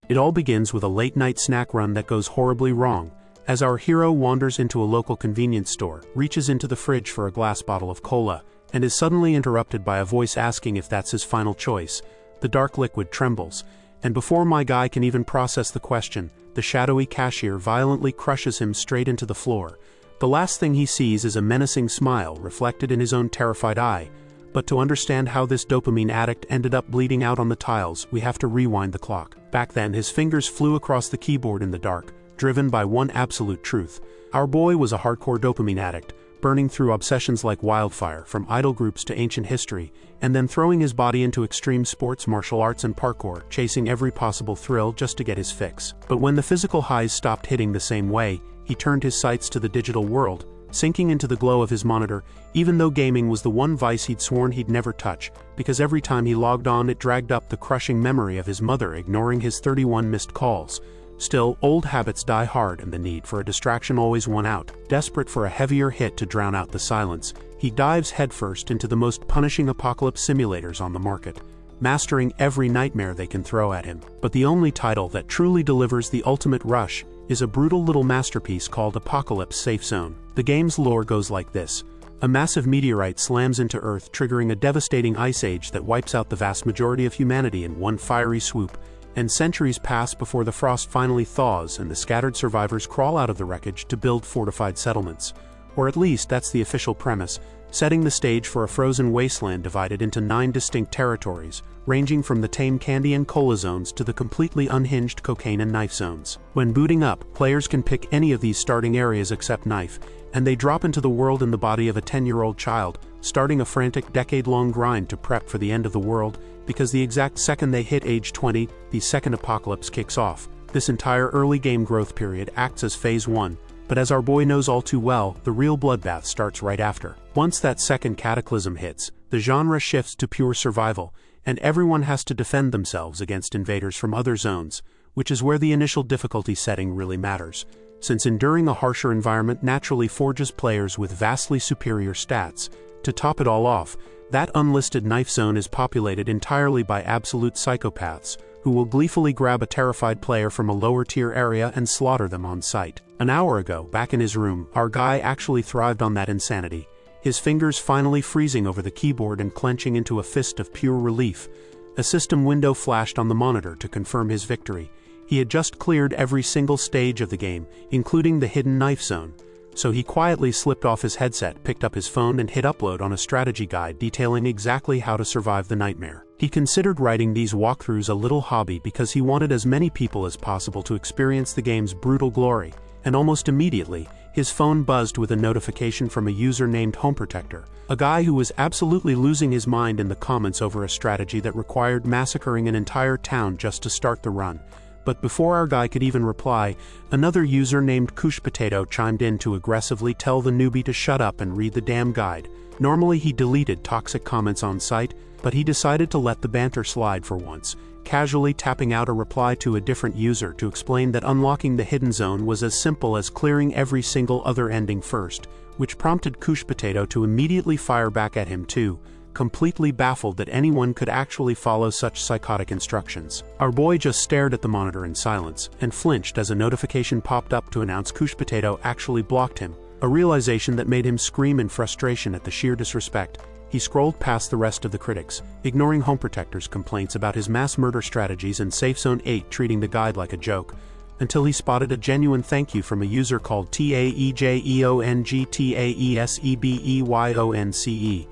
It all begins with a late-night snack run that goes horribly wrong, as our hero wanders into a local convenience store, reaches into the fridge for a glass bottle of cola, and is suddenly interrupted by a voice asking if that's his final choice. The dark liquid trembles, and before my guy can even process the question, the shadowy cashier violently crushes him straight into the floor. The last thing he sees is a menacing smile reflected in his own terrified eye. But to understand how this dopamine addict ended up bleeding out on the tiles, we have to rewind the clock. Back then, his fingers flew across the keyboard in the dark, driven by one absolute truth. Our boy was a hardcore dopamine addict, burning through obsessions like wildfire, from idol groups to ancient history, and then throwing his body into extreme sports, martial arts, and parkour, chasing every possible thrill just to get his fix. But when the physical highs stopped hitting the same way, he turned his sights to the digital world, sinking into the glow of his monitor, even though gaming was the one vice he'd sworn he'd never touch, because every time he logged on it dragged up the crushing memory of his mother ignoring his 31 missed calls. Still, old habits die hard and the need for a distraction always won out. Desperate for a heavier hit to drown out the silence, he dives headfirst into the most punishing apocalypse simulators on the market, mastering every nightmare they can throw at him. But the only title that truly delivers the ultimate rush is a brutal little masterpiece called Apocalypse Safe Zone. The game's lore goes like this. A massive meteorite slams into Earth, triggering a devastating ice age that wipes out the vast majority of humanity in one fiery swoop, and centuries pass before the frost finally thaws and the scattered survivors crawl out of the wreckage to build fortified settlements. Or at least that's the official premise, setting the stage for a frozen wasteland divided into 9 distinct territories, ranging from the tame candy and cola zones to the completely unhinged cocaine and knife zones. When booting up, players can pick any of these starting areas except knife, and they drop into the world in the body of a 10-year-old child, starting a frantic decade-long grind to prep for the end of the world, because the exact second they hit age 20, the second apocalypse kicks off. This entire early game growth period acts as phase 1, but as our boy knows all too well, the real bloodbath starts right after. Once that second cataclysm hits, the genre shifts to pure survival, and everyone has to defend themselves against invaders from other zones, which is where the initial difficulty setting really matters, since enduring a harsher environment naturally forges players with vastly superior stats. To top it all off, that unlisted knife zone is populated entirely by absolute psychopaths, who will gleefully grab a terrified player from a lower-tier area and slaughter them on sight. An hour ago, back in his room, our guy actually thrived on that insanity, his fingers finally freezing over the keyboard and clenching into a fist of pure relief. A system window flashed on the monitor to confirm his victory. He had just cleared every single stage of the game, including the hidden knife zone. So he quietly slipped off his headset, picked up his phone and hit upload on a strategy guide detailing exactly how to survive the nightmare. He considered writing these walkthroughs a little hobby because he wanted as many people as possible to experience the game's brutal glory, and almost immediately, his phone buzzed with a notification from a user named Home Protector, a guy who was absolutely losing his mind in the comments over a strategy that required massacring an entire town just to start the run. But before our guy could even reply, another user named Kush Potato chimed in to aggressively tell the newbie to shut up and read the damn guide. Normally he deleted toxic comments on site, but he decided to let the banter slide for once, casually tapping out a reply to a different user to explain that unlocking the hidden zone was as simple as clearing every single other ending first, which prompted Kush Potato to immediately fire back at him too, completely baffled that anyone could actually follow such psychotic instructions. Our boy just stared at the monitor in silence, and flinched as a notification popped up to announce Kush Potato actually blocked him, a realization that made him scream in frustration at the sheer disrespect. He scrolled past the rest of the critics, ignoring Home Protector's complaints about his mass murder strategies and Safe Zone 8 treating the guide like a joke, until he spotted a genuine thank you from a user called TAEJEONGTAESEBEYONCE.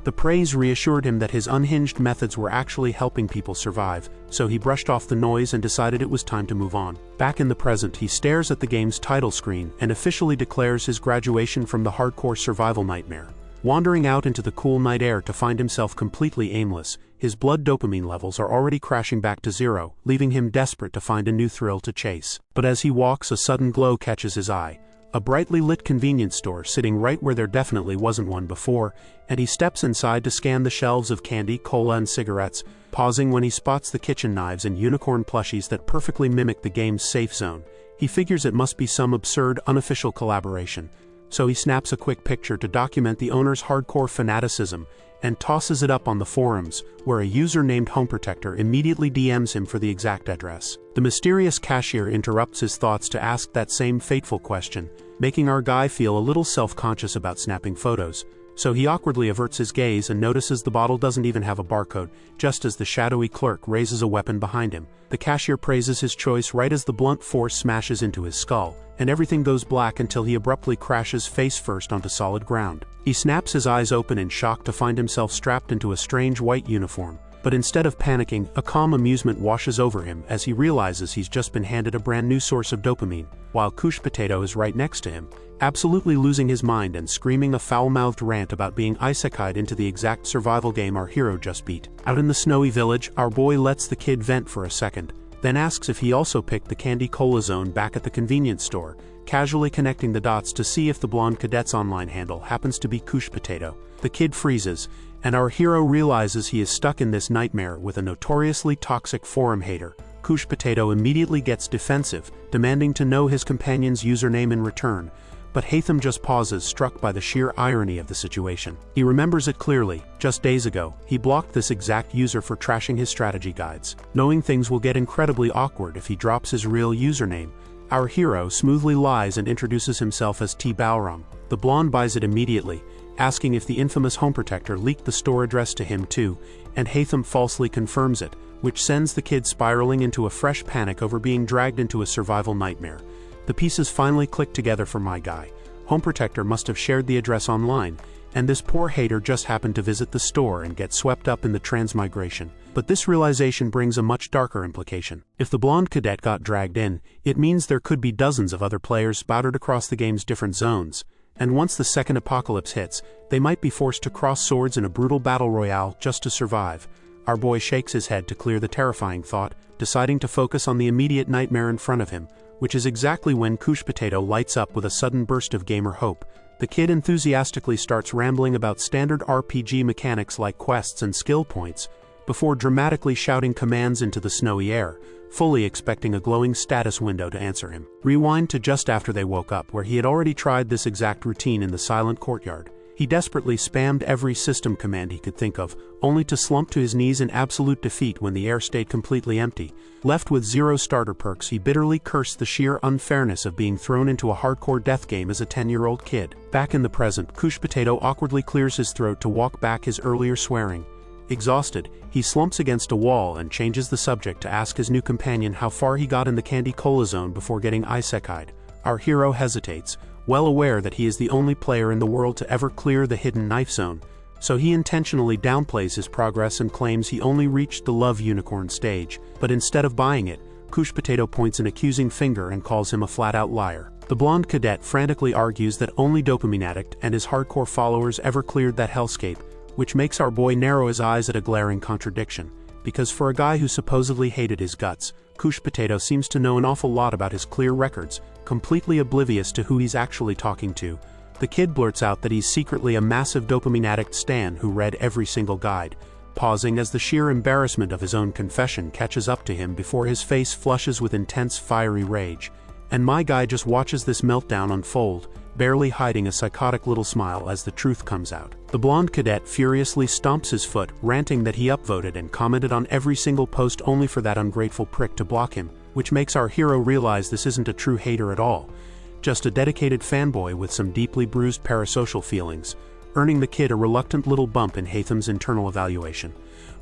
The praise reassured him that his unhinged methods were actually helping people survive, so he brushed off the noise and decided it was time to move on. Back in the present, he stares at the game's title screen and officially declares his graduation from the hardcore survival nightmare. Wandering out into the cool night air to find himself completely aimless, his blood dopamine levels are already crashing back to zero, leaving him desperate to find a new thrill to chase. But as he walks, a sudden glow catches his eye. A brightly lit convenience store sitting right where there definitely wasn't one before, and he steps inside to scan the shelves of candy, cola, and cigarettes, pausing when he spots the kitchen knives and unicorn plushies that perfectly mimic the game's safe zone. He figures it must be some absurd, unofficial collaboration. so he snaps a quick picture to document the owner's hardcore fanaticism and tosses it up on the forums, where a user named HomeProtector immediately DMs him for the exact address. The mysterious cashier interrupts his thoughts to ask that same fateful question, making our guy feel a little self-conscious about snapping photos. So he awkwardly averts his gaze and notices the bottle doesn't even have a barcode, just as the shadowy clerk raises a weapon behind him. The cashier praises his choice right as the blunt force smashes into his skull, and everything goes black until he abruptly crashes face first onto solid ground. He snaps his eyes open in shock to find himself strapped into a strange white uniform, but instead of panicking, a calm amusement washes over him as he realizes he's just been handed a brand new source of dopamine, while Couche Potato is right next to him, absolutely losing his mind and screaming a foul-mouthed rant about being isekai'd into the exact survival game our hero just beat. Out in the snowy village, our boy lets the kid vent for a second, then asks if he also picked the candy cola zone back at the convenience store, casually connecting the dots to see if the blonde cadet's online handle happens to be Couche Potato. The kid freezes, and our hero realizes he is stuck in this nightmare with a notoriously toxic forum hater. Couche Potato immediately gets defensive, demanding to know his companion's username in return, but Hatham just pauses, struck by the sheer irony of the situation. He remembers it clearly. Just days ago, he blocked this exact user for trashing his strategy guides. Knowing things will get incredibly awkward if he drops his real username, our hero smoothly lies and introduces himself as T. Balrog. The blonde buys it immediately, asking if the infamous HomeProtector leaked the store address to him too, and Hatham falsely confirms it, which sends the kid spiraling into a fresh panic over being dragged into a survival nightmare. The pieces finally click together for my guy. HomeProtector must have shared the address online, and this poor hater just happened to visit the store and get swept up in the transmigration. But this realization brings a much darker implication. If the blonde cadet got dragged in, it means there could be dozens of other players spouted across the game's different zones, and once the second apocalypse hits, they might be forced to cross swords in a brutal battle royale just to survive. Our boy shakes his head to clear the terrifying thought, deciding to focus on the immediate nightmare in front of him, which is exactly when Couche Potato lights up with a sudden burst of gamer hope. The kid enthusiastically starts rambling about standard RPG mechanics like quests and skill points, before dramatically shouting commands into the snowy air, fully expecting a glowing status window to answer him. Rewind to just after they woke up, where he had already tried this exact routine in the silent courtyard. He desperately spammed every system command he could think of, only to slump to his knees in absolute defeat when the air stayed completely empty. Left with zero starter perks, he bitterly cursed the sheer unfairness of being thrown into a hardcore death game as a 10-year-old kid. Back in the present, Couche Potato awkwardly clears his throat to walk back his earlier swearing. Exhausted, he slumps against a wall and changes the subject to ask his new companion how far he got in the candy cola zone before getting isekai'd. Our hero hesitates, well aware that he is the only player in the world to ever clear the hidden knife zone, so he intentionally downplays his progress and claims he only reached the love unicorn stage. But instead of buying it, Couche Potato points an accusing finger and calls him a flat-out liar. The blonde cadet frantically argues that only Dopamine Addict and his hardcore followers ever cleared that hellscape, which makes our boy narrow his eyes at a glaring contradiction, because for a guy who supposedly hated his guts, Couche Potato seems to know an awful lot about his clear records, completely oblivious to who he's actually talking to. The kid blurts out that he's secretly a massive Dopamine Addict stan who read every single guide, pausing as the sheer embarrassment of his own confession catches up to him before his face flushes with intense fiery rage. And my guy just watches this meltdown unfold, barely hiding a psychotic little smile as the truth comes out. The blonde cadet furiously stomps his foot, ranting that he upvoted and commented on every single post only for that ungrateful prick to block him, which makes our hero realize this isn't a true hater at all, just a dedicated fanboy with some deeply bruised parasocial feelings, earning the kid a reluctant little bump in Hatham's internal evaluation.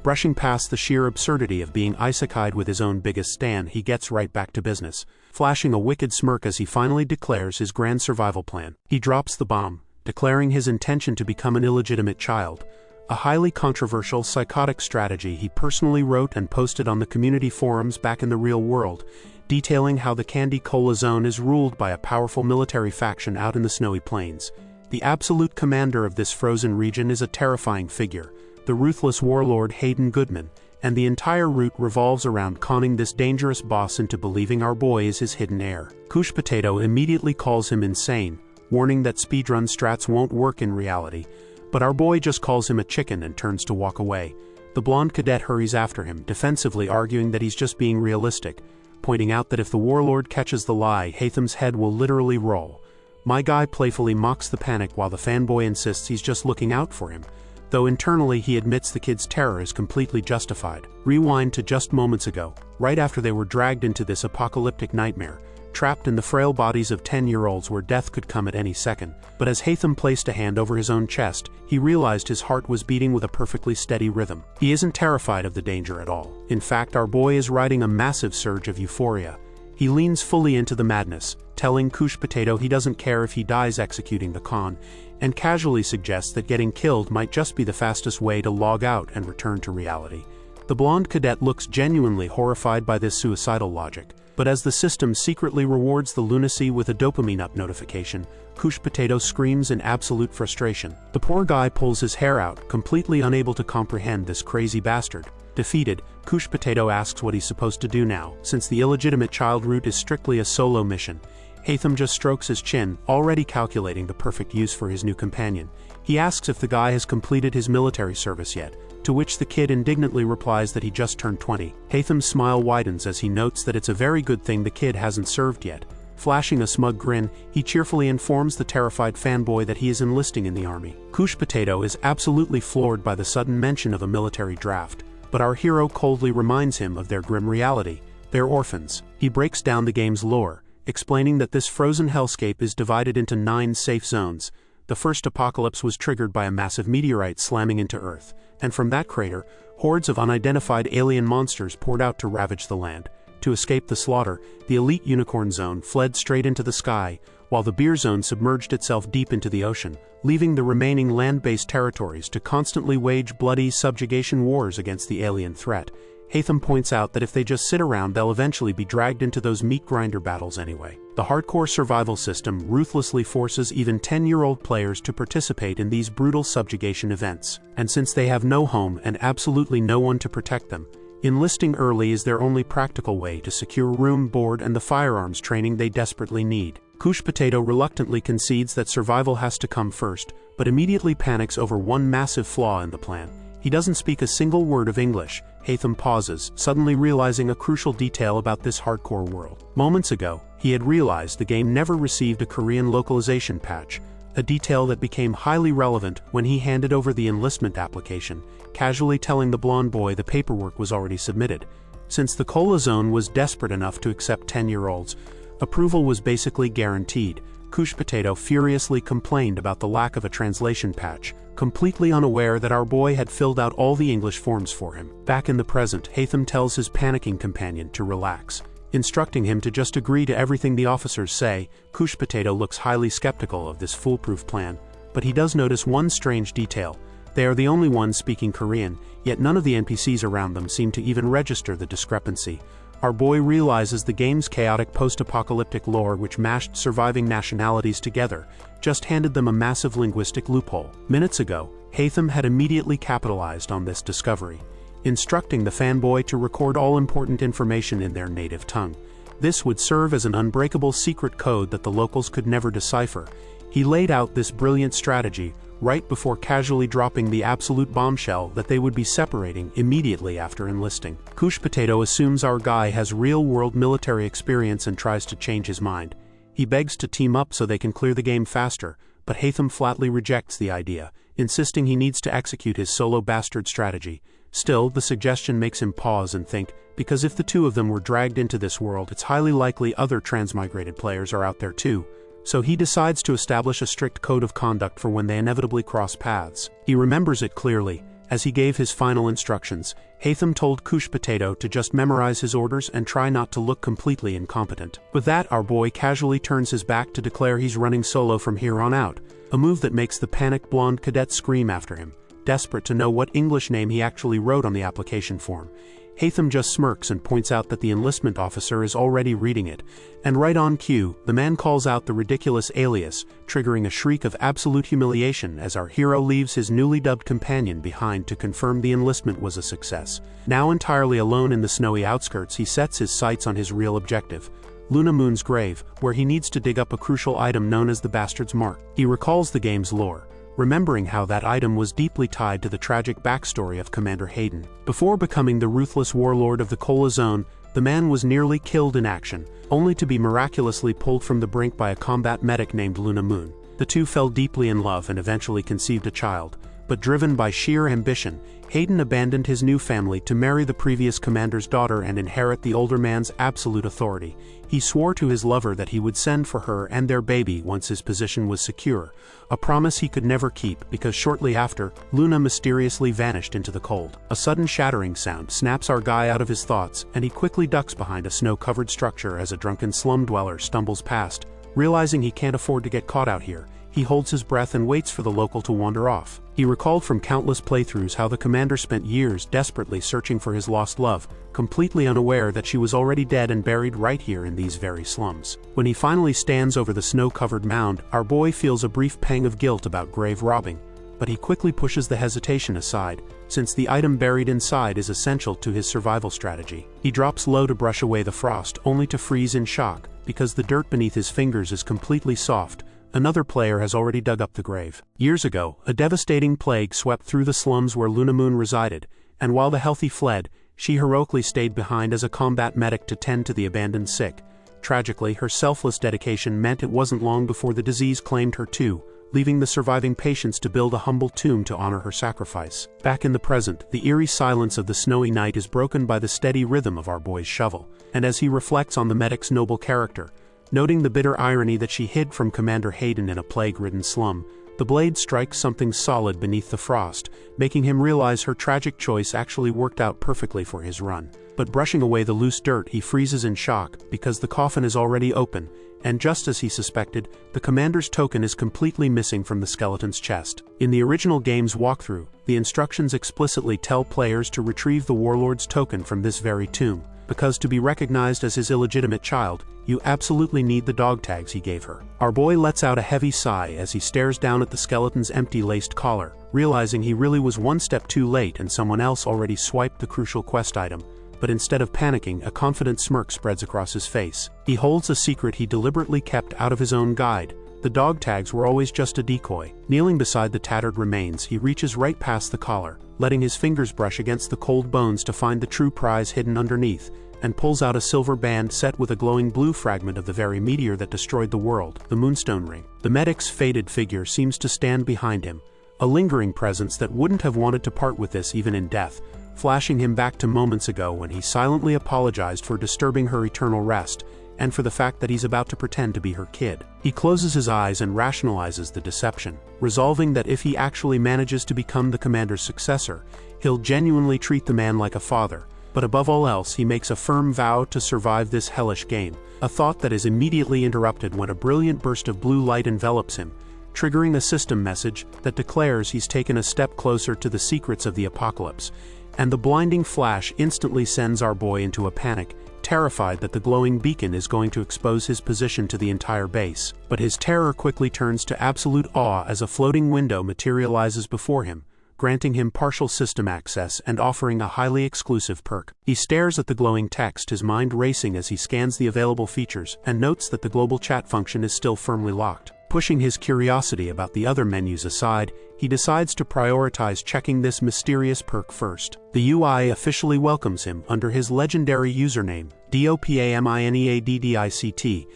Brushing past the sheer absurdity of being isekai'd with his own biggest stan, he gets right back to business, flashing a wicked smirk as he finally declares his grand survival plan. He drops the bomb, declaring his intention to become an illegitimate child, a highly controversial psychotic strategy he personally wrote and posted on the community forums back in the real world, detailing how the Candy Cola Zone is ruled by a powerful military faction out in the snowy plains. The absolute commander of this frozen region is a terrifying figure, the ruthless warlord Hayden Goodman, and the entire route revolves around conning this dangerous boss into believing our boy is his hidden heir. Couche Potato immediately calls him insane, warning that speedrun strats won't work in reality, but our boy just calls him a chicken and turns to walk away. The blonde cadet hurries after him, defensively arguing that he's just being realistic, pointing out that if the warlord catches the lie, Hatham's head will literally roll. My guy playfully mocks the panic while the fanboy insists he's just looking out for him, though internally he admits the kid's terror is completely justified. Rewind to just moments ago, right after they were dragged into this apocalyptic nightmare, trapped in the frail bodies of 10-year-olds where death could come at any second. But as Hatham placed a hand over his own chest, he realized his heart was beating with a perfectly steady rhythm. He isn't terrified of the danger at all. In fact, our boy is riding a massive surge of euphoria. He leans fully into the madness, telling Couche Potato he doesn't care if he dies executing the con, and casually suggests that getting killed might just be the fastest way to log out and return to reality. The blonde cadet looks genuinely horrified by this suicidal logic, but as the system secretly rewards the lunacy with a dopamine up notification, Couche Potato screams in absolute frustration. The poor guy pulls his hair out, completely unable to comprehend this crazy bastard. Defeated, Couche Potato asks what he's supposed to do now, since the illegitimate child route is strictly a solo mission. Hatham just strokes his chin, already calculating the perfect use for his new companion. He asks if the guy has completed his military service yet, to which the kid indignantly replies that he just turned 20. Hatham's smile widens as he notes that it's a very good thing the kid hasn't served yet. Flashing a smug grin, he cheerfully informs the terrified fanboy that he is enlisting in the army. Couche Potato is absolutely floored by the sudden mention of a military draft, but our hero coldly reminds him of their grim reality. They're orphans. He breaks down the game's lore, explaining that this frozen hellscape is divided into 9 safe zones. The first apocalypse was triggered by a massive meteorite slamming into Earth, and from that crater, hordes of unidentified alien monsters poured out to ravage the land. To escape the slaughter, the elite unicorn zone fled straight into the sky, while the beer zone submerged itself deep into the ocean, leaving the remaining land-based territories to constantly wage bloody subjugation wars against the alien threat. Hatham points out that if they just sit around, they'll eventually be dragged into those meat grinder battles anyway. The hardcore survival system ruthlessly forces even 10-year-old players to participate in these brutal subjugation events. And since they have no home and absolutely no one to protect them, enlisting early is their only practical way to secure room, board, and the firearms training they desperately need. Couche Potato reluctantly concedes that survival has to come first, but immediately panics over one massive flaw in the plan. He doesn't speak a single word of English. Hatham pauses, suddenly realizing a crucial detail about this hardcore world. Moments ago, he had realized the game never received a Korean localization patch, a detail that became highly relevant when he handed over the enlistment application, casually telling the blonde boy the paperwork was already submitted. Since the Cola Zone was desperate enough to accept 10-year-olds, approval was basically guaranteed. Couche Potato furiously complained about the lack of a translation patch, completely unaware that our boy had filled out all the English forms for him. Back in the present, Hatham tells his panicking companion to relax, instructing him to just agree to everything the officers say. Couche Potato looks highly skeptical of this foolproof plan, but he does notice one strange detail. They are the only ones speaking Korean, yet none of the NPCs around them seem to even register the discrepancy. Our boy realizes the game's chaotic post-apocalyptic lore, which mashed surviving nationalities together, just handed them a massive linguistic loophole. Minutes ago, Hatham had immediately capitalized on this discovery, instructing the fanboy to record all important information in their native tongue. This would serve as an unbreakable secret code that the locals could never decipher. He laid out this brilliant strategy right before casually dropping the absolute bombshell that they would be separating immediately after enlisting. Couche Potato assumes our guy has real-world military experience and tries to change his mind. He begs to team up so they can clear the game faster, but Hatham flatly rejects the idea, insisting he needs to execute his solo bastard strategy. Still, the suggestion makes him pause and think, because if the two of them were dragged into this world, it's highly likely other transmigrated players are out there too. So he decides to establish a strict code of conduct for when they inevitably cross paths. He remembers it clearly. As he gave his final instructions, Hatham told Couche Potato to just memorize his orders and try not to look completely incompetent. With that, our boy casually turns his back to declare he's running solo from here on out, a move that makes the panicked blonde cadet scream after him, desperate to know what English name he actually wrote on the application form. Hatham just smirks and points out that the enlistment officer is already reading it, and right on cue, the man calls out the ridiculous alias, triggering a shriek of absolute humiliation as our hero leaves his newly dubbed companion behind to confirm the enlistment was a success. Now entirely alone in the snowy outskirts, he sets his sights on his real objective, Luna Moon's grave, where he needs to dig up a crucial item known as the Bastard's Mark. He recalls the game's lore, remembering how that item was deeply tied to the tragic backstory of Commander Hayden. Before becoming the ruthless warlord of the Cola Zone, the man was nearly killed in action, only to be miraculously pulled from the brink by a combat medic named Luna Moon. The two fell deeply in love and eventually conceived a child, but driven by sheer ambition, Hayden abandoned his new family to marry the previous commander's daughter and inherit the older man's absolute authority. He swore to his lover that he would send for her and their baby once his position was secure, a promise he could never keep because shortly after, Luna mysteriously vanished into the cold. A sudden shattering sound snaps our guy out of his thoughts, and he quickly ducks behind a snow-covered structure as a drunken slum dweller stumbles past. Realizing he can't afford to get caught out here, he holds his breath and waits for the local to wander off. He recalled from countless playthroughs how the commander spent years desperately searching for his lost love, completely unaware that she was already dead and buried right here in these very slums. When he finally stands over the snow-covered mound, our boy feels a brief pang of guilt about grave robbing, but he quickly pushes the hesitation aside, since the item buried inside is essential to his survival strategy. He drops low to brush away the frost, only to freeze in shock, because the dirt beneath his fingers is completely soft. Another player has already dug up the grave. Years ago, a devastating plague swept through the slums where Luna Moon resided, and while the healthy fled, she heroically stayed behind as a combat medic to tend to the abandoned sick. Tragically, her selfless dedication meant it wasn't long before the disease claimed her too, leaving the surviving patients to build a humble tomb to honor her sacrifice. Back in the present, the eerie silence of the snowy night is broken by the steady rhythm of our boy's shovel, and as he reflects on the medic's noble character, noting the bitter irony that she hid from Commander Hayden in a plague-ridden slum, the blade strikes something solid beneath the frost, making him realize her tragic choice actually worked out perfectly for his run. But brushing away the loose dirt, he freezes in shock, because the coffin is already open, and just as he suspected, the commander's token is completely missing from the skeleton's chest. In the original game's walkthrough, the instructions explicitly tell players to retrieve the warlord's token from this very tomb, because to be recognized as his illegitimate child, you absolutely need the dog tags he gave her. Our boy lets out a heavy sigh as he stares down at the skeleton's empty laced collar, realizing he really was one step too late and someone else already swiped the crucial quest item. But instead of panicking, a confident smirk spreads across his face. He holds a secret he deliberately kept out of his own guide. The dog tags were always just a decoy. Kneeling beside the tattered remains, he reaches right past the collar, letting his fingers brush against the cold bones to find the true prize hidden underneath, and pulls out a silver band set with a glowing blue fragment of the very meteor that destroyed the world, the Moonstone Ring. The medic's faded figure seems to stand behind him, a lingering presence that wouldn't have wanted to part with this even in death, flashing him back to moments ago when he silently apologized for disturbing her eternal rest, and for the fact that he's about to pretend to be her kid. He closes his eyes and rationalizes the deception, resolving that if he actually manages to become the commander's successor, he'll genuinely treat the man like a father. But above all else, he makes a firm vow to survive this hellish game, a thought that is immediately interrupted when a brilliant burst of blue light envelops him, triggering a system message that declares he's taken a step closer to the secrets of the apocalypse, and the blinding flash instantly sends our boy into a panic, terrified that the glowing beacon is going to expose his position to the entire base. But his terror quickly turns to absolute awe as a floating window materializes before him, granting him partial system access and offering a highly exclusive perk. He stares at the glowing text, his mind racing as he scans the available features, and notes that the global chat function is still firmly locked. Pushing his curiosity about the other menus aside, he decides to prioritize checking this mysterious perk first. The UI officially welcomes him under his legendary username, DOPAMINEADDICT,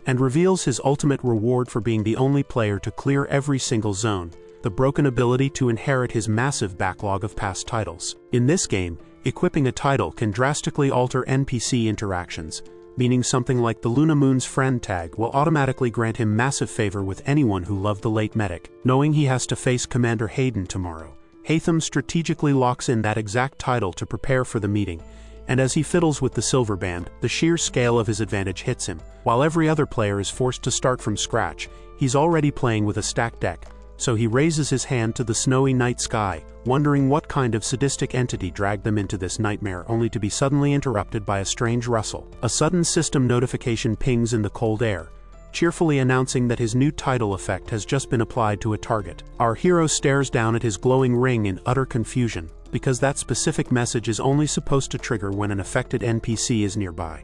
and reveals his ultimate reward for being the only player to clear every single zone: the broken ability to inherit his massive backlog of past titles. In this game, equipping a title can drastically alter NPC interactions, meaning something like the Luna Moon's friend tag will automatically grant him massive favor with anyone who loved the late medic. Knowing he has to face Commander Hayden tomorrow, Haytham strategically locks in that exact title to prepare for the meeting, and as he fiddles with the silver band, the sheer scale of his advantage hits him. While every other player is forced to start from scratch, he's already playing with a stacked deck, so he raises his hand to the snowy night sky, wondering what kind of sadistic entity dragged them into this nightmare, only to be suddenly interrupted by a strange rustle. A sudden system notification pings in the cold air, cheerfully announcing that his new title effect has just been applied to a target. Our hero stares down at his glowing ring in utter confusion, because that specific message is only supposed to trigger when an affected NPC is nearby.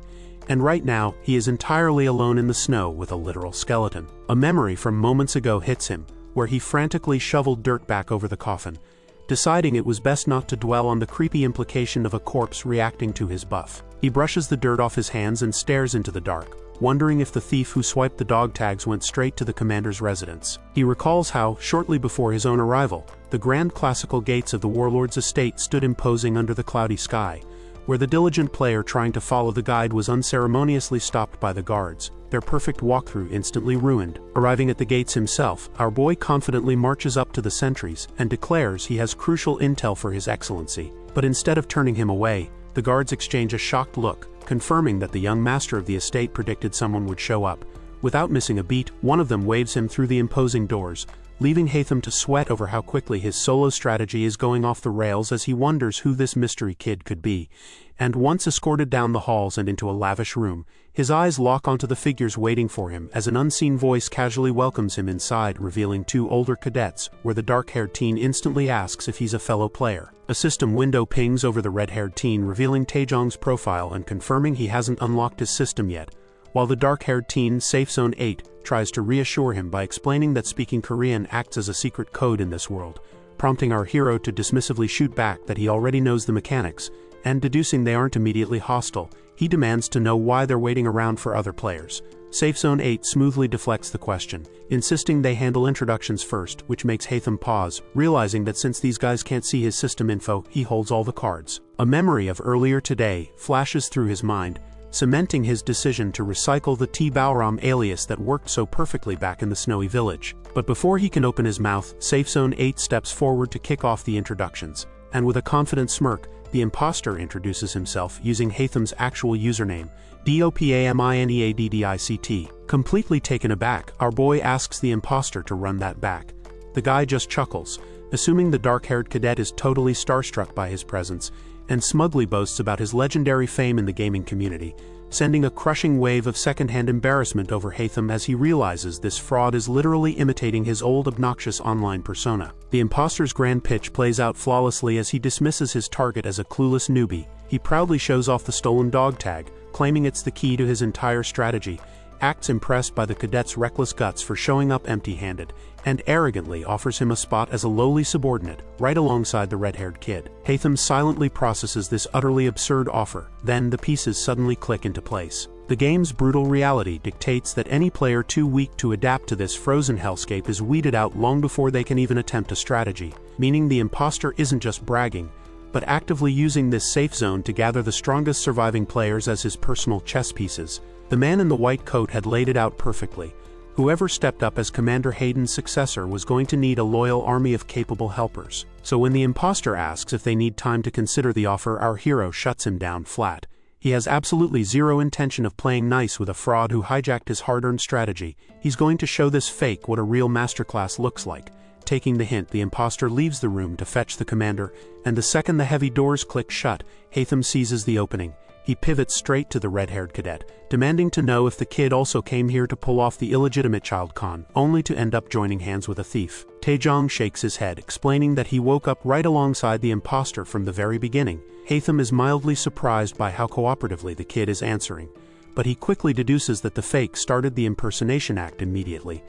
And right now, he is entirely alone in the snow with a literal skeleton. A memory from moments ago hits him, where he frantically shoveled dirt back over the coffin, deciding it was best not to dwell on the creepy implication of a corpse reacting to his buff. He brushes the dirt off his hands and stares into the dark, wondering if the thief who swiped the dog tags went straight to the commander's residence. He recalls how, shortly before his own arrival, the grand classical gates of the warlord's estate stood imposing under the cloudy sky, where the diligent player trying to follow the guide was unceremoniously stopped by the guards, their perfect walkthrough instantly ruined. Arriving at the gates himself, our boy confidently marches up to the sentries and declares he has crucial intel for His Excellency. But instead of turning him away, the guards exchange a shocked look, confirming that the young master of the estate predicted someone would show up. Without missing a beat, one of them waves him through the imposing doors, leaving Hatham to sweat over how quickly his solo strategy is going off the rails as he wonders who this mystery kid could be. And once escorted down the halls and into a lavish room, his eyes lock onto the figures waiting for him as an unseen voice casually welcomes him inside, revealing two older cadets, where the dark-haired teen instantly asks if he's a fellow player. A system window pings over the red-haired teen, revealing Taejong's profile and confirming he hasn't unlocked his system yet, while the dark-haired teen, Safe Zone 8, tries to reassure him by explaining that speaking Korean acts as a secret code in this world, prompting our hero to dismissively shoot back that he already knows the mechanics, and deducing they aren't immediately hostile, he demands to know why they're waiting around for other players. Safe Zone 8 smoothly deflects the question, insisting they handle introductions first, which makes Hatham pause, realizing that since these guys can't see his system info, he holds all the cards. A memory of earlier today flashes through his mind, cementing his decision to recycle the T. Bauram alias that worked so perfectly back in the snowy village. But before he can open his mouth, Safe Zone 8 steps forward to kick off the introductions, and with a confident smirk, the imposter introduces himself using Hatham's actual username, DOPAMINEADDICT. Completely taken aback, our boy asks the imposter to run that back. The guy just chuckles, assuming the dark-haired cadet is totally starstruck by his presence, and smugly boasts about his legendary fame in the gaming community, sending a crushing wave of second-hand embarrassment over Hatham as he realizes this fraud is literally imitating his old obnoxious online persona. The imposter's grand pitch plays out flawlessly as he dismisses his target as a clueless newbie. He proudly shows off the stolen dog tag, claiming it's the key to his entire strategy, acts impressed by the cadet's reckless guts for showing up empty-handed, and arrogantly offers him a spot as a lowly subordinate, right alongside the red-haired kid. Hatham silently processes this utterly absurd offer, then the pieces suddenly click into place. The game's brutal reality dictates that any player too weak to adapt to this frozen hellscape is weeded out long before they can even attempt a strategy, meaning the imposter isn't just bragging, but actively using this safe zone to gather the strongest surviving players as his personal chess pieces. The man in the white coat had laid it out perfectly. Whoever stepped up as Commander Hayden's successor was going to need a loyal army of capable helpers. So when the imposter asks if they need time to consider the offer, our hero shuts him down flat. He has absolutely zero intention of playing nice with a fraud who hijacked his hard-earned strategy. He's going to show this fake what a real masterclass looks like. Taking the hint, the imposter leaves the room to fetch the commander, and the second the heavy doors click shut, Hatham seizes the opening. He pivots straight to the red-haired cadet, demanding to know if the kid also came here to pull off the illegitimate child con, only to end up joining hands with a thief. Taejong shakes his head, explaining that he woke up right alongside the imposter from the very beginning. Hatham is mildly surprised by how cooperatively the kid is answering, but he quickly deduces that the fake started the impersonation act immediately.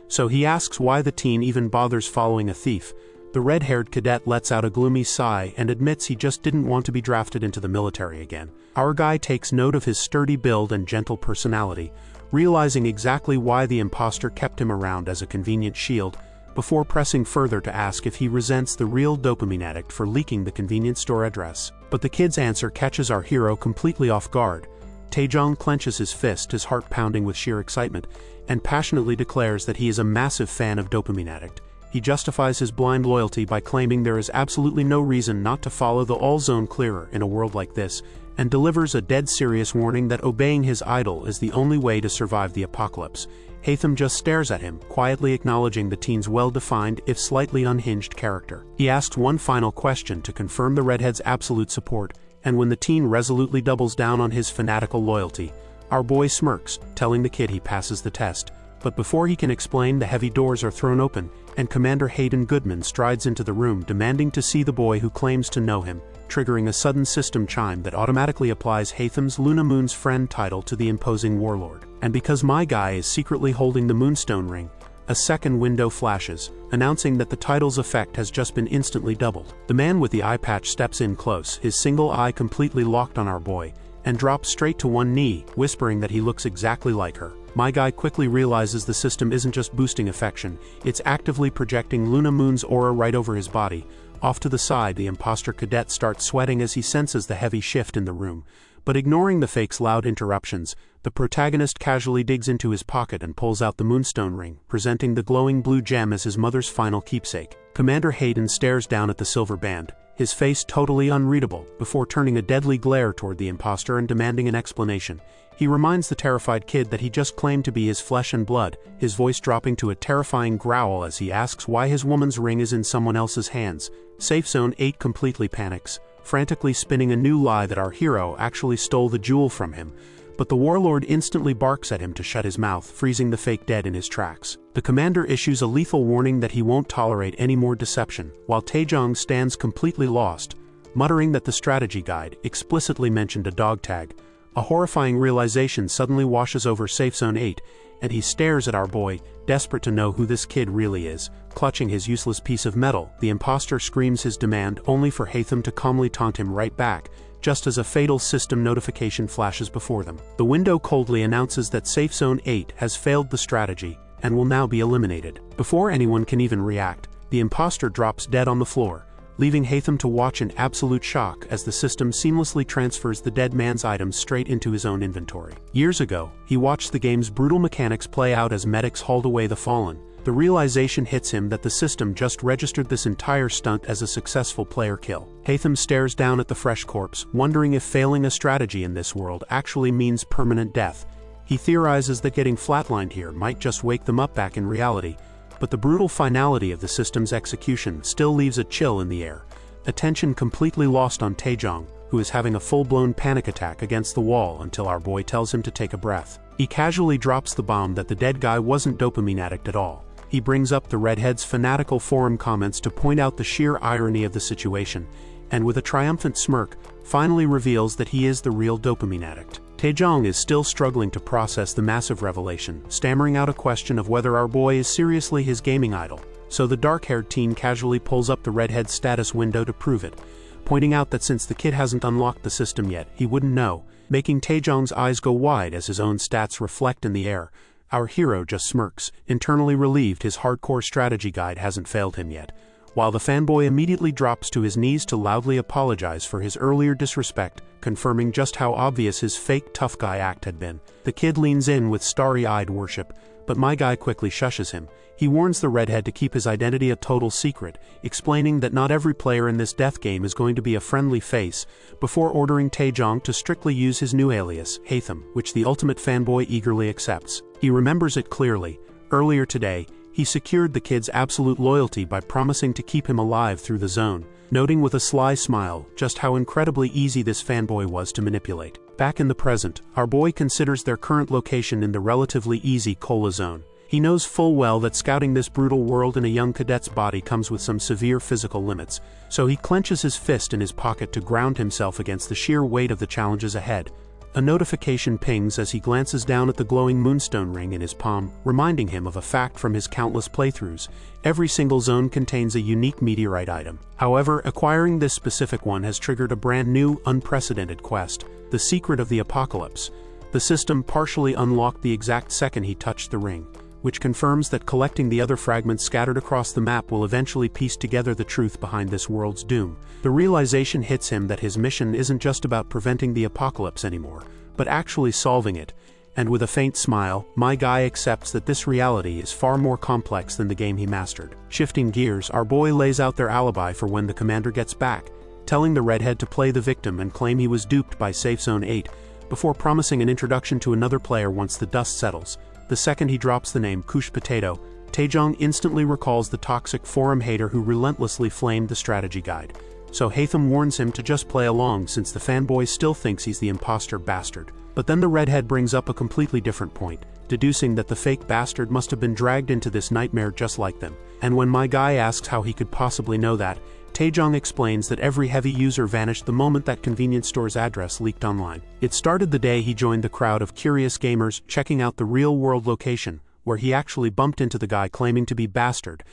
So he asks why the teen even bothers following a thief. The red-haired cadet lets out a gloomy sigh and admits he just didn't want to be drafted into the military again. Our guy takes note of his sturdy build and gentle personality, realizing exactly why the imposter kept him around as a convenient shield, before pressing further to ask if he resents the real dopamine addict for leaking the convenience store address. But the kid's answer catches our hero completely off guard. Taejong clenches his fist, his heart pounding with sheer excitement, and passionately declares that he is a massive fan of dopamine addict. He justifies his blind loyalty by claiming there is absolutely no reason not to follow the all-zone clearer in a world like this, and delivers a dead serious warning that obeying his idol is the only way to survive the apocalypse. Hatham just stares at him, quietly acknowledging the teen's well-defined, if slightly unhinged character. He asks one final question to confirm the redhead's absolute support, and when the teen resolutely doubles down on his fanatical loyalty, our boy smirks, telling the kid he passes the test. But before he can explain, the heavy doors are thrown open, and Commander Hayden Goodman strides into the room demanding to see the boy who claims to know him, triggering a sudden system chime that automatically applies Hatham's Luna Moon's friend title to the imposing warlord. And because my guy is secretly holding the Moonstone ring, a second window flashes, announcing that the title's effect has just been instantly doubled. The man with the eye patch steps in close, his single eye completely locked on our boy, and drops straight to one knee, whispering that he looks exactly like her. My guy quickly realizes the system isn't just boosting affection, it's actively projecting Luna Moon's aura right over his body. Off to the side, the imposter cadet starts sweating as he senses the heavy shift in the room. But ignoring the fake's loud interruptions, the protagonist casually digs into his pocket and pulls out the moonstone ring, presenting the glowing blue gem as his mother's final keepsake. Commander Hayden stares down at the silver band, his face totally unreadable, before turning a deadly glare toward the imposter and demanding an explanation. He reminds the terrified kid that he just claimed to be his flesh and blood, his voice dropping to a terrifying growl as he asks why his woman's ring is in someone else's hands. Safe Zone 8 completely panics, frantically spinning a new lie that our hero actually stole the jewel from him, but the warlord instantly barks at him to shut his mouth, freezing the fake dead in his tracks. The commander issues a lethal warning that he won't tolerate any more deception, while Taejong stands completely lost, muttering that the strategy guide explicitly mentioned a dog tag. A horrifying realization suddenly washes over Safe Zone 8, and he stares at our boy, desperate to know who this kid really is. Clutching his useless piece of metal, the imposter screams his demand, only for Hatham to calmly taunt him right back, just as a fatal system notification flashes before them. The window coldly announces that Safe Zone 8 has failed the strategy, and will now be eliminated. Before anyone can even react, the imposter drops dead on the floor, leaving Hatham to watch in absolute shock as the system seamlessly transfers the dead man's items straight into his own inventory. Years ago, he watched the game's brutal mechanics play out as medics hauled away the fallen. The realization hits him that the system just registered this entire stunt as a successful player kill. Hatham stares down at the fresh corpse, wondering if failing a strategy in this world actually means permanent death. He theorizes that getting flatlined here might just wake them up back in reality, but the brutal finality of the system's execution still leaves a chill in the air. Attention completely lost on Taejong, who is having a full-blown panic attack against the wall until our boy tells him to take a breath. He casually drops the bomb that the dead guy wasn't dopamine addict at all. He brings up the redhead's fanatical forum comments to point out the sheer irony of the situation, and with a triumphant smirk, finally reveals that he is the real dopamine addict. Taejong is still struggling to process the massive revelation, stammering out a question of whether our boy is seriously his gaming idol. So the dark-haired teen casually pulls up the redhead's status window to prove it, pointing out that since the kid hasn't unlocked the system yet, he wouldn't know, making Taejong's eyes go wide as his own stats reflect in the air. Our hero just smirks, internally relieved his hardcore strategy guide hasn't failed him yet, while the fanboy immediately drops to his knees to loudly apologize for his earlier disrespect, confirming just how obvious his fake tough guy act had been. The kid leans in with starry-eyed worship, but my guy quickly shushes him. He warns the redhead to keep his identity a total secret, explaining that not every player in this death game is going to be a friendly face, before ordering Taejong to strictly use his new alias, Hatham, which the ultimate fanboy eagerly accepts. He remembers it clearly. Earlier today, he secured the kid's absolute loyalty by promising to keep him alive through the zone, noting with a sly smile just how incredibly easy this fanboy was to manipulate. Back in the present, our boy considers their current location in the relatively easy Cola zone. He knows full well that scouting this brutal world in a young cadet's body comes with some severe physical limits, so he clenches his fist in his pocket to ground himself against the sheer weight of the challenges ahead. A notification pings as he glances down at the glowing moonstone ring in his palm, reminding him of a fact from his countless playthroughs. Every single zone contains a unique meteorite item. However, acquiring this specific one has triggered a brand new, unprecedented quest, the Secret of the Apocalypse. The system partially unlocked the exact second he touched the ring, which confirms that collecting the other fragments scattered across the map will eventually piece together the truth behind this world's doom. The realization hits him that his mission isn't just about preventing the apocalypse anymore, but actually solving it, and with a faint smile, my guy accepts that this reality is far more complex than the game he mastered. Shifting gears, our boy lays out their alibi for when the commander gets back, telling the redhead to play the victim and claim he was duped by Safe Zone 8, before promising an introduction to another player once the dust settles. The second he drops the name Kush Potato, Taejong instantly recalls the toxic forum hater who relentlessly flamed the strategy guide. So Hatham warns him to just play along since the fanboy still thinks he's the imposter bastard. But then the redhead brings up a completely different point, deducing that the fake bastard must have been dragged into this nightmare just like them. And when my guy asks how he could possibly know that, Taejong explains that every heavy user vanished the moment that convenience store's address leaked online. It started the day he joined the crowd of curious gamers checking out the real-world location, where he actually bumped into the guy claiming to be bastard,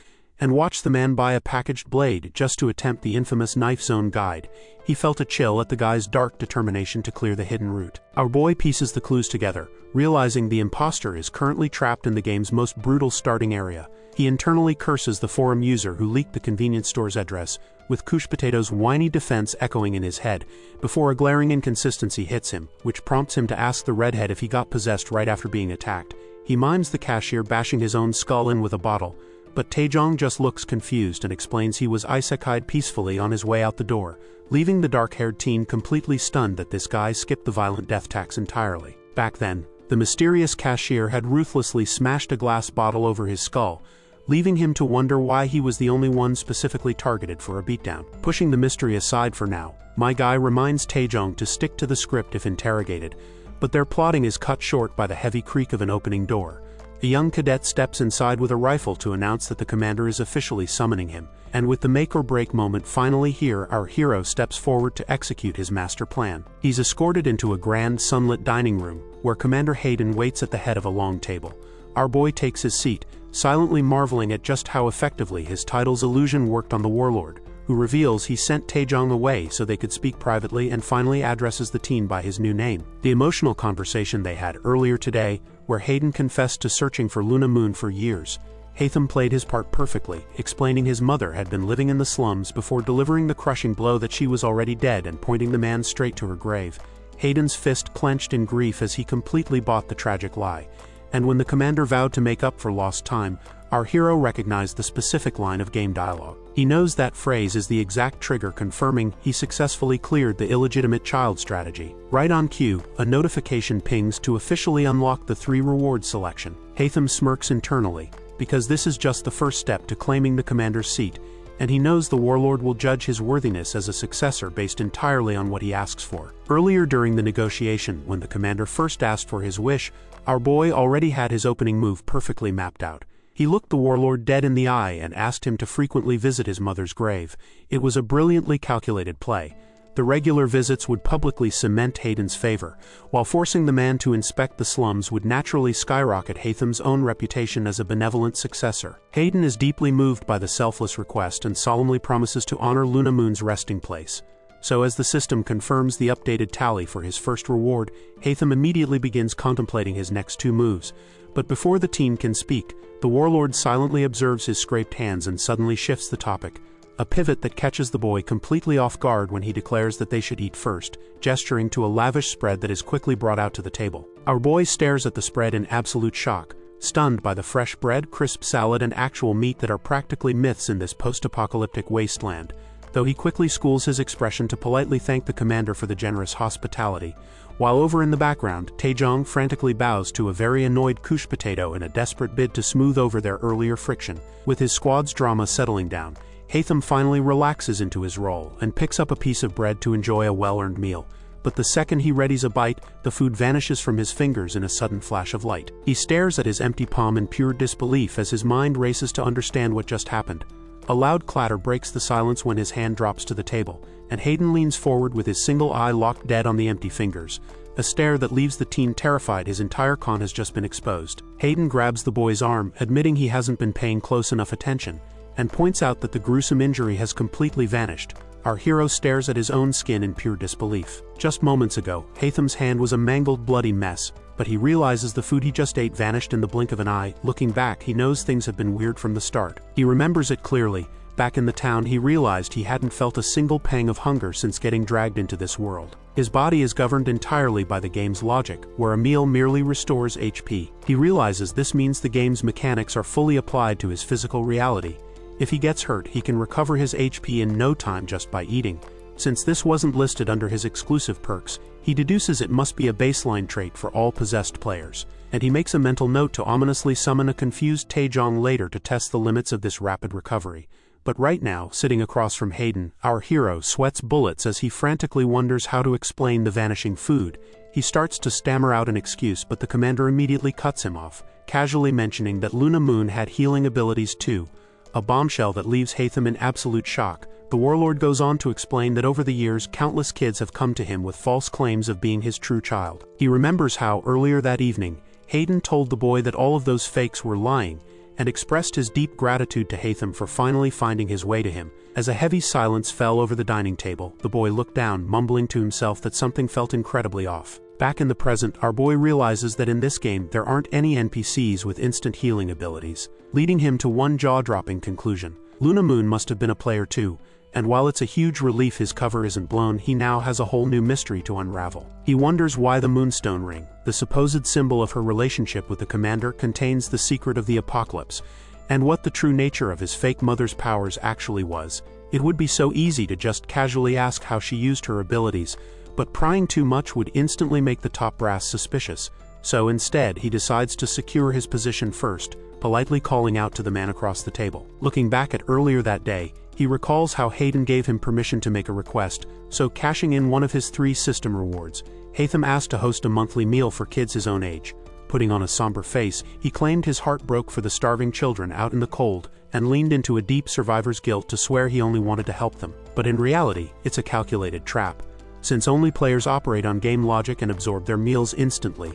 and watched the man buy a packaged blade just to attempt the infamous knife zone guide. He felt a chill at the guy's dark determination to clear the hidden route. Our boy pieces the clues together, realizing the imposter is currently trapped in the game's most brutal starting area. He internally curses the forum user who leaked the convenience store's address, with Couche Potato's whiny defense echoing in his head, before a glaring inconsistency hits him, which prompts him to ask the redhead if he got possessed right after being attacked. He mimes the cashier bashing his own skull in with a bottle, but Taejong just looks confused and explains he was isekai'd peacefully on his way out the door, leaving the dark-haired teen completely stunned that this guy skipped the violent death tax entirely. Back then, the mysterious cashier had ruthlessly smashed a glass bottle over his skull, leaving him to wonder why he was the only one specifically targeted for a beatdown. Pushing the mystery aside for now, my guy reminds Taejong to stick to the script if interrogated, but their plotting is cut short by the heavy creak of an opening door. A young cadet steps inside with a rifle to announce that the commander is officially summoning him, and with the make-or-break moment finally here, our hero steps forward to execute his master plan. He's escorted into a grand sunlit dining room, where Commander Hayden waits at the head of a long table. Our boy takes his seat, silently marveling at just how effectively his title's illusion worked on the warlord, who reveals he sent Taejong away so they could speak privately and finally addresses the teen by his new name. The emotional conversation they had earlier today, where Hayden confessed to searching for Luna Moon for years. Haytham played his part perfectly, explaining his mother had been living in the slums before delivering the crushing blow that she was already dead and pointing the man straight to her grave. Hayden's fist clenched in grief as he completely bought the tragic lie, and when the commander vowed to make up for lost time, our hero recognized the specific line of game dialogue. He knows that phrase is the exact trigger confirming he successfully cleared the illegitimate child strategy. Right on cue, a notification pings to officially unlock the 3 reward selection. Haytham smirks internally, because this is just the first step to claiming the commander's seat, and he knows the warlord will judge his worthiness as a successor based entirely on what he asks for. Earlier during the negotiation, when the commander first asked for his wish, our boy already had his opening move perfectly mapped out. He looked the warlord dead in the eye and asked him to frequently visit his mother's grave. It was a brilliantly calculated play. The regular visits would publicly cement Hayden's favor, while forcing the man to inspect the slums would naturally skyrocket Haytham's own reputation as a benevolent successor. Hayden is deeply moved by the selfless request and solemnly promises to honor Luna Moon's resting place. So as the system confirms the updated tally for his first reward, Haytham immediately begins contemplating his next 2 moves. But before the teen can speak, the warlord silently observes his scraped hands and suddenly shifts the topic, a pivot that catches the boy completely off guard when he declares that they should eat first, gesturing to a lavish spread that is quickly brought out to the table. Our boy stares at the spread in absolute shock, stunned by the fresh bread, crisp salad, and actual meat that are practically myths in this post-apocalyptic wasteland, though he quickly schools his expression to politely thank the commander for the generous hospitality. While over in the background, Taejong frantically bows to a very annoyed Couche Potato in a desperate bid to smooth over their earlier friction. With his squad's drama settling down, Haytham finally relaxes into his role and picks up a piece of bread to enjoy a well-earned meal. But the second he readies a bite, the food vanishes from his fingers in a sudden flash of light. He stares at his empty palm in pure disbelief as his mind races to understand what just happened. A loud clatter breaks the silence when his hand drops to the table, and Hayden leans forward with his single eye locked dead on the empty fingers, a stare that leaves the teen terrified his entire con has just been exposed. Hayden grabs the boy's arm, admitting he hasn't been paying close enough attention, and points out that the gruesome injury has completely vanished. Our hero stares at his own skin in pure disbelief. Just moments ago, Haytham's hand was a mangled, bloody mess, but he realizes the food he just ate vanished in the blink of an eye. Looking back, he knows things have been weird from the start. He remembers it clearly. Back in the town, he realized he hadn't felt a single pang of hunger since getting dragged into this world. His body is governed entirely by the game's logic, where a meal merely restores HP. He realizes this means the game's mechanics are fully applied to his physical reality. If he gets hurt, he can recover his HP in no time just by eating. Since this wasn't listed under his exclusive perks, he deduces it must be a baseline trait for all possessed players, and he makes a mental note to ominously summon a confused Taejong later to test the limits of this rapid recovery. But right now, sitting across from Hayden, our hero sweats bullets as he frantically wonders how to explain the vanishing food. He starts to stammer out an excuse, but the commander immediately cuts him off, casually mentioning that Luna Moon had healing abilities too, a bombshell that leaves Haytham in absolute shock. The warlord goes on to explain that over the years, countless kids have come to him with false claims of being his true child. He remembers how, earlier that evening, Hayden told the boy that all of those fakes were lying, and expressed his deep gratitude to Hatham for finally finding his way to him. As a heavy silence fell over the dining table, the boy looked down, mumbling to himself that something felt incredibly off. Back in the present, our boy realizes that in this game there aren't any NPCs with instant healing abilities, leading him to one jaw-dropping conclusion. Luna Moon must have been a player too, and while it's a huge relief his cover isn't blown, he now has a whole new mystery to unravel. He wonders why the Moonstone Ring, the supposed symbol of her relationship with the commander, contains the secret of the apocalypse, and what the true nature of his fake mother's powers actually was. It would be so easy to just casually ask how she used her abilities, but prying too much would instantly make the top brass suspicious. So instead, he decides to secure his position first, politely calling out to the man across the table. Looking back at earlier that day, he recalls how Hayden gave him permission to make a request, so cashing in one of his 3 system rewards, Hatham asked to host a monthly meal for kids his own age. Putting on a somber face, he claimed his heart broke for the starving children out in the cold, and leaned into a deep survivor's guilt to swear he only wanted to help them. But in reality, it's a calculated trap. Since only players operate on game logic and absorb their meals instantly,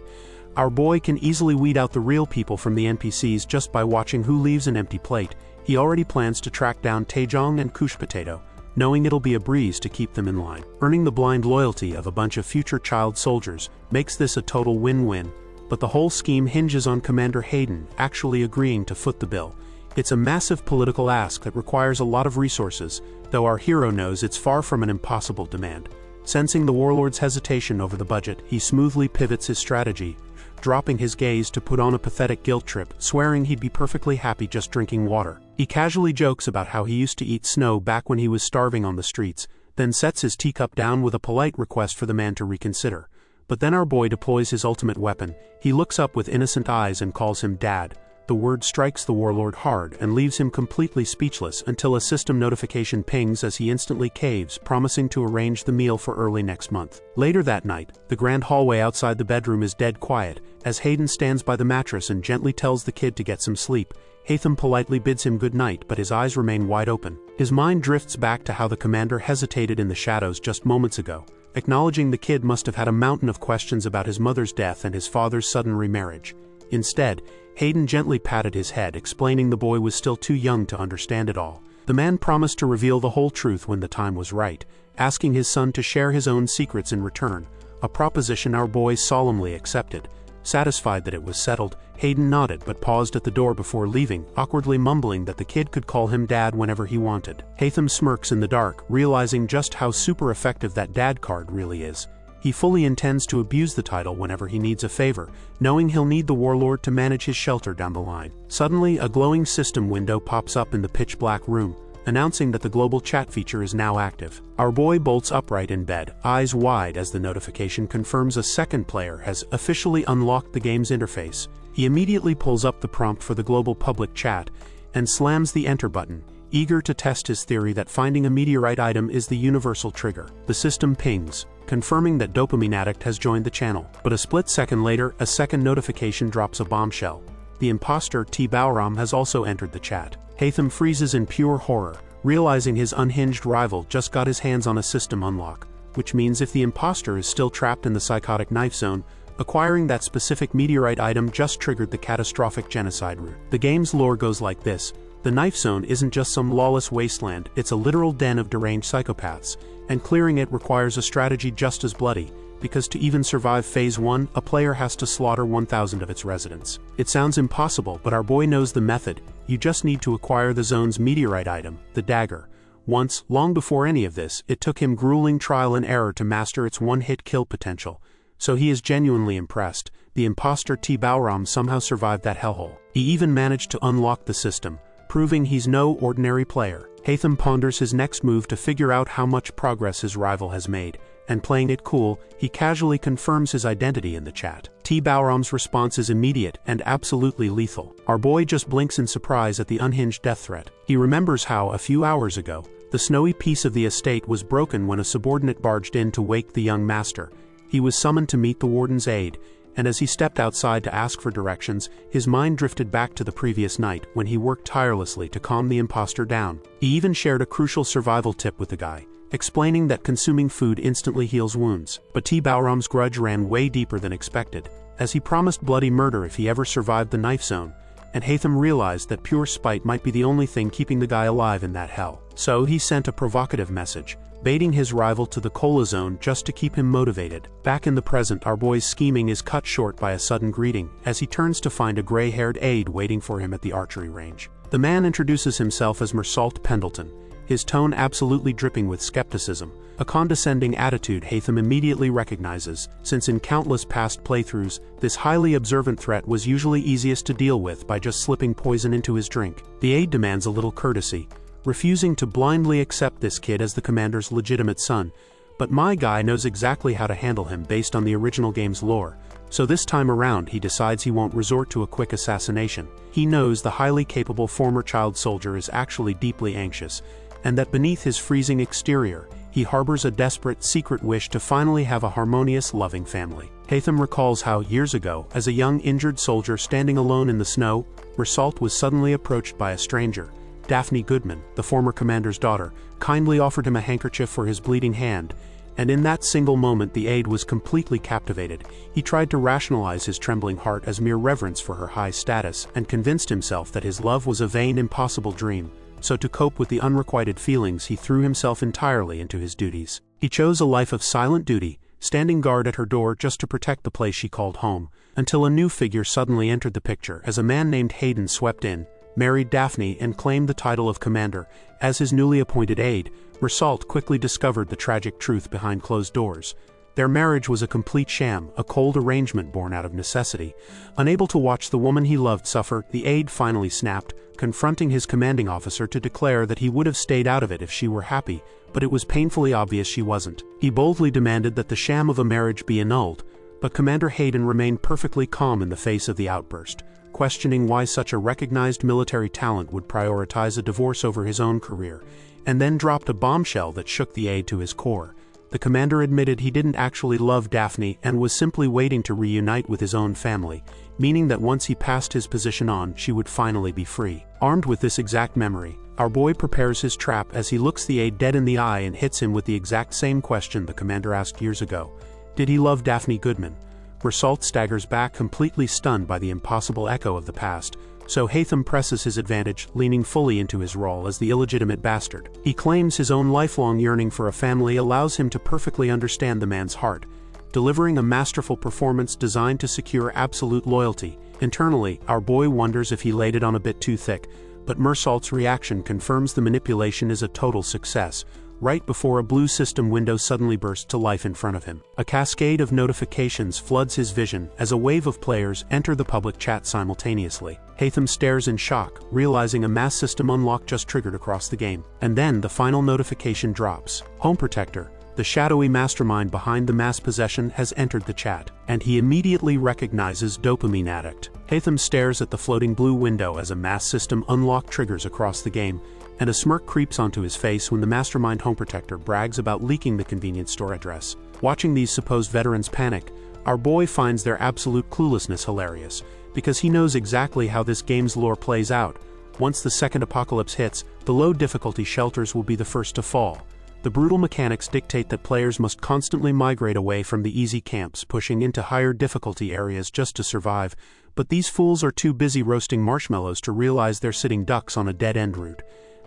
our boy can easily weed out the real people from the NPCs just by watching who leaves an empty plate. He already plans to track down Taejong and Kush Potato, knowing it'll be a breeze to keep them in line. Earning the blind loyalty of a bunch of future child soldiers makes this a total win-win, but the whole scheme hinges on Commander Hayden actually agreeing to foot the bill. It's a massive political ask that requires a lot of resources, though our hero knows it's far from an impossible demand. Sensing the warlord's hesitation over the budget, he smoothly pivots his strategy, dropping his gaze to put on a pathetic guilt trip, swearing he'd be perfectly happy just drinking water. He casually jokes about how he used to eat snow back when he was starving on the streets, then sets his teacup down with a polite request for the man to reconsider. But then our boy deploys his ultimate weapon. He looks up with innocent eyes and calls him Dad. The word strikes the warlord hard and leaves him completely speechless until a system notification pings as he instantly caves, promising to arrange the meal for early next month. Later that night, the grand hallway outside the bedroom is dead quiet, as Hayden stands by the mattress and gently tells the kid to get some sleep. Hatham politely bids him good night, but his eyes remain wide open. His mind drifts back to how the commander hesitated in the shadows just moments ago, acknowledging the kid must have had a mountain of questions about his mother's death and his father's sudden remarriage. Instead, Hayden gently patted his head, explaining the boy was still too young to understand it all. The man promised to reveal the whole truth when the time was right, asking his son to share his own secrets in return, a proposition our boy solemnly accepted. Satisfied that it was settled, Hayden nodded but paused at the door before leaving, awkwardly mumbling that the kid could call him Dad whenever he wanted. Hatham smirks in the dark, realizing just how super effective that Dad card really is. He fully intends to abuse the title whenever he needs a favor, knowing he'll need the warlord to manage his shelter down the line. Suddenly, a glowing system window pops up in the pitch-black room, announcing that the global chat feature is now active. Our boy bolts upright in bed, eyes wide as the notification confirms a second player has officially unlocked the game's interface. He immediately pulls up the prompt for the global public chat and slams the enter button, eager to test his theory that finding a meteorite item is the universal trigger. The system pings, confirming that Dopamine Addict has joined the channel. But a split second later, a second notification drops a bombshell. The imposter T. Bauram has also entered the chat. Hatham freezes in pure horror, realizing his unhinged rival just got his hands on a system unlock, which means if the imposter is still trapped in the psychotic knife zone, acquiring that specific meteorite item just triggered the catastrophic genocide route. The game's lore goes like this. The knife zone isn't just some lawless wasteland, it's a literal den of deranged psychopaths, and clearing it requires a strategy just as bloody, because to even survive Phase 1, a player has to slaughter 1,000 of its residents. It sounds impossible, but our boy knows the method. You just need to acquire the zone's meteorite item, the dagger. Once, long before any of this, it took him grueling trial and error to master its one-hit kill potential, so he is genuinely impressed. The imposter T. Bauram somehow survived that hellhole. He even managed to unlock the system, proving he's no ordinary player. Hatham ponders his next move to figure out how much progress his rival has made, and playing it cool, he casually confirms his identity in the chat. T. Bauram's response is immediate and absolutely lethal. Our boy just blinks in surprise at the unhinged death threat. He remembers how, a few hours ago, the snowy piece of the estate was broken when a subordinate barged in to wake the young master. He was summoned to meet the warden's aide, and as he stepped outside to ask for directions, his mind drifted back to the previous night when he worked tirelessly to calm the imposter down. He even shared a crucial survival tip with the guy, explaining that consuming food instantly heals wounds. But T. Bauram's grudge ran way deeper than expected, as he promised bloody murder if he ever survived the knife zone, and Hatham realized that pure spite might be the only thing keeping the guy alive in that hell. So he sent a provocative message, baiting his rival to the cola zone just to keep him motivated. Back in the present, our boy's scheming is cut short by a sudden greeting, as he turns to find a gray-haired aide waiting for him at the archery range. The man introduces himself as Mersault Pendleton, his tone absolutely dripping with skepticism, a condescending attitude Hatham immediately recognizes, since in countless past playthroughs, this highly observant threat was usually easiest to deal with by just slipping poison into his drink. The aide demands a little courtesy, refusing to blindly accept this kid as the commander's legitimate son, but my guy knows exactly how to handle him based on the original game's lore, so this time around he decides he won't resort to a quick assassination. He knows the highly capable former child soldier is actually deeply anxious, and that beneath his freezing exterior, he harbors a desperate, secret wish to finally have a harmonious, loving family. Hatham recalls how, years ago, as a young injured soldier standing alone in the snow, Mersault was suddenly approached by a stranger. Daphne Goodman, the former commander's daughter, kindly offered him a handkerchief for his bleeding hand, and in that single moment the aide was completely captivated. He tried to rationalize his trembling heart as mere reverence for her high status, and convinced himself that his love was a vain, impossible dream. So to cope with the unrequited feelings, he threw himself entirely into his duties. He chose a life of silent duty, standing guard at her door just to protect the place she called home, until a new figure suddenly entered the picture as a man named Hayden swept in, married Daphne, and claimed the title of commander. As his newly appointed aide, Mersault quickly discovered the tragic truth behind closed doors. Their marriage was a complete sham, a cold arrangement born out of necessity. Unable to watch the woman he loved suffer, the aide finally snapped, confronting his commanding officer to declare that he would have stayed out of it if she were happy, but it was painfully obvious she wasn't. He boldly demanded that the sham of a marriage be annulled, but Commander Hayden remained perfectly calm in the face of the outburst, questioning why such a recognized military talent would prioritize a divorce over his own career, and then dropped a bombshell that shook the aide to his core. The commander admitted he didn't actually love Daphne and was simply waiting to reunite with his own family, meaning that once he passed his position on, she would finally be free. Armed with this exact memory, our boy prepares his trap as he looks the aide dead in the eye and hits him with the exact same question the commander asked years ago. Did he love Daphne Goodman? Mersault staggers back, completely stunned by the impossible echo of the past, so Hatham presses his advantage, leaning fully into his role as the illegitimate bastard. He claims his own lifelong yearning for a family allows him to perfectly understand the man's heart, delivering a masterful performance designed to secure absolute loyalty. Internally, our boy wonders if he laid it on a bit too thick, but Mersault's reaction confirms the manipulation is a total success. Right before a blue system window suddenly bursts to life in front of him, a cascade of notifications floods his vision as a wave of players enter the public chat simultaneously. Hatham stares in shock, realizing a mass system unlock just triggered across the game. And then the final notification drops. Home Protector, the shadowy mastermind behind the mass possession, has entered the chat, and he immediately recognizes Dopamine Addict. Hatham stares at the floating blue window as a mass system unlock triggers across the game, and a smirk creeps onto his face when the mastermind Home Protector brags about leaking the convenience store address. Watching these supposed veterans panic, our boy finds their absolute cluelessness hilarious, because he knows exactly how this game's lore plays out. Once the second apocalypse hits, the low difficulty shelters will be the first to fall. The brutal mechanics dictate that players must constantly migrate away from the easy camps, pushing into higher difficulty areas just to survive, but these fools are too busy roasting marshmallows to realize they're sitting ducks on a dead-end route.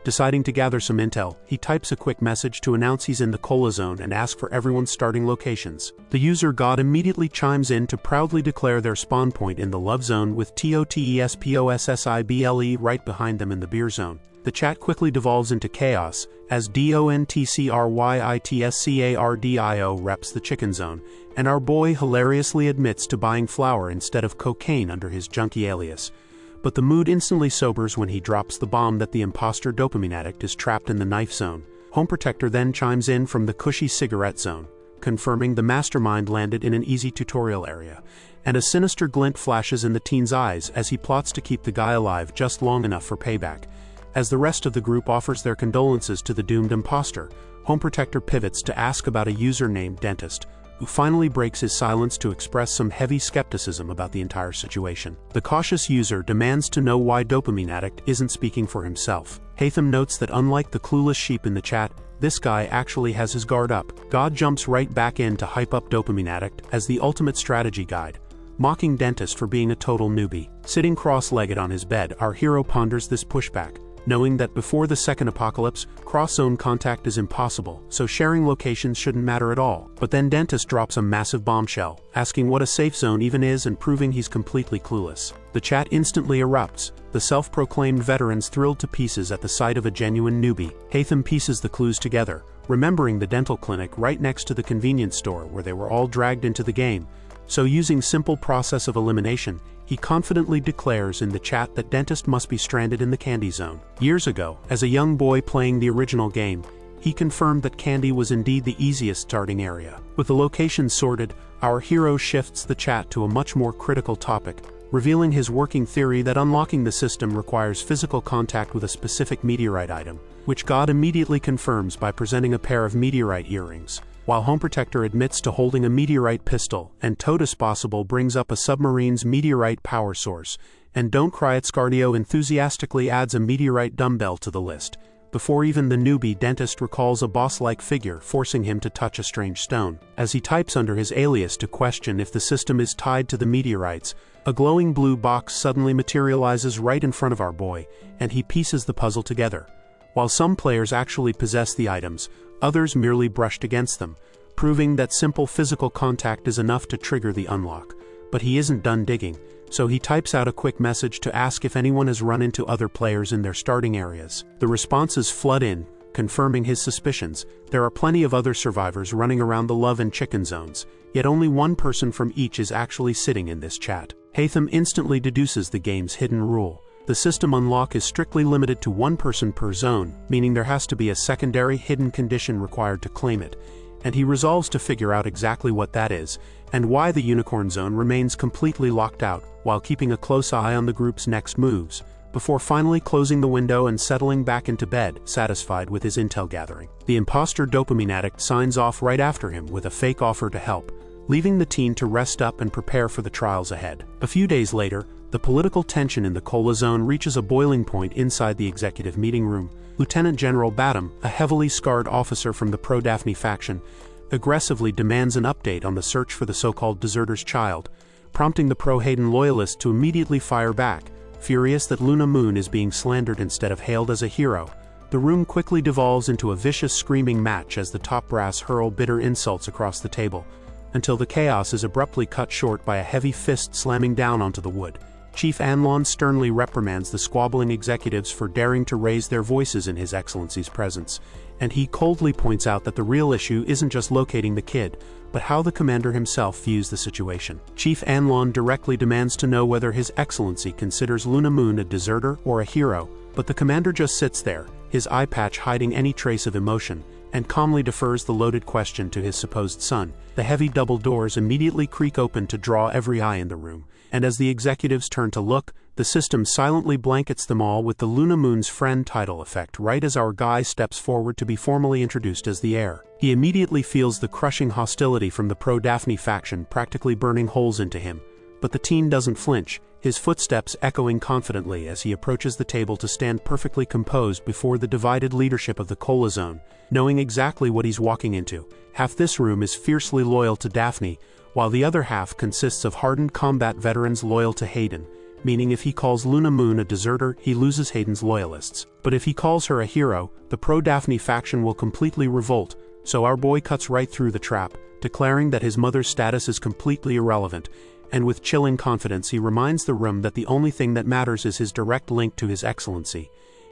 Deciding to gather some intel, he types a quick message to announce he's in the cola zone and ask for everyone's starting locations. The user God immediately chimes in to proudly declare their spawn point in the love zone, with TOTESPOSSIBLE right behind them in the beer zone. The chat quickly devolves into chaos, as DONTCRYITSCARDIO reps the chicken zone, and our boy hilariously admits to buying flour instead of cocaine under his junkie alias. But the mood instantly sobers when he drops the bomb that the imposter Dopamine Addict is trapped in the knife zone. Home Protector then chimes in from the cushy cigarette zone, confirming the mastermind landed in an easy tutorial area, and a sinister glint flashes in the teen's eyes as he plots to keep the guy alive just long enough for payback. As the rest of the group offers their condolences to the doomed imposter, Home Protector pivots to ask about a user named Dentist, who finally breaks his silence to express some heavy skepticism about the entire situation. The cautious user demands to know why Dopamine Addict isn't speaking for himself. Hatham notes that unlike the clueless sheep in the chat, this guy actually has his guard up. God jumps right back in to hype up Dopamine Addict as the ultimate strategy guide, mocking Dentist for being a total newbie. Sitting cross-legged on his bed, our hero ponders this pushback, knowing that before the second apocalypse, cross-zone contact is impossible, so sharing locations shouldn't matter at all. But then Dentist drops a massive bombshell, asking what a safe zone even is and proving he's completely clueless. The chat instantly erupts, the self-proclaimed veterans thrilled to pieces at the sight of a genuine newbie. Haytham pieces the clues together, remembering the dental clinic right next to the convenience store where they were all dragged into the game. So using simple process of elimination, he confidently declares in the chat that Dentist must be stranded in the Candy Zone. Years ago, as a young boy playing the original game, he confirmed that Candy was indeed the easiest starting area. With the location sorted, our hero shifts the chat to a much more critical topic, revealing his working theory that unlocking the system requires physical contact with a specific meteorite item, which God immediately confirms by presenting a pair of meteorite earrings. While Home Protector admits to holding a meteorite pistol, and Totus Possible brings up a submarine's meteorite power source, and Don't Cry It Scardio enthusiastically adds a meteorite dumbbell to the list, before even the newbie Dentist recalls a boss-like figure forcing him to touch a strange stone. As he types under his alias to question if the system is tied to the meteorites, a glowing blue box suddenly materializes right in front of our boy, and he pieces the puzzle together. While some players actually possess the items, others merely brushed against them, proving that simple physical contact is enough to trigger the unlock. But he isn't done digging, so he types out a quick message to ask if anyone has run into other players in their starting areas. The responses flood in, confirming his suspicions. There are plenty of other survivors running around the love and chicken zones, yet only one person from each is actually sitting in this chat. Haytham instantly deduces the game's hidden rule. The system unlock is strictly limited to one person per zone, meaning there has to be a secondary hidden condition required to claim it, and he resolves to figure out exactly what that is, and why the Unicorn Zone remains completely locked out, while keeping a close eye on the group's next moves, before finally closing the window and settling back into bed, satisfied with his intel gathering. The imposter dopamine addict signs off right after him with a fake offer to help, leaving the teen to rest up and prepare for the trials ahead. A few days later, the political tension in the Cola Zone reaches a boiling point inside the executive meeting room. Lieutenant General Badham, a heavily scarred officer from the pro-Daphne faction, aggressively demands an update on the search for the so-called deserter's child, prompting the pro-Hayden loyalists to immediately fire back, furious that Luna Moon is being slandered instead of hailed as a hero. The room quickly devolves into a vicious screaming match as the top brass hurl bitter insults across the table, until the chaos is abruptly cut short by a heavy fist slamming down onto the wood. Chief Anlon sternly reprimands the squabbling executives for daring to raise their voices in His Excellency's presence, and he coldly points out that the real issue isn't just locating the kid, but how the commander himself views the situation. Chief Anlon directly demands to know whether His Excellency considers Luna Moon a deserter or a hero, but the commander just sits there, his eye patch hiding any trace of emotion, and calmly defers the loaded question to his supposed son. The heavy double doors immediately creak open to draw every eye in the room, and as the executives turn to look, the system silently blankets them all with the Luna Moon's friend title effect right as our guy steps forward to be formally introduced as the heir. He immediately feels the crushing hostility from the pro-Daphne faction practically burning holes into him, but the teen doesn't flinch, his footsteps echoing confidently as he approaches the table to stand perfectly composed before the divided leadership of the Cola Zone, knowing exactly what he's walking into. Half this room is fiercely loyal to Daphne, while the other half consists of hardened combat veterans loyal to Hayden, meaning if he calls Luna Moon a deserter, he loses Hayden's loyalists. But if he calls her a hero, the pro-Daphne faction will completely revolt, so our boy cuts right through the trap, declaring that his mother's status is completely irrelevant, and with chilling confidence he reminds the room that the only thing that matters is his direct link to His Excellency.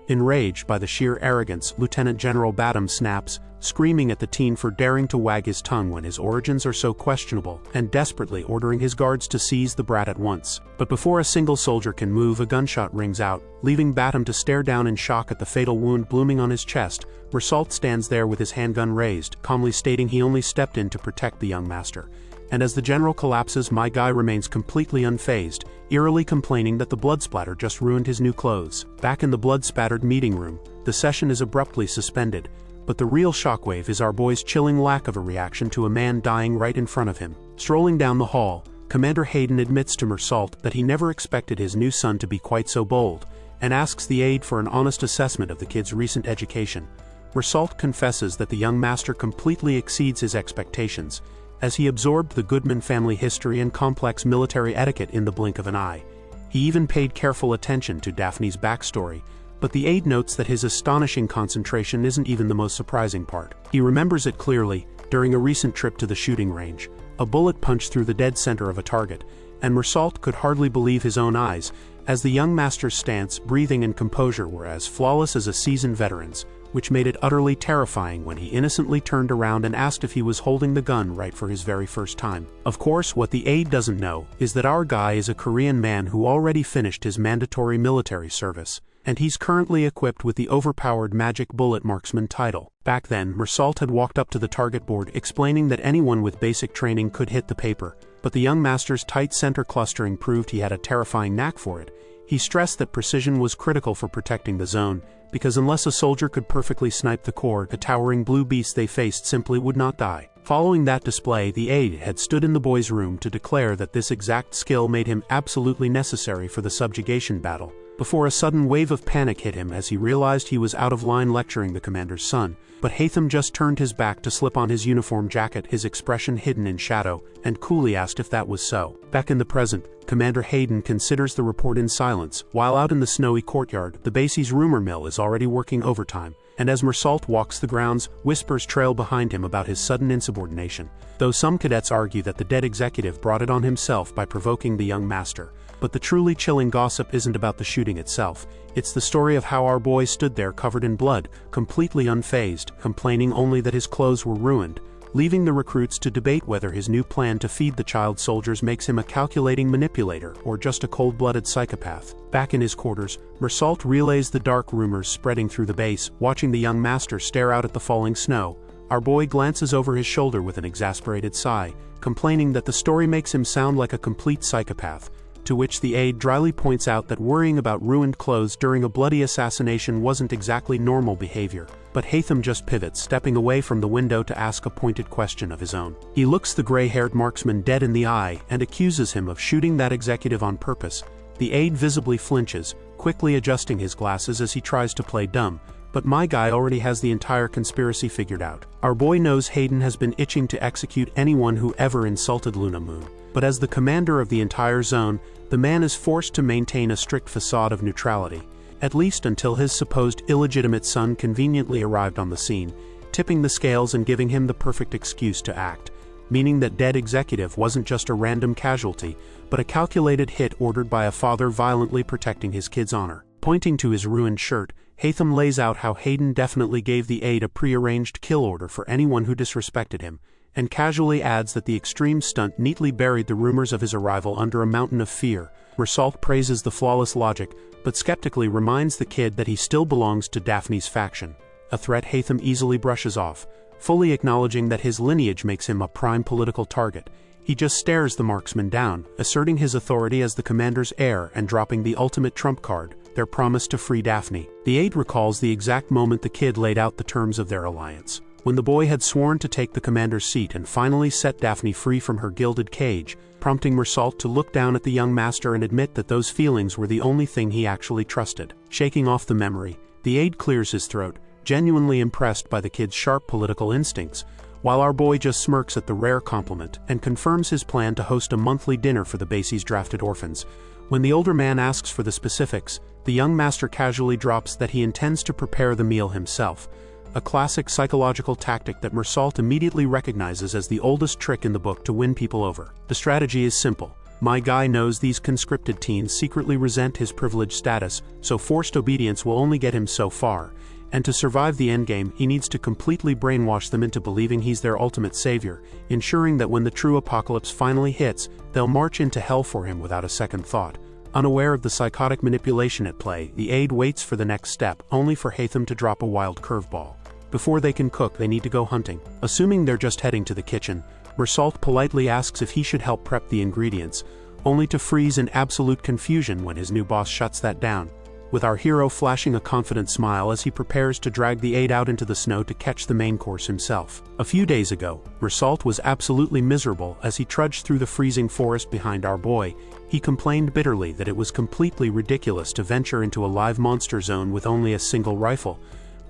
Enraged by the sheer arrogance, Lieutenant General Badham snaps, screaming at the teen for daring to wag his tongue when his origins are so questionable, and desperately ordering his guards to seize the brat at once. But before a single soldier can move, a gunshot rings out, leaving Badham to stare down in shock at the fatal wound blooming on his chest. Result stands there with his handgun raised, calmly stating he only stepped in to protect the young master. And as the general collapses, my guy remains completely unfazed, eerily complaining that the blood splatter just ruined his new clothes. Back in the blood-spattered meeting room, the session is abruptly suspended, but the real shockwave is our boy's chilling lack of a reaction to a man dying right in front of him. Strolling down the hall, Commander Hayden admits to Mersault that he never expected his new son to be quite so bold, and asks the aide for an honest assessment of the kid's recent education. Mersault confesses that the young master completely exceeds his expectations, as he absorbed the Goodman family history and complex military etiquette in the blink of an eye. He even paid careful attention to Daphne's backstory, but the aide notes that his astonishing concentration isn't even the most surprising part. He remembers it clearly. During a recent trip to the shooting range, a bullet punched through the dead center of a target, and Mersault could hardly believe his own eyes, as the young master's stance, breathing, and composure were as flawless as a seasoned veteran's, which made it utterly terrifying when he innocently turned around and asked if he was holding the gun right for his very first time. Of course, what the aide doesn't know is that our guy is a Korean man who already finished his mandatory military service, and he's currently equipped with the overpowered magic bullet marksman title. Back then, Mersault had walked up to the target board explaining that anyone with basic training could hit the paper, but the young master's tight center clustering proved he had a terrifying knack for it. He stressed that precision was critical for protecting the zone, because unless a soldier could perfectly snipe the core, the towering blue beast they faced simply would not die. Following that display, the aide had stood in the boy's room to declare that this exact skill made him absolutely necessary for the subjugation battle, before a sudden wave of panic hit him as he realized he was out of line lecturing the commander's son. But Haytham just turned his back to slip on his uniform jacket, his expression hidden in shadow, and coolly asked if that was so. Back in the present, Commander Hayden considers the report in silence. While out in the snowy courtyard, the base's rumor mill is already working overtime, and as Mersault walks the grounds, whispers trail behind him about his sudden insubordination, though some cadets argue that the dead executive brought it on himself by provoking the young master. But the truly chilling gossip isn't about the shooting itself. It's the story of how our boy stood there covered in blood, completely unfazed, complaining only that his clothes were ruined, leaving the recruits to debate whether his new plan to feed the child soldiers makes him a calculating manipulator or just a cold-blooded psychopath. Back in his quarters, Mersault relays the dark rumors spreading through the base. Watching the young master stare out at the falling snow, our boy glances over his shoulder with an exasperated sigh, complaining that the story makes him sound like a complete psychopath, to which the aide dryly points out that worrying about ruined clothes during a bloody assassination wasn't exactly normal behavior. But Haytham just pivots, stepping away from the window to ask a pointed question of his own. He looks the gray-haired marksman dead in the eye and accuses him of shooting that executive on purpose. The aide visibly flinches, quickly adjusting his glasses as he tries to play dumb, but my guy already has the entire conspiracy figured out. Our boy knows Hayden has been itching to execute anyone who ever insulted Luna Moon, but as the commander of the entire zone, the man is forced to maintain a strict facade of neutrality, at least until his supposed illegitimate son conveniently arrived on the scene, tipping the scales and giving him the perfect excuse to act, meaning that dead executive wasn't just a random casualty, but a calculated hit ordered by a father violently protecting his kid's honor. Pointing to his ruined shirt, Haytham lays out how Hayden definitely gave the aide a prearranged kill order for anyone who disrespected him, and casually adds that the extreme stunt neatly buried the rumors of his arrival under a mountain of fear. Mersault praises the flawless logic, but skeptically reminds the kid that he still belongs to Daphne's faction, a threat Haytham easily brushes off, fully acknowledging that his lineage makes him a prime political target. He just stares the marksman down, asserting his authority as the commander's heir and dropping the ultimate trump card, their promise to free Daphne. The aide recalls the exact moment the kid laid out the terms of their alliance, when the boy had sworn to take the commander's seat and finally set Daphne free from her gilded cage, prompting Mersault to look down at the young master and admit that those feelings were the only thing he actually trusted. Shaking off the memory, the aide clears his throat, genuinely impressed by the kid's sharp political instincts, while our boy just smirks at the rare compliment and confirms his plan to host a monthly dinner for the base's drafted orphans. When the older man asks for the specifics, the young master casually drops that he intends to prepare the meal himself, a classic psychological tactic that Mersault immediately recognizes as the oldest trick in the book to win people over. The strategy is simple. My guy knows these conscripted teens secretly resent his privileged status, so forced obedience will only get him so far, and to survive the endgame, he needs to completely brainwash them into believing he's their ultimate savior, ensuring that when the true apocalypse finally hits, they'll march into hell for him without a second thought. Unaware of the psychotic manipulation at play, the aide waits for the next step, only for Haytham to drop a wild curveball. Before they can cook, they need to go hunting. Assuming they're just heading to the kitchen, Mersault politely asks if he should help prep the ingredients, only to freeze in absolute confusion when his new boss shuts that down, with our hero flashing a confident smile as he prepares to drag the aide out into the snow to catch the main course himself. A few days ago, Mersault was absolutely miserable as he trudged through the freezing forest behind our boy. He complained bitterly that it was completely ridiculous to venture into a live monster zone with only a single rifle,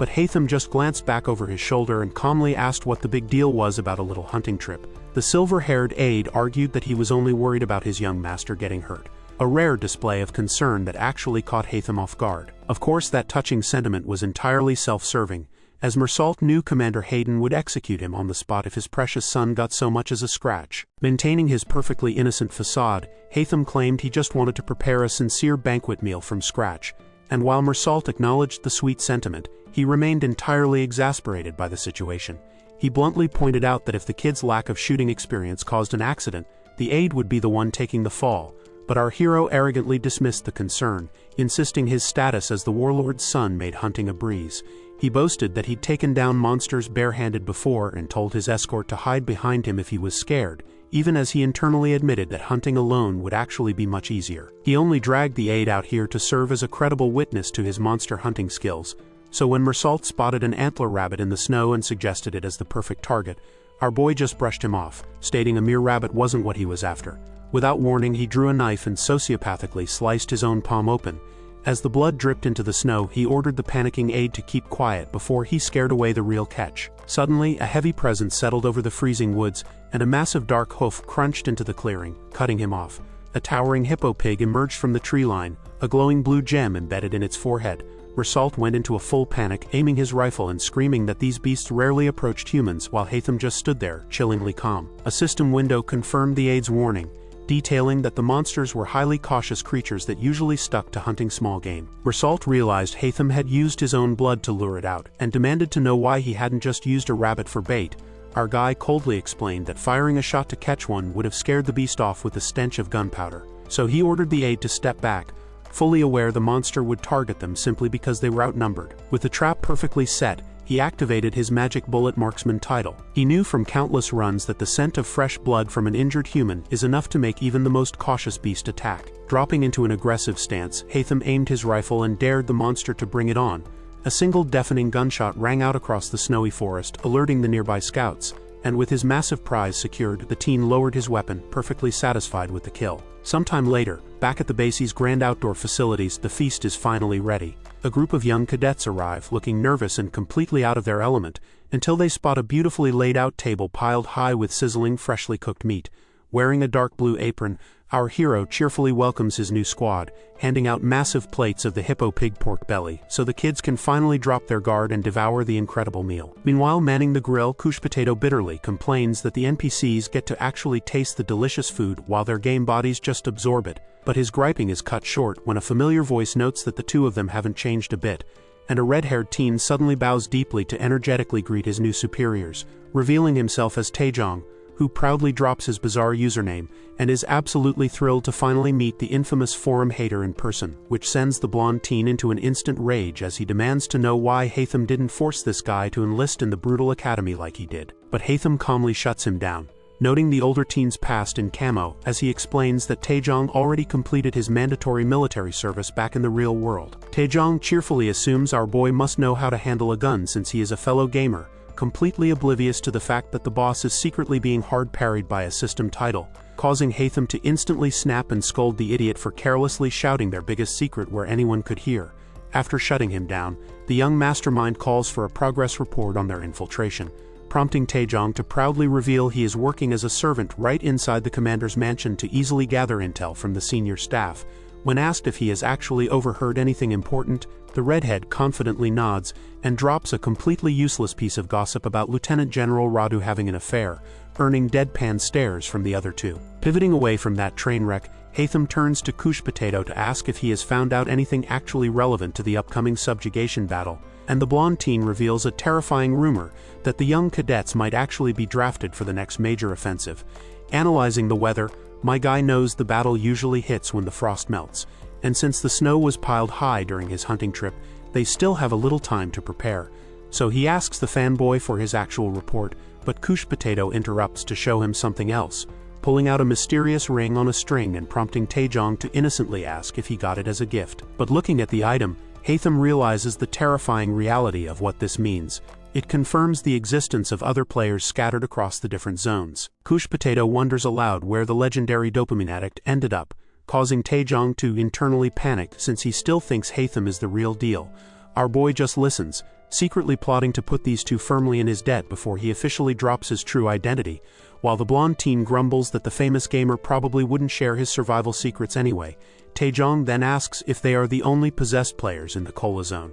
but Hatham just glanced back over his shoulder and calmly asked what the big deal was about a little hunting trip. The silver-haired aide argued that he was only worried about his young master getting hurt, a rare display of concern that actually caught Hatham off guard. Of course, that touching sentiment was entirely self-serving, as Mersault knew Commander Hayden would execute him on the spot if his precious son got so much as a scratch. Maintaining his perfectly innocent facade, Hatham claimed he just wanted to prepare a sincere banquet meal from scratch, and while Mersault acknowledged the sweet sentiment, he remained entirely exasperated by the situation. He bluntly pointed out that if the kid's lack of shooting experience caused an accident, the aide would be the one taking the fall, but our hero arrogantly dismissed the concern, insisting his status as the warlord's son made hunting a breeze. He boasted that he'd taken down monsters barehanded before and told his escort to hide behind him if he was scared, even as he internally admitted that hunting alone would actually be much easier. He only dragged the aide out here to serve as a credible witness to his monster hunting skills, so when Mersault spotted an antler rabbit in the snow and suggested it as the perfect target, our boy just brushed him off, stating a mere rabbit wasn't what he was after. Without warning, he drew a knife and sociopathically sliced his own palm open. As the blood dripped into the snow, he ordered the panicking aide to keep quiet before he scared away the real catch. Suddenly, a heavy presence settled over the freezing woods, and a massive dark hoof crunched into the clearing, cutting him off. A towering hippo pig emerged from the tree line, a glowing blue gem embedded in its forehead. Mersault went into a full panic, aiming his rifle and screaming that these beasts rarely approached humans, while Hatham just stood there, chillingly calm. A system window confirmed the aide's warning, detailing that the monsters were highly cautious creatures that usually stuck to hunting small game. Mersault realized Hatham had used his own blood to lure it out, and demanded to know why he hadn't just used a rabbit for bait. Our guy coldly explained that firing a shot to catch one would have scared the beast off with the stench of gunpowder, so he ordered the aide to step back, fully aware the monster would target them simply because they were outnumbered. With the trap perfectly set, he activated his magic bullet marksman title. He knew from countless runs that the scent of fresh blood from an injured human is enough to make even the most cautious beast attack. Dropping into an aggressive stance, Hatham aimed his rifle and dared the monster to bring it on. A single deafening gunshot rang out across the snowy forest, alerting the nearby scouts, and with his massive prize secured, the teen lowered his weapon, perfectly satisfied with the kill. Sometime later, back at the base's grand outdoor facilities, the feast is finally ready. A group of young cadets arrive, looking nervous and completely out of their element, until they spot a beautifully laid-out table piled high with sizzling, freshly cooked meat. Wearing a dark blue apron, our hero cheerfully welcomes his new squad, handing out massive plates of the hippo pig pork belly, so the kids can finally drop their guard and devour the incredible meal. Meanwhile, manning the grill, Couche Potato bitterly complains that the NPCs get to actually taste the delicious food while their game bodies just absorb it, but his griping is cut short when a familiar voice notes that the two of them haven't changed a bit, and a red-haired teen suddenly bows deeply to energetically greet his new superiors, revealing himself as Taejong, who proudly drops his bizarre username, and is absolutely thrilled to finally meet the infamous forum hater in person, which sends the blonde teen into an instant rage as he demands to know why Hatham didn't force this guy to enlist in the brutal academy like he did. But Hatham calmly shuts him down, noting the older teen's past in camo, as he explains that Taejong already completed his mandatory military service back in the real world. Taejong cheerfully assumes our boy must know how to handle a gun since he is a fellow gamer, completely oblivious to the fact that the boss is secretly being hard-parried by a system title, causing Hatham to instantly snap and scold the idiot for carelessly shouting their biggest secret where anyone could hear. After shutting him down, the young mastermind calls for a progress report on their infiltration, prompting Taejong to proudly reveal he is working as a servant right inside the commander's mansion to easily gather intel from the senior staff. When asked if he has actually overheard anything important, the redhead confidently nods and drops a completely useless piece of gossip about Lieutenant General Radu having an affair, earning deadpan stares from the other two. Pivoting away from that train wreck, Hatham turns to Couche Potato to ask if he has found out anything actually relevant to the upcoming subjugation battle, and the blonde teen reveals a terrifying rumor that the young cadets might actually be drafted for the next major offensive. Analyzing the weather, my guy knows the battle usually hits when the frost melts, and since the snow was piled high during his hunting trip, they still have a little time to prepare. So he asks the fanboy for his actual report, but Couche Potato interrupts to show him something else, pulling out a mysterious ring on a string and prompting Taejong to innocently ask if he got it as a gift. But looking at the item, Hatham realizes the terrifying reality of what this means. It confirms the existence of other players scattered across the different zones. Couche Potato wonders aloud where the legendary dopamine addict ended up, causing Taejong to internally panic since he still thinks Hatham is the real deal. Our boy just listens, secretly plotting to put these two firmly in his debt before he officially drops his true identity, while the blonde teen grumbles that the famous gamer probably wouldn't share his survival secrets anyway. Taejong then asks if they are the only possessed players in the Cola Zone,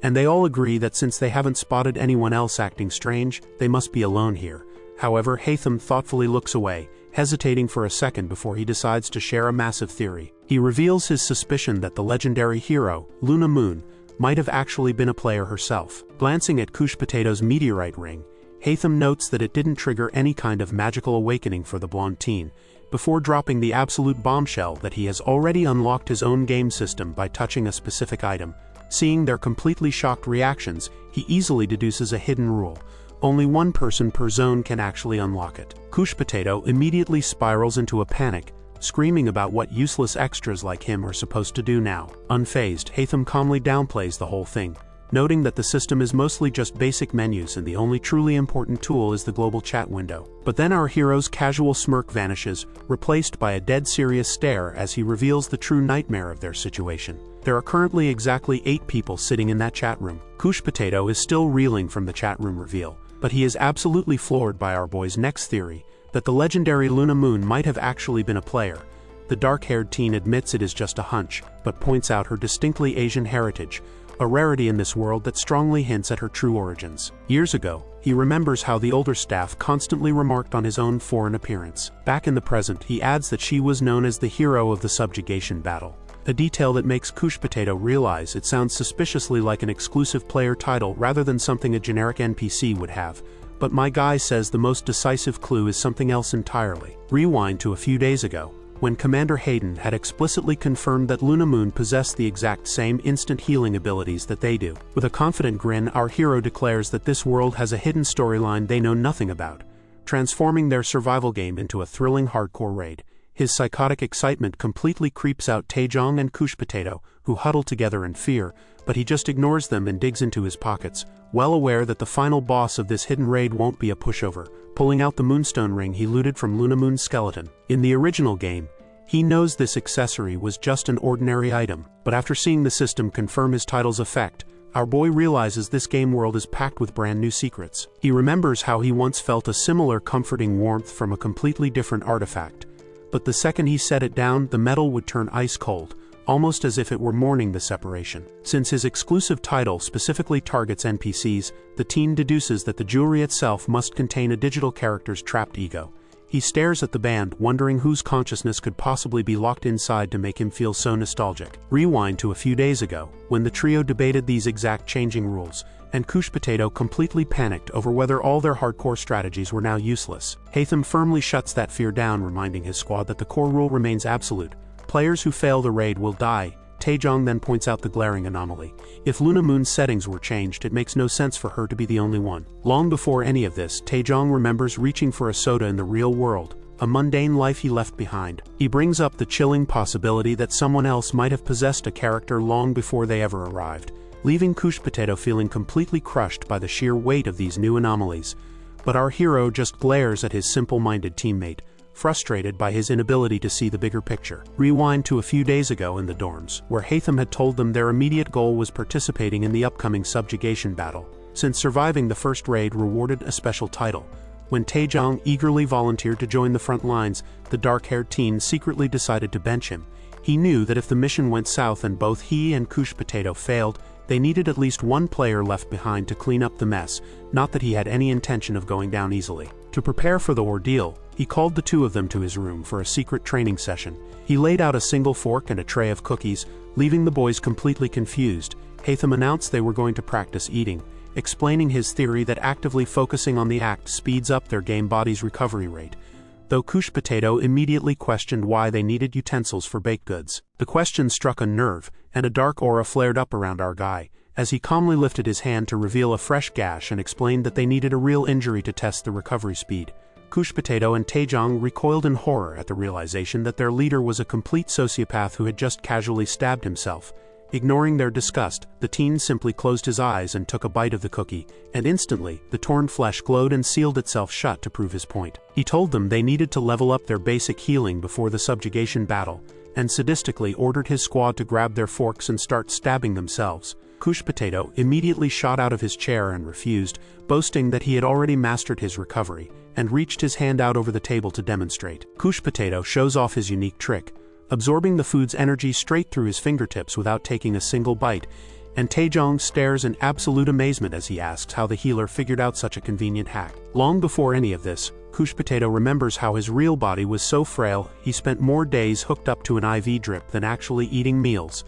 and they all agree that since they haven't spotted anyone else acting strange, they must be alone here. However, Hatham thoughtfully looks away, hesitating for a second before he decides to share a massive theory. He reveals his suspicion that the legendary hero, Luna Moon, might have actually been a player herself. Glancing at Couche Potato's meteorite ring, Hatham notes that it didn't trigger any kind of magical awakening for the blonde teen, before dropping the absolute bombshell that he has already unlocked his own game system by touching a specific item. Seeing their completely shocked reactions, he easily deduces a hidden rule. Only one person per zone can actually unlock it. Couche Potato immediately spirals into a panic, screaming about what useless extras like him are supposed to do now. Unfazed, Hatham calmly downplays the whole thing, noting that the system is mostly just basic menus and the only truly important tool is the global chat window. But then our hero's casual smirk vanishes, replaced by a dead serious stare as he reveals the true nightmare of their situation. There are currently exactly 8 people sitting in that chat room. Couche Potato is still reeling from the chat room reveal, but he is absolutely floored by our boy's next theory, that the legendary Luna Moon might have actually been a player. The dark-haired teen admits it is just a hunch, but points out her distinctly Asian heritage, a rarity in this world that strongly hints at her true origins. Years ago, he remembers how the older staff constantly remarked on his own foreign appearance. Back in the present, he adds that she was known as the hero of the subjugation battle, a detail that makes Couche Potato realize it sounds suspiciously like an exclusive player title rather than something a generic NPC would have. But my guy says the most decisive clue is something else entirely. Rewind to a few days ago, when Commander Hayden had explicitly confirmed that Luna Moon possessed the exact same instant healing abilities that they do. With a confident grin, our hero declares that this world has a hidden storyline they know nothing about, transforming their survival game into a thrilling hardcore raid. His psychotic excitement completely creeps out Taejong and Couche Potato, who huddle together in fear, but he just ignores them and digs into his pockets, well aware that the final boss of this hidden raid won't be a pushover, pulling out the moonstone ring he looted from Luna Moon's skeleton. In the original game, he knows this accessory was just an ordinary item, but after seeing the system confirm his title's effect, our boy realizes this game world is packed with brand new secrets. He remembers how he once felt a similar comforting warmth from a completely different artifact, but the second he set it down, the metal would turn ice cold, almost as if it were mourning the separation. Since his exclusive title specifically targets NPCs, the teen deduces that the jewelry itself must contain a digital character's trapped ego. He stares at the band, wondering whose consciousness could possibly be locked inside to make him feel so nostalgic. Rewind to a few days ago, when the trio debated these exact changing rules, and Couche Potato completely panicked over whether all their hardcore strategies were now useless. Hatham firmly shuts that fear down, reminding his squad that the core rule remains absolute. Players who fail the raid will die. Taejong then points out the glaring anomaly. If Luna Moon's settings were changed, it makes no sense for her to be the only one. Long before any of this, Taejong remembers reaching for a soda in the real world, a mundane life he left behind. He brings up the chilling possibility that someone else might have possessed a character long before they ever arrived, leaving Couche Potato feeling completely crushed by the sheer weight of these new anomalies. But our hero just glares at his simple-minded teammate, frustrated by his inability to see the bigger picture. Rewind to a few days ago in the dorms, where Hatham had told them their immediate goal was participating in the upcoming subjugation battle, since surviving the first raid rewarded a special title. When Taejong eagerly volunteered to join the front lines, the dark-haired teen secretly decided to bench him. He knew that if the mission went south and both he and Couche Potato failed, they needed at least one player left behind to clean up the mess, not that he had any intention of going down easily. To prepare for the ordeal, he called the two of them to his room for a secret training session. He laid out a single fork and a tray of cookies, leaving the boys completely confused. Hatham announced they were going to practice eating, explaining his theory that actively focusing on the act speeds up their game body's recovery rate, though Couche Potato immediately questioned why they needed utensils for baked goods. The question struck a nerve, and a dark aura flared up around our guy, as he calmly lifted his hand to reveal a fresh gash and explained that they needed a real injury to test the recovery speed. Couche Potato and Taejong recoiled in horror at the realization that their leader was a complete sociopath who had just casually stabbed himself. Ignoring their disgust, the teen simply closed his eyes and took a bite of the cookie, and instantly, the torn flesh glowed and sealed itself shut to prove his point. He told them they needed to level up their basic healing before the subjugation battle, and sadistically ordered his squad to grab their forks and start stabbing themselves. Couche Potato immediately shot out of his chair and refused, boasting that he had already mastered his recovery, and reached his hand out over the table to demonstrate. Couche Potato shows off his unique trick, absorbing the food's energy straight through his fingertips without taking a single bite, and Taejong stares in absolute amazement as he asks how the healer figured out such a convenient hack. Long before any of this, Couche Potato remembers how his real body was so frail he spent more days hooked up to an IV drip than actually eating meals.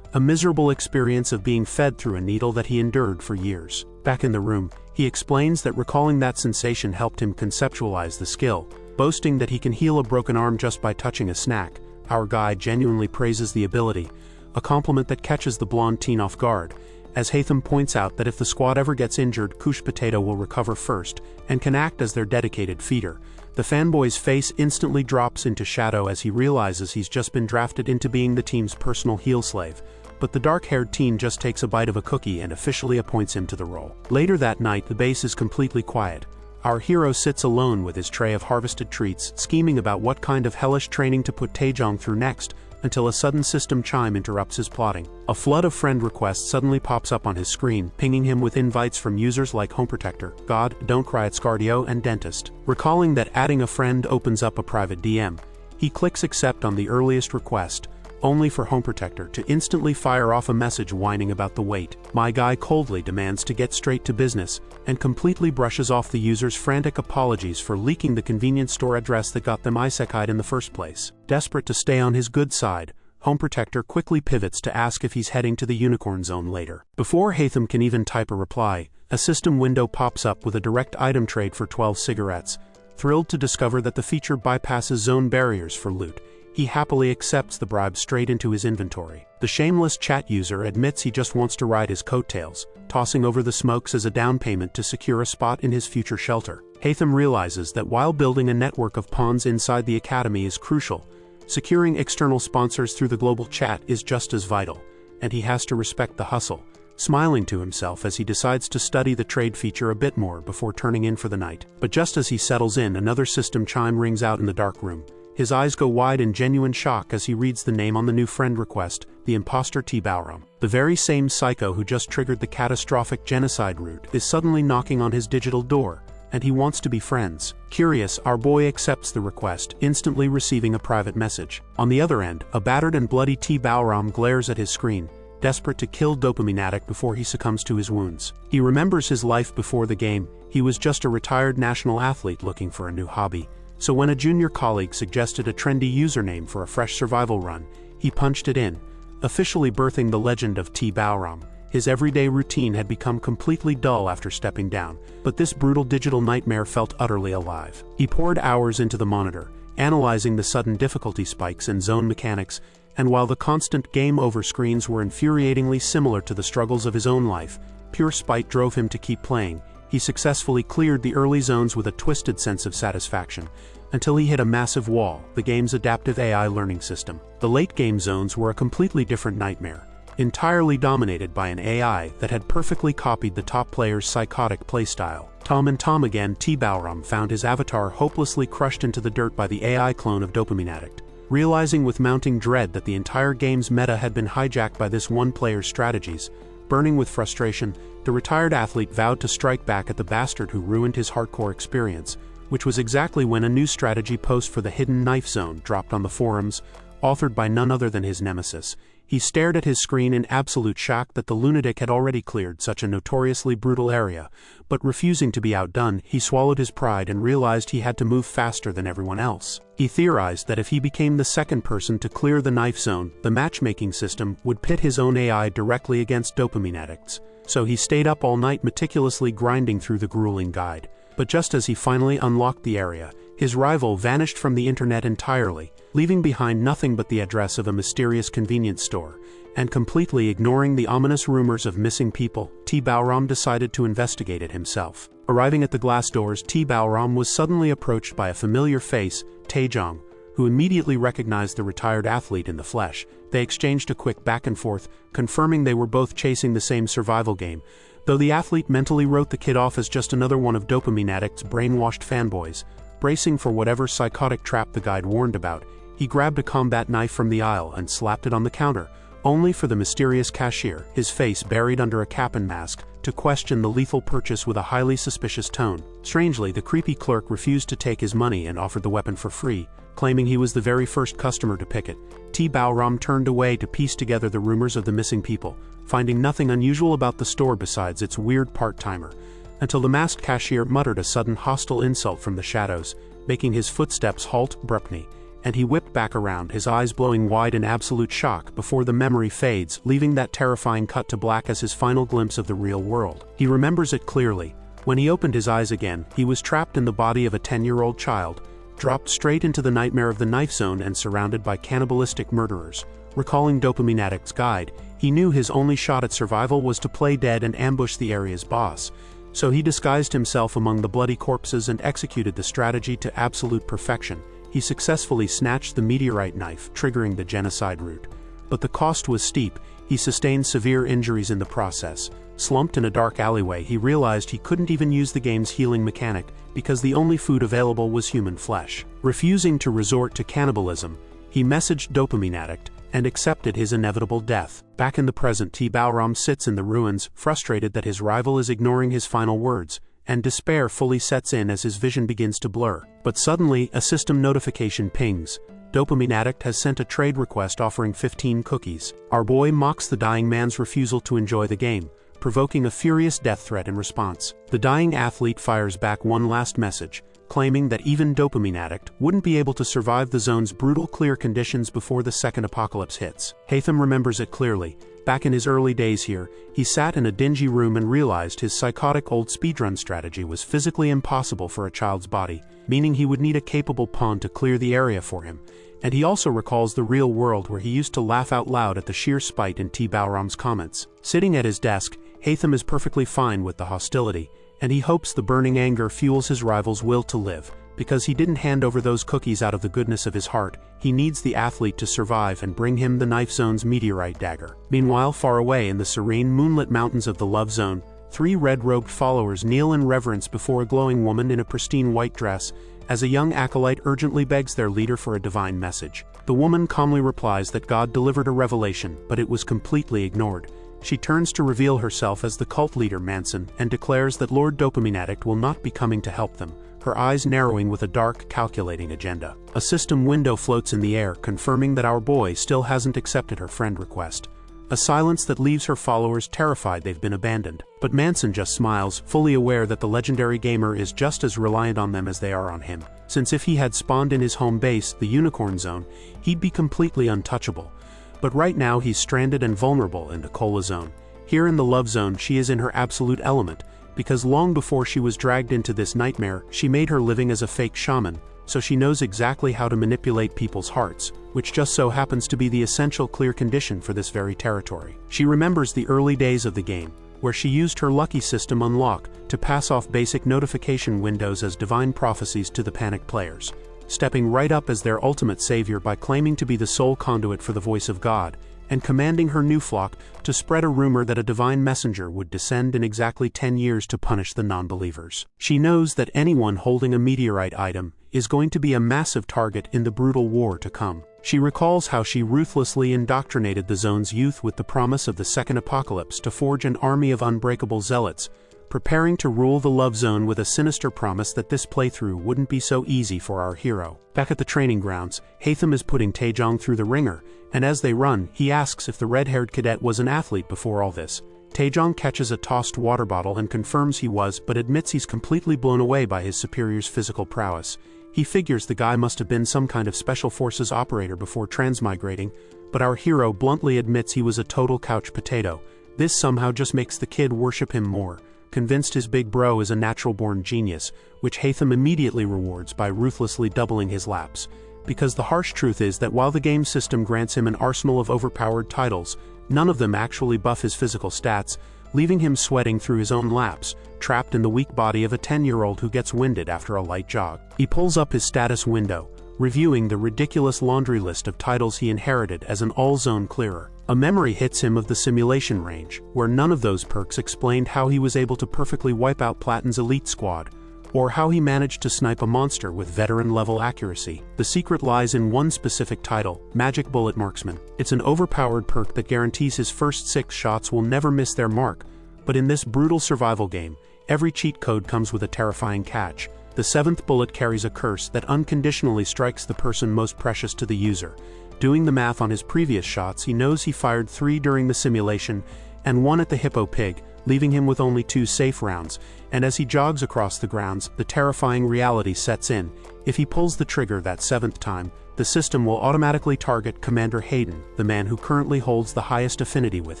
A miserable experience of being fed through a needle that he endured for years. Back in the room, he explains that recalling that sensation helped him conceptualize the skill, boasting that he can heal a broken arm just by touching a snack. Our guy genuinely praises the ability, a compliment that catches the blonde teen off guard, as Hatham points out that if the squad ever gets injured, Couche Potato will recover first, and can act as their dedicated feeder. The fanboy's face instantly drops into shadow as he realizes he's just been drafted into being the team's personal heel slave, but the dark-haired teen just takes a bite of a cookie and officially appoints him to the role. Later that night, the base is completely quiet. Our hero sits alone with his tray of harvested treats, scheming about what kind of hellish training to put Taejong through next, until a sudden system chime interrupts his plotting. A flood of friend requests suddenly pops up on his screen, pinging him with invites from users like Home Protector, God, Don't Cry at Scardio, and Dentist. Recalling that adding a friend opens up a private DM, he clicks accept on the earliest request, only for Home Protector to instantly fire off a message whining about the wait. My guy coldly demands to get straight to business, and completely brushes off the user's frantic apologies for leaking the convenience store address that got them isekai'd in the first place. Desperate to stay on his good side, Home Protector quickly pivots to ask if he's heading to the Unicorn Zone later. Before Hatham can even type a reply, a system window pops up with a direct item trade for 12 cigarettes. Thrilled to discover that the feature bypasses zone barriers for loot, he happily accepts the bribe straight into his inventory. The shameless chat user admits he just wants to ride his coattails, tossing over the smokes as a down payment to secure a spot in his future shelter. Hatham realizes that while building a network of pawns inside the academy is crucial, securing external sponsors through the global chat is just as vital, and he has to respect the hustle, smiling to himself as he decides to study the trade feature a bit more before turning in for the night. But just as he settles in, another system chime rings out in the dark room. His eyes go wide in genuine shock as he reads the name on the new friend request, the imposter T. Bowram. The very same psycho who just triggered the catastrophic genocide route is suddenly knocking on his digital door, and he wants to be friends. Curious, our boy accepts the request, instantly receiving a private message. On the other end, a battered and bloody T. Bowram glares at his screen, desperate to kill Dopamine Addict before he succumbs to his wounds. He remembers his life before the game. He was just a retired national athlete looking for a new hobby. So when a junior colleague suggested a trendy username for a fresh survival run, he punched it in, officially birthing the legend of T. Bowram. His everyday routine had become completely dull after stepping down, but this brutal digital nightmare felt utterly alive. He poured hours into the monitor, analyzing the sudden difficulty spikes and zone mechanics, and while the constant game over screens were infuriatingly similar to the struggles of his own life, pure spite drove him to keep playing. He successfully cleared the early zones with a twisted sense of satisfaction, until he hit a massive wall, the game's adaptive AI learning system. The late-game zones were a completely different nightmare, entirely dominated by an AI that had perfectly copied the top player's psychotic playstyle. Time and time again, T. Bowram found his avatar hopelessly crushed into the dirt by the AI clone of Dopamine Addict. Realizing with mounting dread that the entire game's meta had been hijacked by this one player's strategies, burning with frustration, the retired athlete vowed to strike back at the bastard who ruined his hardcore experience, which was exactly when a new strategy post for the hidden knife zone dropped on the forums, authored by none other than his nemesis. He stared at his screen in absolute shock that the lunatic had already cleared such a notoriously brutal area, but refusing to be outdone, he swallowed his pride and realized he had to move faster than everyone else. He theorized that if he became the second person to clear the knife zone, the matchmaking system would pit his own AI directly against Dopamine Addicts. So he stayed up all night meticulously grinding through the grueling guide. But just as he finally unlocked the area, his rival vanished from the internet entirely, leaving behind nothing but the address of a mysterious convenience store, and completely ignoring the ominous rumors of missing people. T. Bowram decided to investigate it himself. Arriving at the glass doors, T. Bowram was suddenly approached by a familiar face, Taejong, who immediately recognized the retired athlete in the flesh. They exchanged a quick back and forth, confirming they were both chasing the same survival game, though the athlete mentally wrote the kid off as just another one of Dopamine Addict's brainwashed fanboys. Bracing for whatever psychotic trap the guide warned about, he grabbed a combat knife from the aisle and slapped it on the counter, only for the mysterious cashier, his face buried under a cap and mask, to question the lethal purchase with a highly suspicious tone. Strangely, the creepy clerk refused to take his money and offered the weapon for free, claiming he was the very first customer to pick it. T. Baoram turned away to piece together the rumors of the missing people, finding nothing unusual about the store besides its weird part-timer, until the masked cashier muttered a sudden hostile insult from the shadows, making his footsteps halt abruptly, and he whipped back around, his eyes blowing wide in absolute shock before the memory fades, leaving that terrifying cut to black as his final glimpse of the real world. He remembers it clearly. When he opened his eyes again, he was trapped in the body of a 10-year-old child, dropped straight into the nightmare of the knife zone and surrounded by cannibalistic murderers. Recalling Dopamine Addict's guide, he knew his only shot at survival was to play dead and ambush the area's boss. So he disguised himself among the bloody corpses and executed the strategy to absolute perfection. He successfully snatched the meteorite knife, triggering the genocide route. But the cost was steep. He sustained severe injuries in the process. Slumped in a dark alleyway, he realized he couldn't even use the game's healing mechanic because the only food available was human flesh. Refusing to resort to cannibalism, he messaged Dopamine Addict and accepted his inevitable death. Back in the present, T. Baoram sits in the ruins, frustrated that his rival is ignoring his final words, and despair fully sets in as his vision begins to blur. But suddenly, a system notification pings. Dopamine Addict has sent a trade request offering 15 cookies. Our boy mocks the dying man's refusal to enjoy the game, provoking a furious death threat in response. The dying athlete fires back one last message, claiming that even Dopamine Addict wouldn't be able to survive the zone's brutal clear conditions before the second apocalypse hits. Haytham remembers it clearly. Back in his early days here, he sat in a dingy room and realized his psychotic old speedrun strategy was physically impossible for a child's body, meaning he would need a capable pawn to clear the area for him. And he also recalls the real world where he used to laugh out loud at the sheer spite in T. Baoram's comments. Sitting at his desk, Haytham is perfectly fine with the hostility, and he hopes the burning anger fuels his rival's will to live. Because he didn't hand over those cookies out of the goodness of his heart, he needs the athlete to survive and bring him the knife zone's meteorite dagger. Meanwhile, far away in the serene, moonlit mountains of the love zone, 3 red-robed followers kneel in reverence before a glowing woman in a pristine white dress, as a young acolyte urgently begs their leader for a divine message. The woman calmly replies that God delivered a revelation, but it was completely ignored. She turns to reveal herself as the cult leader Manson and declares that Lord Dopamine Addict will not be coming to help them, her eyes narrowing with a dark, calculating agenda. A system window floats in the air, confirming that our boy still hasn't accepted her friend request. A silence that leaves her followers terrified they've been abandoned. But Manson just smiles, fully aware that the legendary gamer is just as reliant on them as they are on him. Since if he had spawned in his home base, the Unicorn Zone, he'd be completely untouchable. But right now he's stranded and vulnerable in the Cola Zone. Here in the Love Zone, she is in her absolute element, because long before she was dragged into this nightmare, she made her living as a fake shaman, so she knows exactly how to manipulate people's hearts, which just so happens to be the essential clear condition for this very territory. She remembers the early days of the game, where she used her lucky system unlock to pass off basic notification windows as divine prophecies to the panicked players, stepping right up as their ultimate savior by claiming to be the sole conduit for the voice of God, and commanding her new flock to spread a rumor that a divine messenger would descend in exactly 10 years to punish the non-believers. She knows that anyone holding a meteorite item is going to be a massive target in the brutal war to come. She recalls how she ruthlessly indoctrinated the zone's youth with the promise of the second apocalypse to forge an army of unbreakable zealots, preparing to rule the Love Zone with a sinister promise that this playthrough wouldn't be so easy for our hero. Back at the training grounds, Haytham is putting Taejong through the ringer, and as they run, he asks if the red-haired cadet was an athlete before all this. Taejong catches a tossed water bottle and confirms he was, but admits he's completely blown away by his superior's physical prowess. He figures the guy must have been some kind of special forces operator before transmigrating, but our hero bluntly admits he was a total couch potato. This somehow just makes the kid worship him more, convinced his big bro is a natural-born genius, which Haytham immediately rewards by ruthlessly doubling his laps. Because the harsh truth is that while the game system grants him an arsenal of overpowered titles, none of them actually buff his physical stats, leaving him sweating through his own laps, trapped in the weak body of a 10-year-old who gets winded after a light jog. He pulls up his status window, reviewing the ridiculous laundry list of titles he inherited as an all-zone clearer. A memory hits him of the simulation range, where none of those perks explained how he was able to perfectly wipe out Platin's elite squad, or how he managed to snipe a monster with veteran-level accuracy. The secret lies in one specific title, Magic Bullet Marksman. It's an overpowered perk that guarantees his first 6 shots will never miss their mark, but in this brutal survival game, every cheat code comes with a terrifying catch. The 7th bullet carries a curse that unconditionally strikes the person most precious to the user. Doing the math on his previous shots, he knows he fired 3 during the simulation and 1 at the hippo pig, leaving him with only 2 safe rounds, and as he jogs across the grounds, the terrifying reality sets in. If he pulls the trigger that 7th time, the system will automatically target Commander Hayden, the man who currently holds the highest affinity with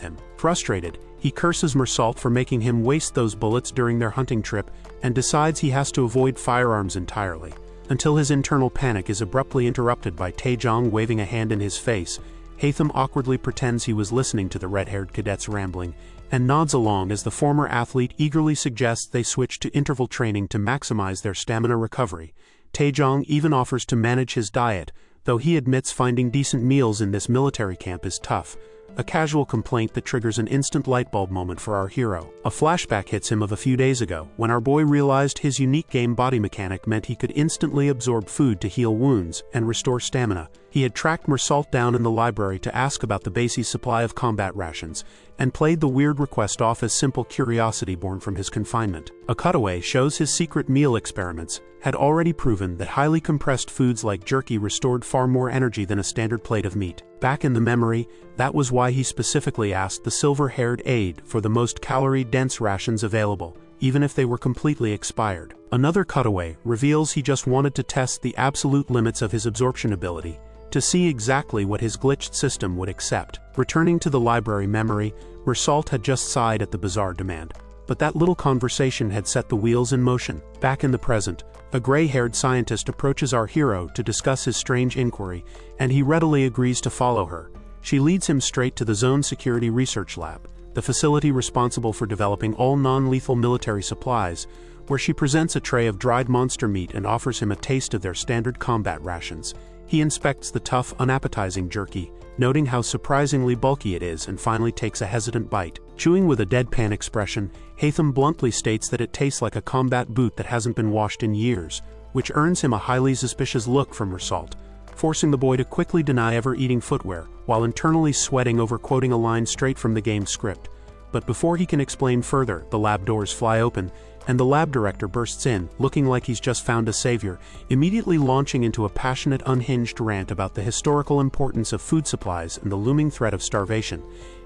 him. Frustrated, he curses Mersault for making him waste those bullets during their hunting trip, and decides he has to avoid firearms entirely, until his internal panic is abruptly interrupted by Taejong waving a hand in his face. Haytham awkwardly pretends he was listening to the red-haired cadet's rambling, and nods along as the former athlete eagerly suggests they switch to interval training to maximize their stamina recovery. Taejong even offers to manage his diet, though he admits finding decent meals in this military camp is tough, a casual complaint that triggers an instant lightbulb moment for our hero. A flashback hits him of a few days ago, when our boy realized his unique game body mechanic meant he could instantly absorb food to heal wounds and restore stamina. He had tracked Mersault down in the library to ask about the base's supply of combat rations, and played the weird request off as simple curiosity born from his confinement. A cutaway shows his secret meal experiments had already proven that highly compressed foods like jerky restored far more energy than a standard plate of meat. Back in the memory, that was why he specifically asked the silver-haired aide for the most calorie-dense rations available, even if they were completely expired. Another cutaway reveals he just wanted to test the absolute limits of his absorption ability, to see exactly what his glitched system would accept. Returning to the library memory, Mersault had just sighed at the bizarre demand, but that little conversation had set the wheels in motion. Back in the present, a gray-haired scientist approaches our hero to discuss his strange inquiry, and he readily agrees to follow her. She leads him straight to the Zone Security Research Lab, the facility responsible for developing all non-lethal military supplies, where she presents a tray of dried monster meat and offers him a taste of their standard combat rations. He inspects the tough, unappetizing jerky, noting how surprisingly bulky it is, and finally takes a hesitant bite. Chewing with a deadpan expression, Haytham bluntly states that it tastes like a combat boot that hasn't been washed in years, which earns him a highly suspicious look from Mersault, forcing the boy to quickly deny ever eating footwear, while internally sweating over quoting a line straight from the game's script. But before he can explain further, the lab doors fly open, and the lab director bursts in, looking like he's just found a savior, immediately launching into a passionate, unhinged rant about the historical importance of food supplies and the looming threat of starvation.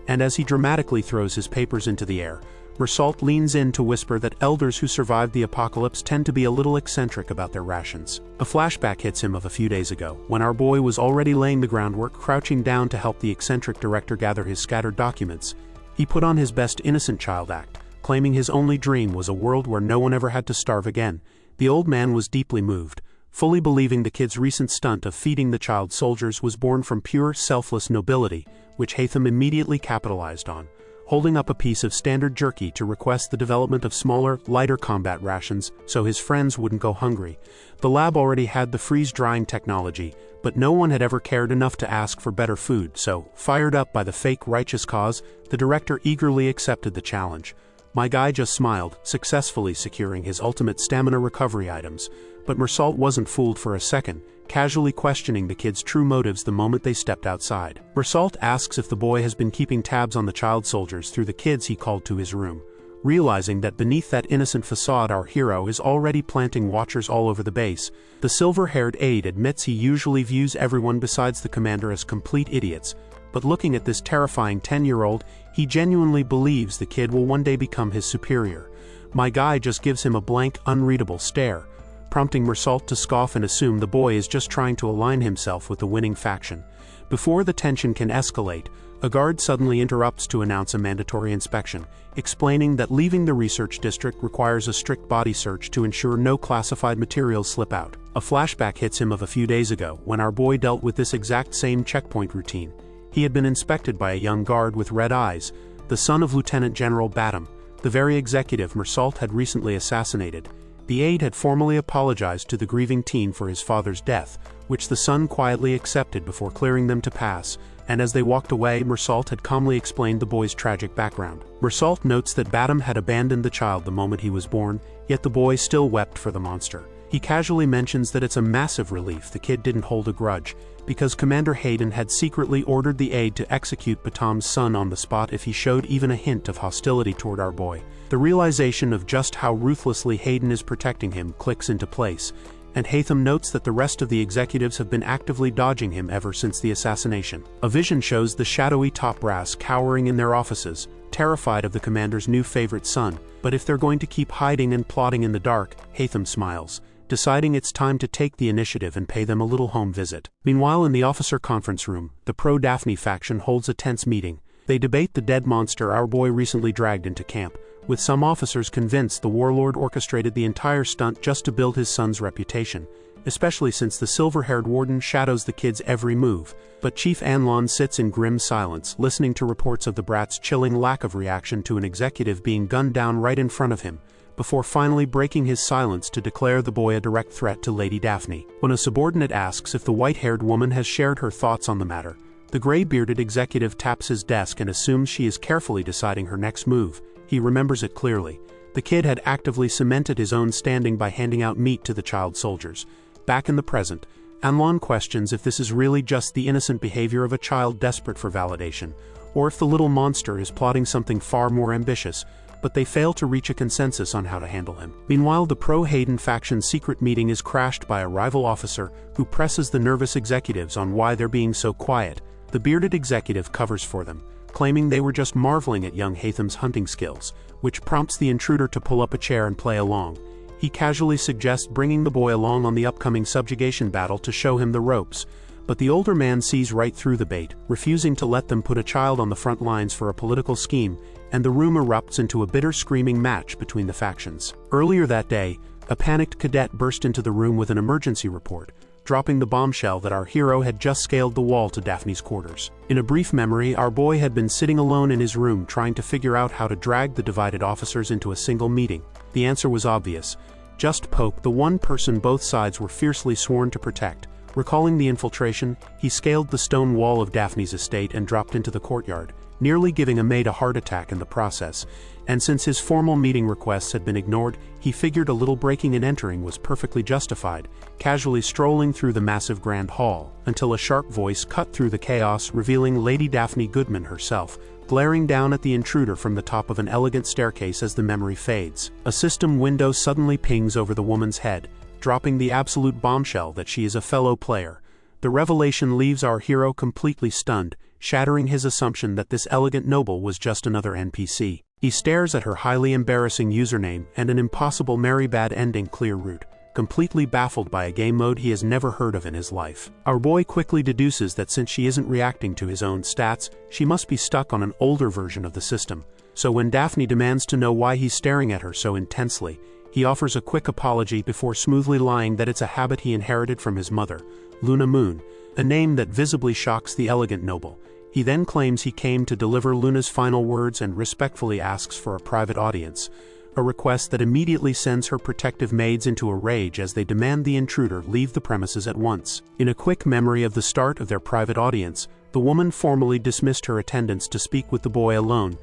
And as he dramatically throws his papers into the air, Mersault leans in to whisper that elders who survived the apocalypse tend to be a little eccentric about their rations. A flashback hits him of a few days ago, when our boy was already laying the groundwork, crouching down to help the eccentric director gather his scattered documents. He put on his best innocent child act, claiming his only dream was a world where no one ever had to starve again. The old man was deeply moved, fully believing the kid's recent stunt of feeding the child soldiers was born from pure, selfless nobility, which Haytham immediately capitalized on, holding up a piece of standard jerky to request the development of smaller, lighter combat rations so his friends wouldn't go hungry. The lab already had the freeze-drying technology, but no one had ever cared enough to ask for better food, so, fired up by the fake righteous cause, the director eagerly accepted the challenge. My guy just smiled, successfully securing his ultimate stamina recovery items, but Mersault wasn't fooled for a second, casually questioning the kid's true motives the moment they stepped outside. Mersault asks if the boy has been keeping tabs on the child soldiers through the kids he called to his room, realizing that beneath that innocent facade our hero is already planting watchers all over the base. The silver-haired aide admits he usually views everyone besides the commander as complete idiots, but looking at this terrifying 10-year-old, he genuinely believes the kid will one day become his superior. My guy just gives him a blank, unreadable stare, prompting Mersault to scoff and assume the boy is just trying to align himself with the winning faction. Before the tension can escalate, a guard suddenly interrupts to announce a mandatory inspection, explaining that leaving the research district requires a strict body search to ensure no classified materials slip out. A flashback hits him of a few days ago, when our boy dealt with this exact same checkpoint routine. He had been inspected by a young guard with red eyes, the son of Lieutenant General Batum, the very executive Mersault had recently assassinated. The aide had formally apologized to the grieving teen for his father's death, which the son quietly accepted before clearing them to pass, and as they walked away, Mersault had calmly explained the boy's tragic background. Mersault notes that Badam had abandoned the child the moment he was born, yet the boy still wept for the monster. He casually mentions that it's a massive relief the kid didn't hold a grudge, because Commander Hayden had secretly ordered the aide to execute Badam's son on the spot if he showed even a hint of hostility toward our boy. The realization of just how ruthlessly Hayden is protecting him clicks into place, and Haytham notes that the rest of the executives have been actively dodging him ever since the assassination. A vision shows the shadowy top brass cowering in their offices, terrified of the commander's new favorite son, but if they're going to keep hiding and plotting in the dark, Haytham smiles, deciding it's time to take the initiative and pay them a little home visit. Meanwhile, in the officer conference room, the pro-Daphne faction holds a tense meeting. They debate the dead monster our boy recently dragged into camp, with some officers convinced the warlord orchestrated the entire stunt just to build his son's reputation, especially since the silver-haired warden shadows the kid's every move. But Chief Anlon sits in grim silence, listening to reports of the brat's chilling lack of reaction to an executive being gunned down right in front of him, before finally breaking his silence to declare the boy a direct threat to Lady Daphne. When a subordinate asks if the white-haired woman has shared her thoughts on the matter, the gray-bearded executive taps his desk and assumes she is carefully deciding her next move. He remembers it clearly. The kid had actively cemented his own standing by handing out meat to the child soldiers. Back in the present, Anlon questions if this is really just the innocent behavior of a child desperate for validation, or if the little monster is plotting something far more ambitious, but they fail to reach a consensus on how to handle him. Meanwhile, the pro-Hayden faction's secret meeting is crashed by a rival officer who presses the nervous executives on why they're being so quiet. The bearded executive covers for them, claiming they were just marveling at young Haytham's hunting skills, which prompts the intruder to pull up a chair and play along. He casually suggests bringing the boy along on the upcoming subjugation battle to show him the ropes, but the older man sees right through the bait, refusing to let them put a child on the front lines for a political scheme, and the room erupts into a bitter screaming match between the factions. Earlier that day, a panicked cadet burst into the room with an emergency report, dropping the bombshell that our hero had just scaled the wall to Daphne's quarters. In a brief memory, our boy had been sitting alone in his room trying to figure out how to drag the divided officers into a single meeting. The answer was obvious. Just poke the one person both sides were fiercely sworn to protect. Recalling the infiltration, he scaled the stone wall of Daphne's estate and dropped into the courtyard, nearly giving a maid a heart attack in the process, and since his formal meeting requests had been ignored, he figured a little breaking and entering was perfectly justified, casually strolling through the massive grand hall, until a sharp voice cut through the chaos, revealing Lady Daphne Goodman herself, glaring down at the intruder from the top of an elegant staircase as the memory fades. A system window suddenly pings over the woman's head, dropping the absolute bombshell that she is a fellow player. The revelation leaves our hero completely stunned, shattering his assumption that this elegant noble was just another NPC. He stares at her highly embarrassing username and an impossible merry bad ending clear route, completely baffled by a game mode he has never heard of in his life. Our boy quickly deduces that since she isn't reacting to his own stats, she must be stuck on an older version of the system. So when Daphne demands to know why he's staring at her so intensely, he offers a quick apology before smoothly lying that it's a habit he inherited from his mother, Luna Moon, a name that visibly shocks the elegant noble. He then claims he came to deliver Luna's final words and respectfully asks for a private audience, a request that immediately sends her protective maids into a rage as they demand the intruder leave the premises at once. In a quick memory of the start of their private audience, the woman formally dismissed her attendants to speak with the boy alone,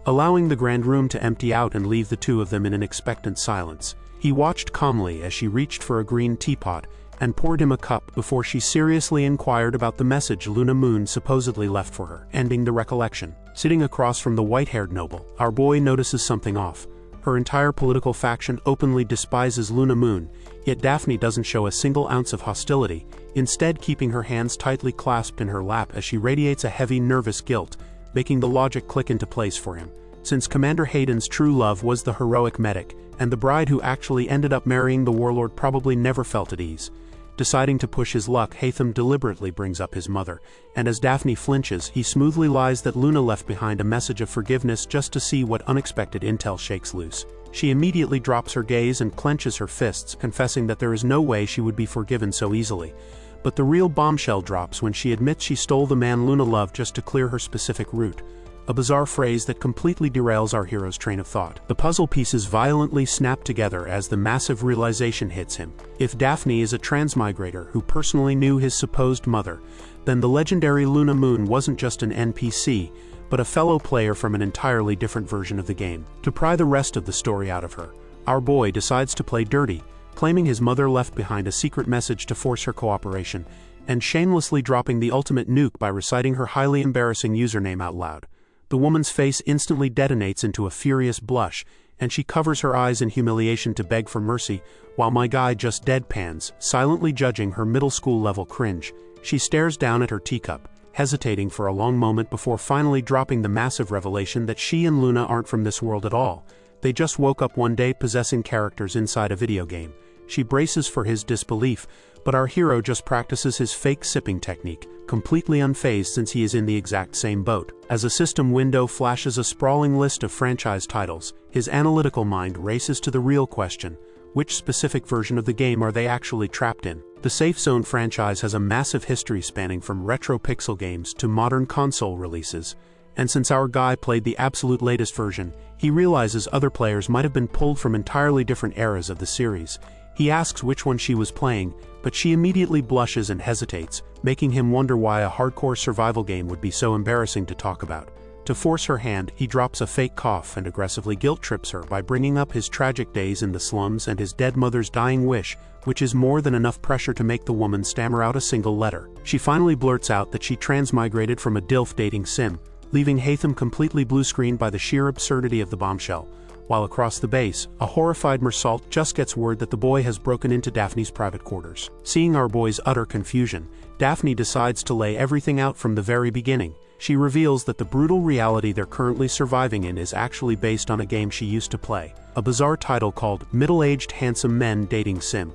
allowing the grand room to empty out and leave the two of them in an expectant silence. He watched calmly as she reached for a green teapot and poured him a cup before she seriously inquired about the message Luna Moon supposedly left for her, ending the recollection. Sitting across from the white-haired noble, our boy notices something off. Her entire political faction openly despises Luna Moon, yet Daphne doesn't show a single ounce of hostility, instead keeping her hands tightly clasped in her lap as she radiates a heavy nervous guilt, making the logic click into place for him. Since Commander Hayden's true love was the heroic medic, and the bride who actually ended up marrying the warlord probably never felt at ease. Deciding to push his luck, Haytham deliberately brings up his mother, and as Daphne flinches, he smoothly lies that Luna left behind a message of forgiveness just to see what unexpected intel shakes loose. She immediately drops her gaze and clenches her fists, confessing that there is no way she would be forgiven so easily. But the real bombshell drops when she admits she stole the man Luna loved just to clear her specific route. a bizarre phrase that completely derails our hero's train of thought. The puzzle pieces violently snap together as the massive realization hits him. If Daphne is a transmigrator who personally knew his supposed mother, then the legendary Luna Moon wasn't just an NPC, but a fellow player from an entirely different version of the game. To pry the rest of the story out of her, our boy decides to play dirty, claiming his mother left behind a secret message to force her cooperation, and shamelessly dropping the ultimate nuke by reciting her highly embarrassing username out loud. The woman's face instantly detonates into a furious blush, and she covers her eyes in humiliation to beg for mercy, while my guy just deadpans, silently judging her middle school level cringe. She stares down at her teacup, hesitating for a long moment before finally dropping the massive revelation that she and Luna aren't from this world at all. They just woke up one day possessing characters inside a video game. She braces for his disbelief, but our hero just practices his fake sipping technique, completely unfazed since he is in the exact same boat. As a system window flashes a sprawling list of franchise titles, his analytical mind races to the real question: which specific version of the game are they actually trapped in? The Safe Zone franchise has a massive history spanning from retro pixel games to modern console releases, and since our guy played the absolute latest version, he realizes other players might have been pulled from entirely different eras of the series. He asks which one she was playing, but she immediately blushes and hesitates, making him wonder why a hardcore survival game would be so embarrassing to talk about. To force her hand, he drops a fake cough and aggressively guilt-trips her by bringing up his tragic days in the slums and his dead mother's dying wish, which is more than enough pressure to make the woman stammer out a single letter. She finally blurts out that she transmigrated from a DILF dating sim, leaving Hatham completely blue-screened by the sheer absurdity of the bombshell. While across the base, a horrified Mersault just gets word that the boy has broken into Daphne's private quarters. Seeing our boy's utter confusion, Daphne decides to lay everything out from the very beginning. She reveals that the brutal reality they're currently surviving in is actually based on a game she used to play, a bizarre title called Middle-Aged Handsome Men Dating Sim,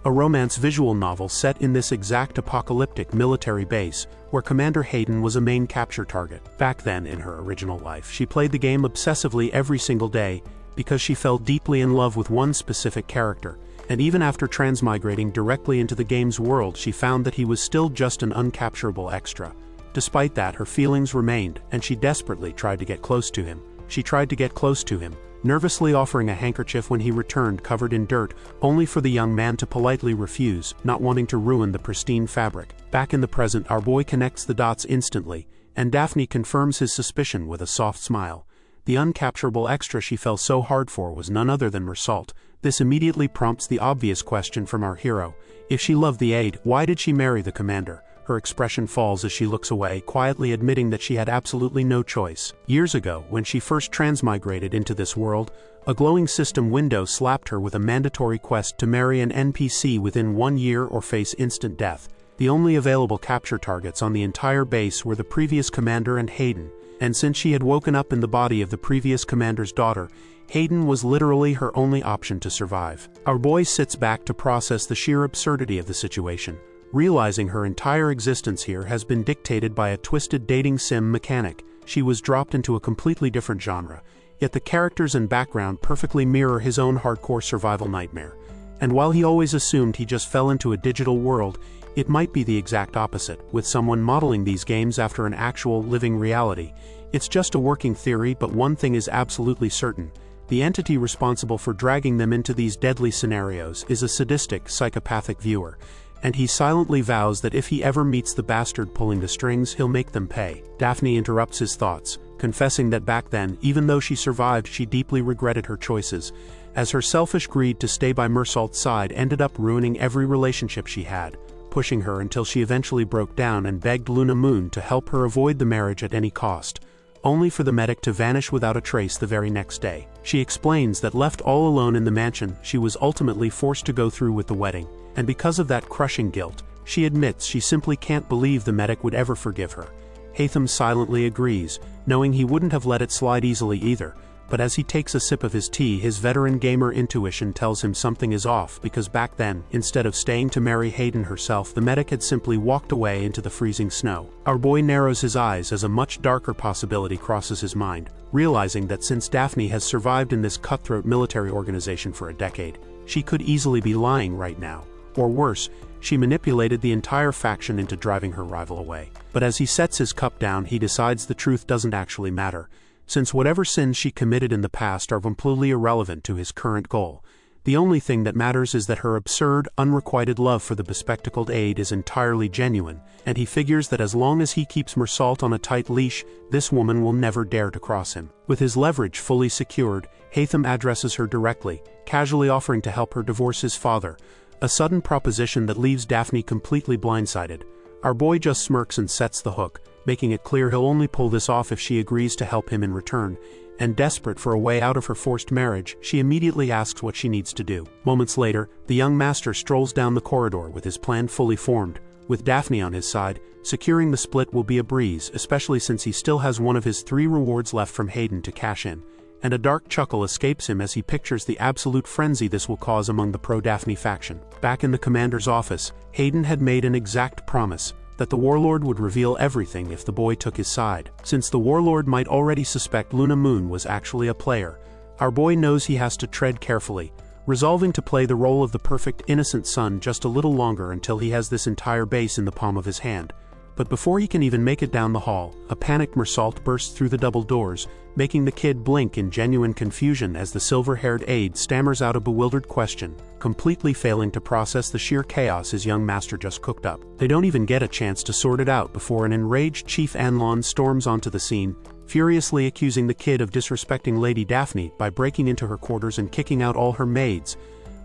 a romance visual novel set in this exact apocalyptic military base, where Commander Hayden was a main capture target. Back then, in her original life, she played the game obsessively every single day because she fell deeply in love with one specific character, and even after transmigrating directly into the game's world, she found that he was still just an uncapturable extra. Despite that, her feelings remained, and she desperately tried to get close to him. She tried to get close to him, nervously offering a handkerchief when he returned covered in dirt, only for the young man to politely refuse, not wanting to ruin the pristine fabric. Back in the present, our boy connects the dots instantly, and Daphne confirms his suspicion with a soft smile. The uncapturable extra she fell so hard for was none other than Mersault. This immediately prompts the obvious question from our hero: if she loved the aide, why did she marry the commander? Her expression falls as she looks away, quietly admitting that she had absolutely no choice. Years ago, when she first transmigrated into this world, a glowing system window slapped her with a mandatory quest to marry an NPC within 1 year or face instant death. The only available capture targets on the entire base were the previous commander and Hayden, and since she had woken up in the body of the previous commander's daughter, Hayden was literally her only option to survive. Our boy sits back to process the sheer absurdity of the situation, realizing her entire existence here has been dictated by a twisted dating sim mechanic. She was dropped into a completely different genre, yet the characters and background perfectly mirror his own hardcore survival nightmare. And while he always assumed he just fell into a digital world, it might be the exact opposite, with someone modeling these games after an actual, living reality. It's just a working theory, but one thing is absolutely certain: the entity responsible for dragging them into these deadly scenarios is a sadistic, psychopathic viewer, and he silently vows that if he ever meets the bastard pulling the strings, he'll make them pay. Daphne interrupts his thoughts, confessing that back then, even though she survived, she deeply regretted her choices, as her selfish greed to stay by Mersault's side ended up ruining every relationship she had, pushing her until she eventually broke down and begged Luna Moon to help her avoid the marriage at any cost, only for the medic to vanish without a trace the very next day. She explains that left all alone in the mansion, she was ultimately forced to go through with the wedding, and because of that crushing guilt, she admits she simply can't believe the medic would ever forgive her. Hatham silently agrees, knowing he wouldn't have let it slide easily either, but as he takes a sip of his tea, his veteran gamer intuition tells him something is off, because back then, instead of staying to marry Hayden herself, the medic had simply walked away into the freezing snow. Our boy narrows his eyes as a much darker possibility crosses his mind, realizing that since Daphne has survived in this cutthroat military organization for a decade, she could easily be lying right now. Or worse, She manipulated the entire faction into driving her rival away. But as he sets his cup down, he decides the truth doesn't actually matter, since whatever sins she committed in the past are completely irrelevant to his current goal. The only thing that matters is that her absurd, unrequited love for the bespectacled aide is entirely genuine, and he figures that as long as he keeps Mersault on a tight leash, this woman will never dare to cross him. With his leverage fully secured, Haytham addresses her directly, casually offering to help her divorce his father, a sudden proposition that leaves Daphne completely blindsided. Our boy just smirks and sets the hook, making it clear he'll only pull this off if she agrees to help him in return, and desperate for a way out of her forced marriage, she immediately asks what she needs to do. Moments later, the young master strolls down the corridor with his plan fully formed. With Daphne on his side, securing the split will be a breeze, especially since he still has one of his 3 rewards left from Hayden to cash in. And a dark chuckle escapes him as he pictures the absolute frenzy this will cause among the pro-Daphne faction. Back in the commander's office, Hayden had made an exact promise that the warlord would reveal everything if the boy took his side. Since the warlord might already suspect Luna Moon was actually a player, our boy knows he has to tread carefully, resolving to play the role of the perfect innocent son just a little longer until he has this entire base in the palm of his hand. But before he can even make it down the hall, a panicked Mersault bursts through the double doors, making the kid blink in genuine confusion as the silver-haired aide stammers out a bewildered question, completely failing to process the sheer chaos his young master just cooked up. They don't even get a chance to sort it out before an enraged Chief Anlon storms onto the scene, furiously accusing the kid of disrespecting Lady Daphne by breaking into her quarters and kicking out all her maids.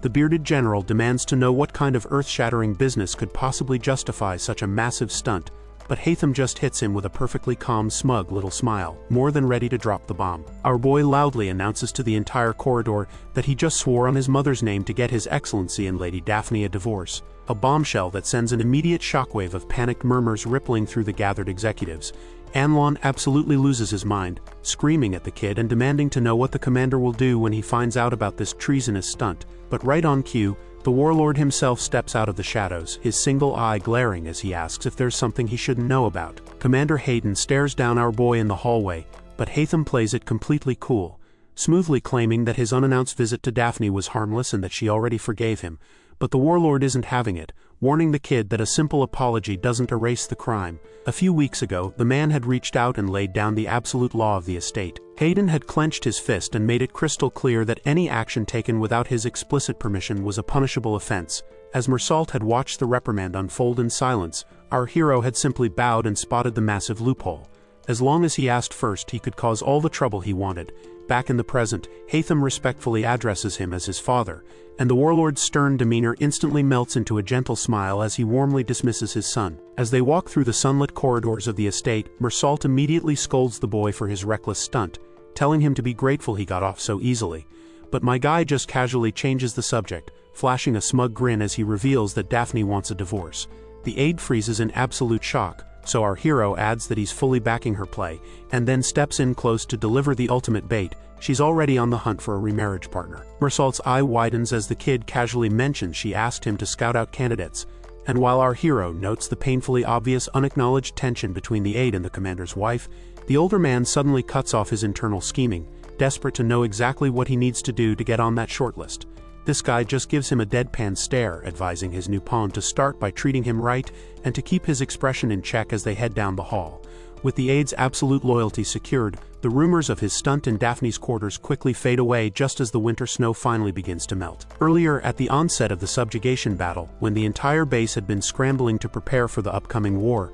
The bearded general demands to know what kind of earth-shattering business could possibly justify such a massive stunt, but Haytham just hits him with a perfectly calm, smug little smile, more than ready to drop the bomb. Our boy loudly announces to the entire corridor that he just swore on his mother's name to get His Excellency and Lady Daphne a divorce, a bombshell that sends an immediate shockwave of panicked murmurs rippling through the gathered executives. Anlon absolutely loses his mind, screaming at the kid and demanding to know what the commander will do when he finds out about this treasonous stunt. But right on cue, the warlord himself steps out of the shadows, his single eye glaring as he asks if there's something he shouldn't know about. Commander Hayden stares down our boy in the hallway, but Haytham plays it completely cool, smoothly claiming that his unannounced visit to Daphne was harmless and that she already forgave him. But the warlord isn't having it, warning the kid that a simple apology doesn't erase the crime. A few weeks ago, the man had reached out and laid down the absolute law of the estate. Hayden had clenched his fist and made it crystal clear that any action taken without his explicit permission was a punishable offense. As Mersault had watched the reprimand unfold in silence, our hero had simply bowed and spotted the massive loophole. As long as he asked first, he could cause all the trouble he wanted. Back in the present, Haytham respectfully addresses him as his father, and the warlord's stern demeanor instantly melts into a gentle smile as he warmly dismisses his son. As they walk through the sunlit corridors of the estate, Mersault immediately scolds the boy for his reckless stunt, telling him to be grateful he got off so easily. But my guy just casually changes the subject, flashing a smug grin as he reveals that Daphne wants a divorce. The aide freezes in absolute shock, so our hero adds that he's fully backing her play, and then steps in close to deliver the ultimate bait. She's already on the hunt for a remarriage partner. Mersault's eye widens as the kid casually mentions she asked him to scout out candidates, and while our hero notes the painfully obvious unacknowledged tension between the aide and the commander's wife, the older man suddenly cuts off his internal scheming, desperate to know exactly what he needs to do to get on that shortlist. This guy just gives him a deadpan stare, advising his new pawn to start by treating him right and to keep his expression in check as they head down the hall. With the aide's absolute loyalty secured, the rumors of his stunt in Daphne's quarters quickly fade away just as the winter snow finally begins to melt. Earlier, at the onset of the subjugation battle, when the entire base had been scrambling to prepare for the upcoming war,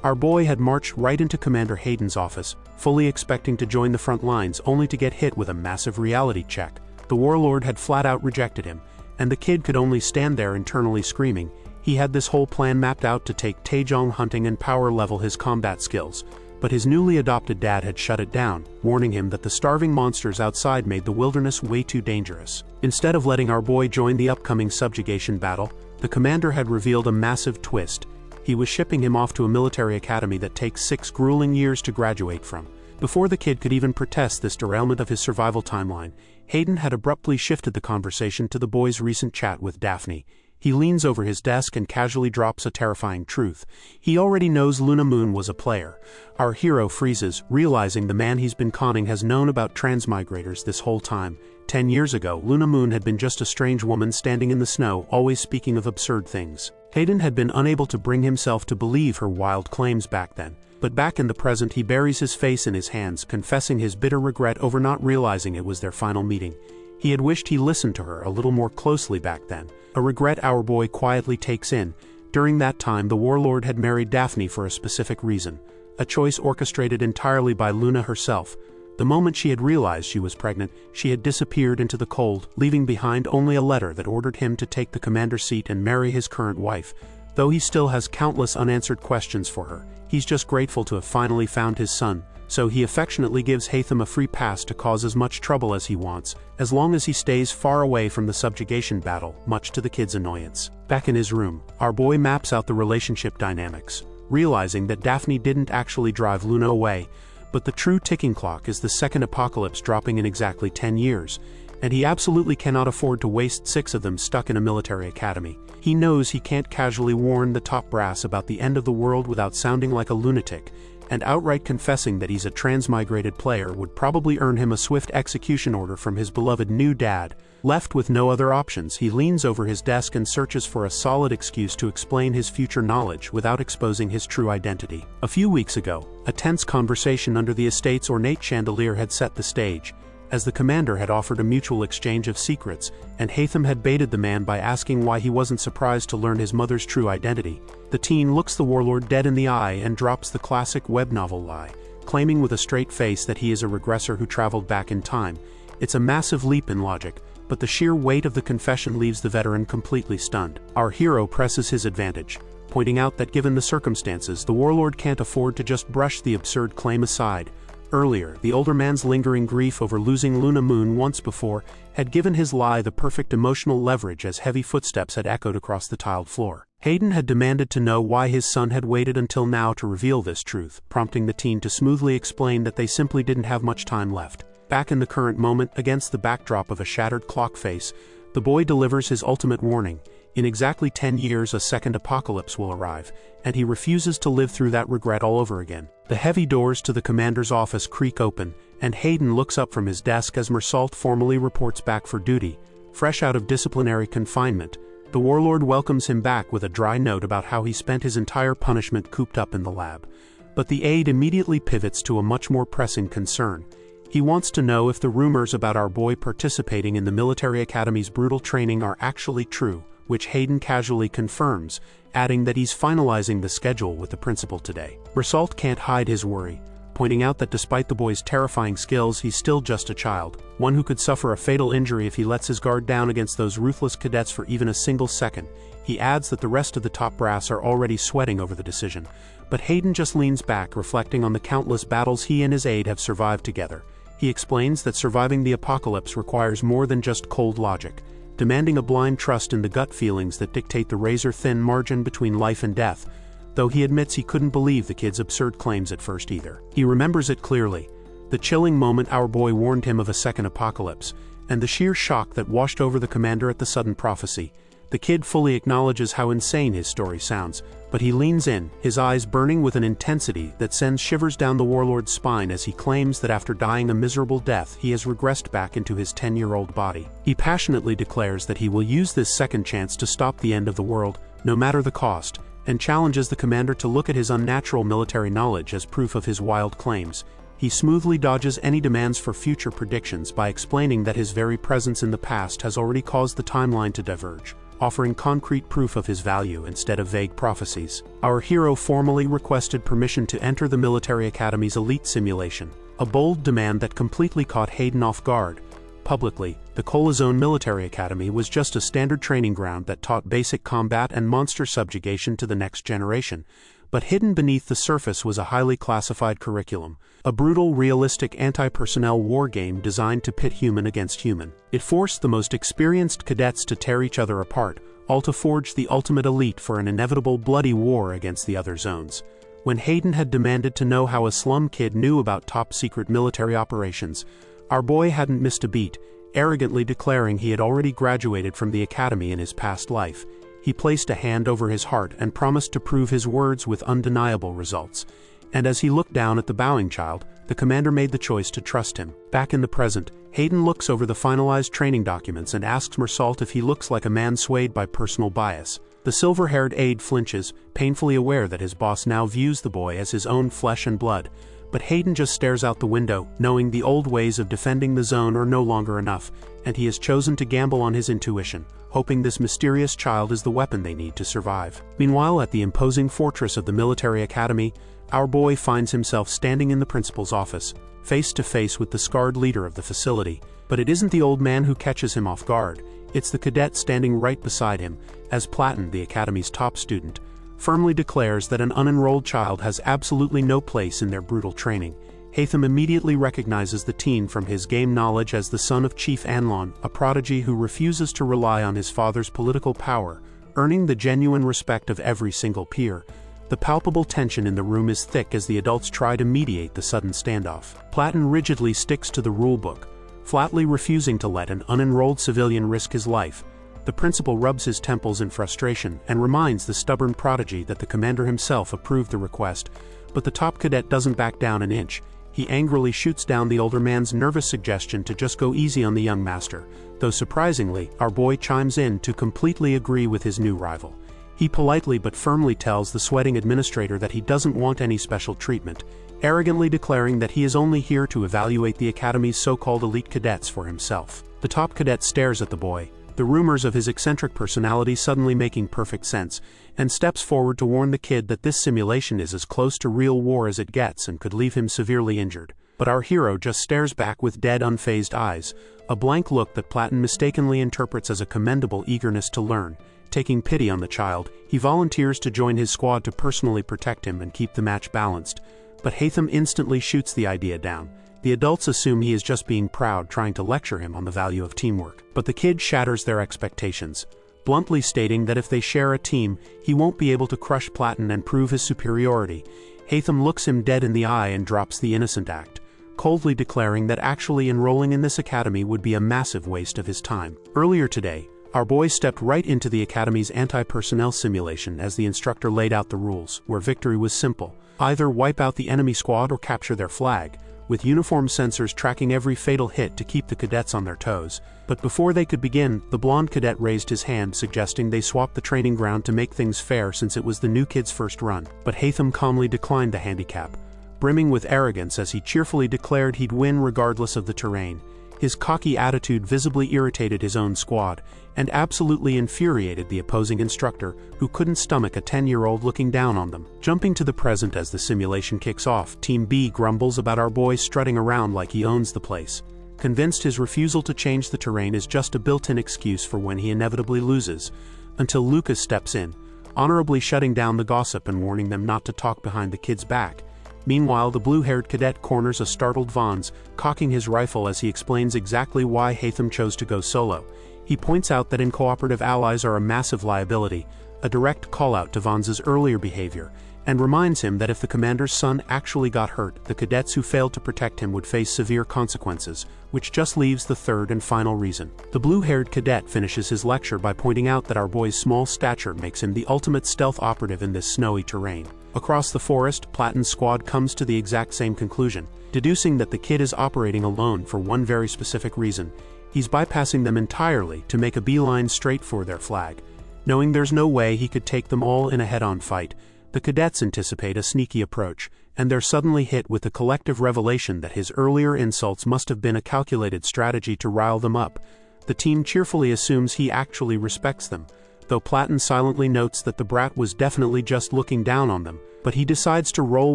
our boy had marched right into Commander Hayden's office, fully expecting to join the front lines only to get hit with a massive reality check. The warlord had flat out rejected him, and the kid could only stand there internally screaming. He had this whole plan mapped out to take Taejong hunting and power level his combat skills, but his newly adopted dad had shut it down, warning him that the starving monsters outside made the wilderness way too dangerous. Instead of letting our boy join the upcoming subjugation battle, the commander had revealed a massive twist. He was shipping him off to a military academy that takes 6 grueling years to graduate from. Before the kid could even protest this derailment of his survival timeline, Hayden had abruptly shifted the conversation to the boy's recent chat with Daphne. He leans over his desk and casually drops a terrifying truth. He already knows Luna Moon was a player. Our hero freezes, realizing the man he's been conning has known about transmigrators this whole time, 10 years ago, Luna Moon had been just a strange woman standing in the snow, always speaking of absurd things. Hayden had been unable to bring himself to believe her wild claims back then. But back in the present, he buries his face in his hands, confessing his bitter regret over not realizing it was their final meeting. He had wished he listened to her a little more closely back then, a regret our boy quietly takes in. During that time, the warlord had married Daphne for a specific reason, a choice orchestrated entirely by Luna herself. The moment she had realized she was pregnant, she had disappeared into the cold, leaving behind only a letter that ordered him to take the commander's seat and marry his current wife. Though he still has countless unanswered questions for her, he's just grateful to have finally found his son, so he affectionately gives Haytham a free pass to cause as much trouble as he wants, as long as he stays far away from the subjugation battle, much to the kid's annoyance. Back in his room, our boy maps out the relationship dynamics, realizing that Daphne didn't actually drive Luna away, but the true ticking clock is the second apocalypse dropping in exactly 10 years, and he absolutely cannot afford to waste 6 of them stuck in a military academy. He knows he can't casually warn the top brass about the end of the world without sounding like a lunatic, and outright confessing that he's a transmigrated player would probably earn him a swift execution order from his beloved new dad. Left with no other options, he leans over his desk and searches for a solid excuse to explain his future knowledge without exposing his true identity. A few weeks ago, a tense conversation under the estate's ornate chandelier had set the stage, as the commander had offered a mutual exchange of secrets, and Haytham had baited the man by asking why he wasn't surprised to learn his mother's true identity. The teen looks the warlord dead in the eye and drops the classic web novel lie, claiming with a straight face that he is a regressor who traveled back in time. It's a massive leap in logic, but the sheer weight of the confession leaves the veteran completely stunned. Our hero presses his advantage, pointing out that given the circumstances, the warlord can't afford to just brush the absurd claim aside. Earlier, the older man's lingering grief over losing Luna Moon once before had given his lie the perfect emotional leverage as heavy footsteps had echoed across the tiled floor. Hayden had demanded to know why his son had waited until now to reveal this truth, prompting the teen to smoothly explain that they simply didn't have much time left. Back in the current moment, against the backdrop of a shattered clock face, the boy delivers his ultimate warning. In exactly 10 years, a second apocalypse will arrive, and he refuses to live through that regret all over again. The heavy doors to the commander's office creak open, and Hayden looks up from his desk as Mersault formally reports back for duty. Fresh out of disciplinary confinement, the warlord welcomes him back with a dry note about how he spent his entire punishment cooped up in the lab. But the aide immediately pivots to a much more pressing concern. He wants to know if the rumors about our boy participating in the military academy's brutal training are actually true, which Hayden casually confirms, adding that he's finalizing the schedule with the principal today. Mersault can't hide his worry, pointing out that despite the boy's terrifying skills, he's still just a child, one who could suffer a fatal injury if he lets his guard down against those ruthless cadets for even a single second. He adds that the rest of the top brass are already sweating over the decision, but Hayden just leans back, reflecting on the countless battles he and his aide have survived together. He explains that surviving the apocalypse requires more than just cold logic, demanding a blind trust in the gut feelings that dictate the razor-thin margin between life and death, though he admits he couldn't believe the kid's absurd claims at first either. He remembers it clearly, the chilling moment our boy warned him of a second apocalypse, and the sheer shock that washed over the commander at the sudden prophecy. The kid fully acknowledges how insane his story sounds, but he leans in, his eyes burning with an intensity that sends shivers down the warlord's spine as he claims that after dying a miserable death, he has regressed back into his 10-year-old body. He passionately declares that he will use this second chance to stop the end of the world, no matter the cost, and challenges the commander to look at his unnatural military knowledge as proof of his wild claims. He smoothly dodges any demands for future predictions by explaining that his very presence in the past has already caused the timeline to diverge, offering concrete proof of his value instead of vague prophecies. Our hero formally requested permission to enter the military academy's elite simulation, a bold demand that completely caught Hayden off guard. Publicly, the Colazone Military Academy was just a standard training ground that taught basic combat and monster subjugation to the next generation, but hidden beneath the surface was a highly classified curriculum, a brutal, realistic anti-personnel war game designed to pit human against human. It forced the most experienced cadets to tear each other apart, all to forge the ultimate elite for an inevitable bloody war against the other zones. When Hayden had demanded to know how a slum kid knew about top-secret military operations, our boy hadn't missed a beat, arrogantly declaring he had already graduated from the academy in his past life. He placed a hand over his heart and promised to prove his words with undeniable results. And as he looked down at the bowing child, the commander made the choice to trust him. Back in the present, Hayden looks over the finalized training documents and asks Mersault if he looks like a man swayed by personal bias. The silver-haired aide flinches, painfully aware that his boss now views the boy as his own flesh and blood. But Hayden just stares out the window, knowing the old ways of defending the zone are no longer enough, and he has chosen to gamble on his intuition, hoping this mysterious child is the weapon they need to survive. Meanwhile, at the imposing fortress of the military academy, our boy finds himself standing in the principal's office, face to face with the scarred leader of the facility. But it isn't the old man who catches him off guard, it's the cadet standing right beside him, as Platon, the academy's top student, firmly declares that an unenrolled child has absolutely no place in their brutal training. Haytham immediately recognizes the teen from his game knowledge as the son of Chief Anlon, a prodigy who refuses to rely on his father's political power, earning the genuine respect of every single peer. The palpable tension in the room is thick as the adults try to mediate the sudden standoff. Platon rigidly sticks to the rulebook, flatly refusing to let an unenrolled civilian risk his life. The principal rubs his temples in frustration and reminds the stubborn prodigy that the commander himself approved the request, but the top cadet doesn't back down an inch. He angrily shoots down the older man's nervous suggestion to just go easy on the young master, though surprisingly, our boy chimes in to completely agree with his new rival. He politely but firmly tells the sweating administrator that he doesn't want any special treatment, arrogantly declaring that he is only here to evaluate the academy's so-called elite cadets for himself. The top cadet stares at the boy, the rumors of his eccentric personality suddenly making perfect sense, and steps forward to warn the kid that this simulation is as close to real war as it gets and could leave him severely injured. But our hero just stares back with dead, unfazed eyes, a blank look that Platon mistakenly interprets as a commendable eagerness to learn. Taking pity on the child, he volunteers to join his squad to personally protect him and keep the match balanced. But Haytham instantly shoots the idea down. The adults assume he is just being proud, trying to lecture him on the value of teamwork. But the kid shatters their expectations, bluntly stating that if they share a team, he won't be able to crush Platon and prove his superiority. Haytham looks him dead in the eye and drops the innocent act, coldly declaring that actually enrolling in this academy would be a massive waste of his time. Earlier today, our boy stepped right into the academy's anti-personnel simulation as the instructor laid out the rules, where victory was simple: either wipe out the enemy squad or capture their flag, with uniform sensors tracking every fatal hit to keep the cadets on their toes. But before they could begin, the blonde cadet raised his hand, suggesting they swap the training ground to make things fair since it was the new kid's first run. But Haytham calmly declined the handicap, brimming with arrogance as he cheerfully declared he'd win regardless of the terrain. His cocky attitude visibly irritated his own squad, and absolutely infuriated the opposing instructor, who couldn't stomach a 10-year-old looking down on them. Jumping to the present as the simulation kicks off, Team B grumbles about our boy strutting around like he owns the place, convinced his refusal to change the terrain is just a built-in excuse for when he inevitably loses, until Lucas steps in, honorably shutting down the gossip and warning them not to talk behind the kid's back. Meanwhile, the blue-haired cadet corners a startled Vons, cocking his rifle as he explains exactly why Haytham chose to go solo. He points out that incooperative allies are a massive liability, a direct call-out to Vons's earlier behavior, and reminds him that if the commander's son actually got hurt, the cadets who failed to protect him would face severe consequences, which just leaves the third and final reason. The blue-haired cadet finishes his lecture by pointing out that our boy's small stature makes him the ultimate stealth operative in this snowy terrain. Across the forest, Platon's squad comes to the exact same conclusion, deducing that the kid is operating alone for one very specific reason. He's bypassing them entirely to make a beeline straight for their flag. Knowing there's no way he could take them all in a head-on fight, the cadets anticipate a sneaky approach, and they're suddenly hit with the collective revelation that his earlier insults must have been a calculated strategy to rile them up. The team cheerfully assumes he actually respects them, though Platon silently notes that the brat was definitely just looking down on them, but he decides to roll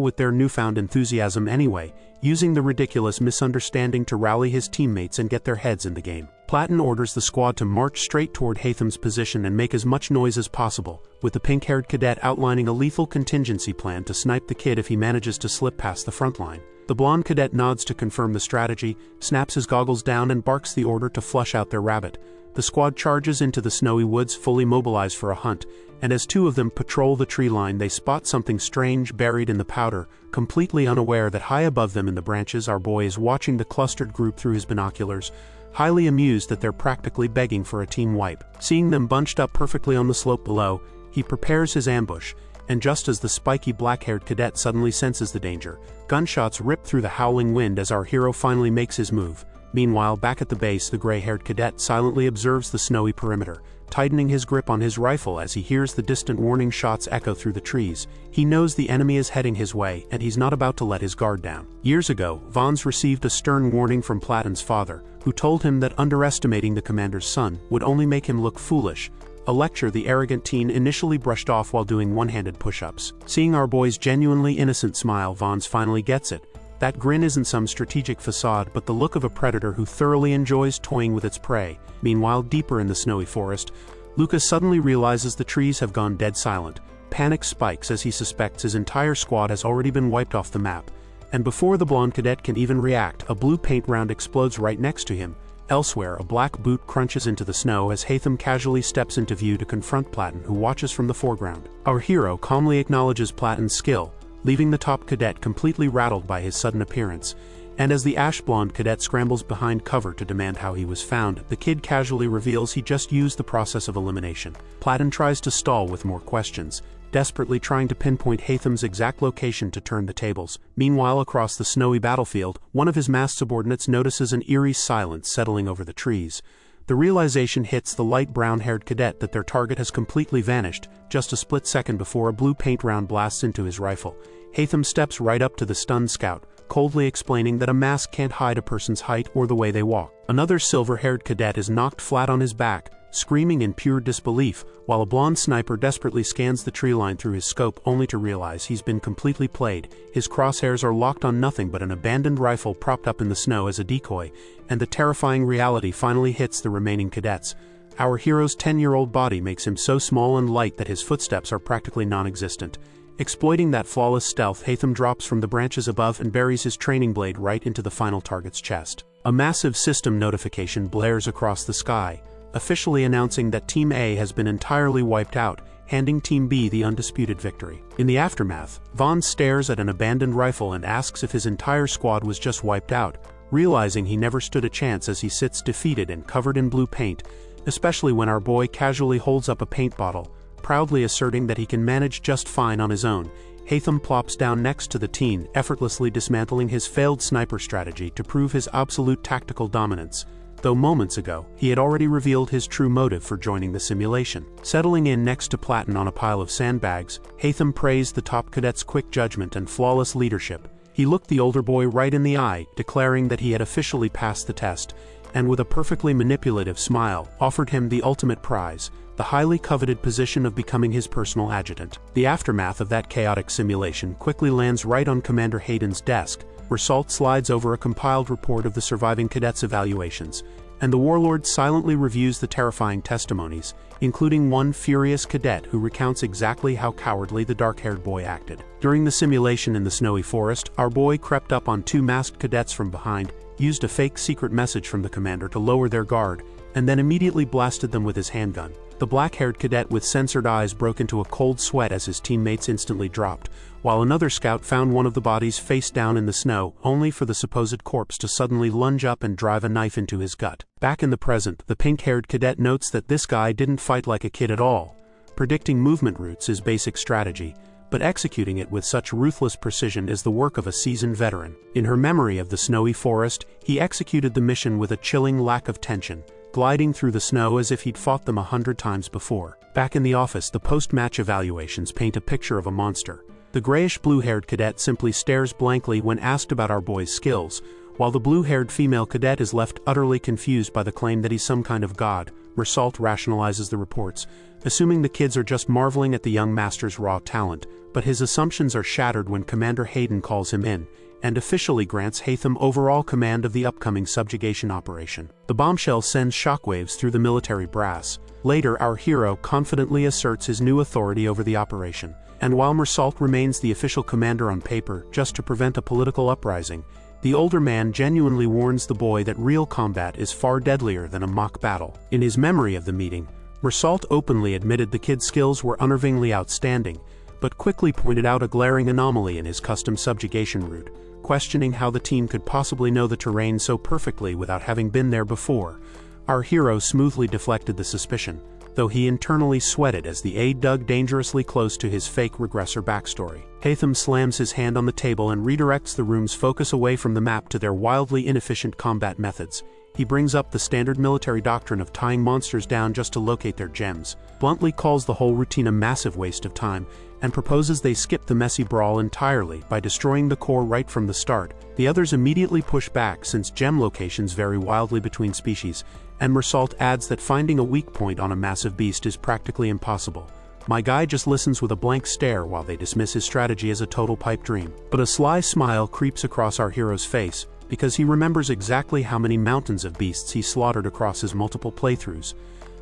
with their newfound enthusiasm anyway, using the ridiculous misunderstanding to rally his teammates and get their heads in the game. Platon orders the squad to march straight toward Haytham's position and make as much noise as possible, with the pink-haired cadet outlining a lethal contingency plan to snipe the kid if he manages to slip past the front line. The blonde cadet nods to confirm the strategy, snaps his goggles down and barks the order to flush out their rabbit. The squad charges into the snowy woods fully mobilized for a hunt, and as two of them patrol the tree line they spot something strange buried in the powder, completely unaware that high above them in the branches our boy is watching the clustered group through his binoculars, highly amused that they're practically begging for a team wipe. Seeing them bunched up perfectly on the slope below, he prepares his ambush, and just as the spiky black-haired cadet suddenly senses the danger, gunshots rip through the howling wind as our hero finally makes his move, Meanwhile, back at the base, the gray-haired cadet silently observes the snowy perimeter, tightening his grip on his rifle as he hears the distant warning shots echo through the trees. He knows the enemy is heading his way, and he's not about to let his guard down. Years ago, Vons received a stern warning from Platon's father, who told him that underestimating the commander's son would only make him look foolish, a lecture the arrogant teen initially brushed off while doing one-handed push-ups. Seeing our boy's genuinely innocent smile, Vons finally gets it. That grin isn't some strategic facade, but the look of a predator who thoroughly enjoys toying with its prey. Meanwhile, deeper in the snowy forest, Lucas suddenly realizes the trees have gone dead silent. Panic spikes as he suspects his entire squad has already been wiped off the map. And before the blonde cadet can even react, a blue paint round explodes right next to him. Elsewhere, a black boot crunches into the snow as Haytham casually steps into view to confront Platon, who watches from the foreground. Our hero calmly acknowledges Platon's skill, leaving the top cadet completely rattled by his sudden appearance. And as the ash-blonde cadet scrambles behind cover to demand how he was found, the kid casually reveals he just used the process of elimination. Platon tries to stall with more questions, desperately trying to pinpoint Haytham's exact location to turn the tables. Meanwhile, across the snowy battlefield, one of his masked subordinates notices an eerie silence settling over the trees. The realization hits the light brown-haired cadet that their target has completely vanished, just a split second before a blue paint round blasts into his rifle. Haytham steps right up to the stunned scout, coldly explaining that a mask can't hide a person's height or the way they walk. Another silver-haired cadet is knocked flat on his back, screaming in pure disbelief, while a blonde sniper desperately scans the tree line through his scope only to realize he's been completely played. His crosshairs are locked on nothing but an abandoned rifle propped up in the snow as a decoy, and the terrifying reality finally hits the remaining cadets. Our hero's 10-year-old body makes him so small and light that his footsteps are practically non-existent. Exploiting that flawless stealth, Haytham drops from the branches above and buries his training blade right into the final target's chest. A massive system notification blares across the sky, officially announcing that Team A has been entirely wiped out, handing Team B the undisputed victory. In the aftermath, Vaughn stares at an abandoned rifle and asks if his entire squad was just wiped out, realizing he never stood a chance as he sits defeated and covered in blue paint, especially when our boy casually holds up a paint bottle, proudly asserting that he can manage just fine on his own. Haytham plops down next to the teen, effortlessly dismantling his failed sniper strategy to prove his absolute tactical dominance, though moments ago, he had already revealed his true motive for joining the simulation. Settling in next to Platon on a pile of sandbags, Haytham praised the top cadet's quick judgment and flawless leadership. He looked the older boy right in the eye, declaring that he had officially passed the test, and with a perfectly manipulative smile, offered him the ultimate prize, the highly coveted position of becoming his personal adjutant. The aftermath of that chaotic simulation quickly lands right on Commander Hayden's desk, where Salt slides over a compiled report of the surviving cadets' evaluations, and the warlord silently reviews the terrifying testimonies, including one furious cadet who recounts exactly how cowardly the dark-haired boy acted. During the simulation in the snowy forest, our boy crept up on two masked cadets from behind, used a fake secret message from the commander to lower their guard, and then immediately blasted them with his handgun. The black-haired cadet with censored eyes broke into a cold sweat as his teammates instantly dropped, while another scout found one of the bodies face down in the snow, only for the supposed corpse to suddenly lunge up and drive a knife into his gut. Back in the present, the pink-haired cadet notes that this guy didn't fight like a kid at all. Predicting movement routes is basic strategy, but executing it with such ruthless precision is the work of a seasoned veteran. In her memory of the snowy forest, he executed the mission with a chilling lack of tension, gliding through the snow as if he'd fought them 100 times before. Back in the office, the post-match evaluations paint a picture of a monster. The grayish-blue-haired cadet simply stares blankly when asked about our boy's skills, while the blue-haired female cadet is left utterly confused by the claim that he's some kind of god. Mersalt rationalizes the reports, assuming the kids are just marveling at the young master's raw talent, but his assumptions are shattered when Commander Hayden calls him in, and officially grants Haytham overall command of the upcoming subjugation operation. The bombshell sends shockwaves through the military brass. Later, our hero confidently asserts his new authority over the operation, and while Mersalt remains the official commander on paper just to prevent a political uprising, the older man genuinely warns the boy that real combat is far deadlier than a mock battle. In his memory of the meeting, Mersalt openly admitted the kid's skills were unnervingly outstanding, but quickly pointed out a glaring anomaly in his custom subjugation route, questioning how the team could possibly know the terrain so perfectly without having been there before. Our hero smoothly deflected the suspicion, though he internally sweated as the aide dug dangerously close to his fake regressor backstory. Haytham slams his hand on the table and redirects the room's focus away from the map to their wildly inefficient combat methods. He brings up the standard military doctrine of tying monsters down just to locate their gems, bluntly calls the whole routine a massive waste of time, and proposes they skip the messy brawl entirely by destroying the core right from the start. The others immediately push back since gem locations vary wildly between species, and Mersault adds that finding a weak point on a massive beast is practically impossible. My guy just listens with a blank stare while they dismiss his strategy as a total pipe dream. But a sly smile creeps across our hero's face, because he remembers exactly how many mountains of beasts he slaughtered across his multiple playthroughs.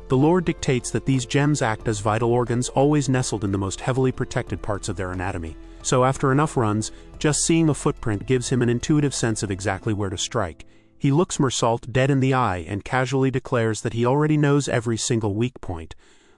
The lore dictates that these gems act as vital organs always nestled in the most heavily protected parts of their anatomy. So after enough runs, just seeing a footprint gives him an intuitive sense of exactly where to strike. He looks Mersault dead in the eye and casually declares that he already knows every single weak point,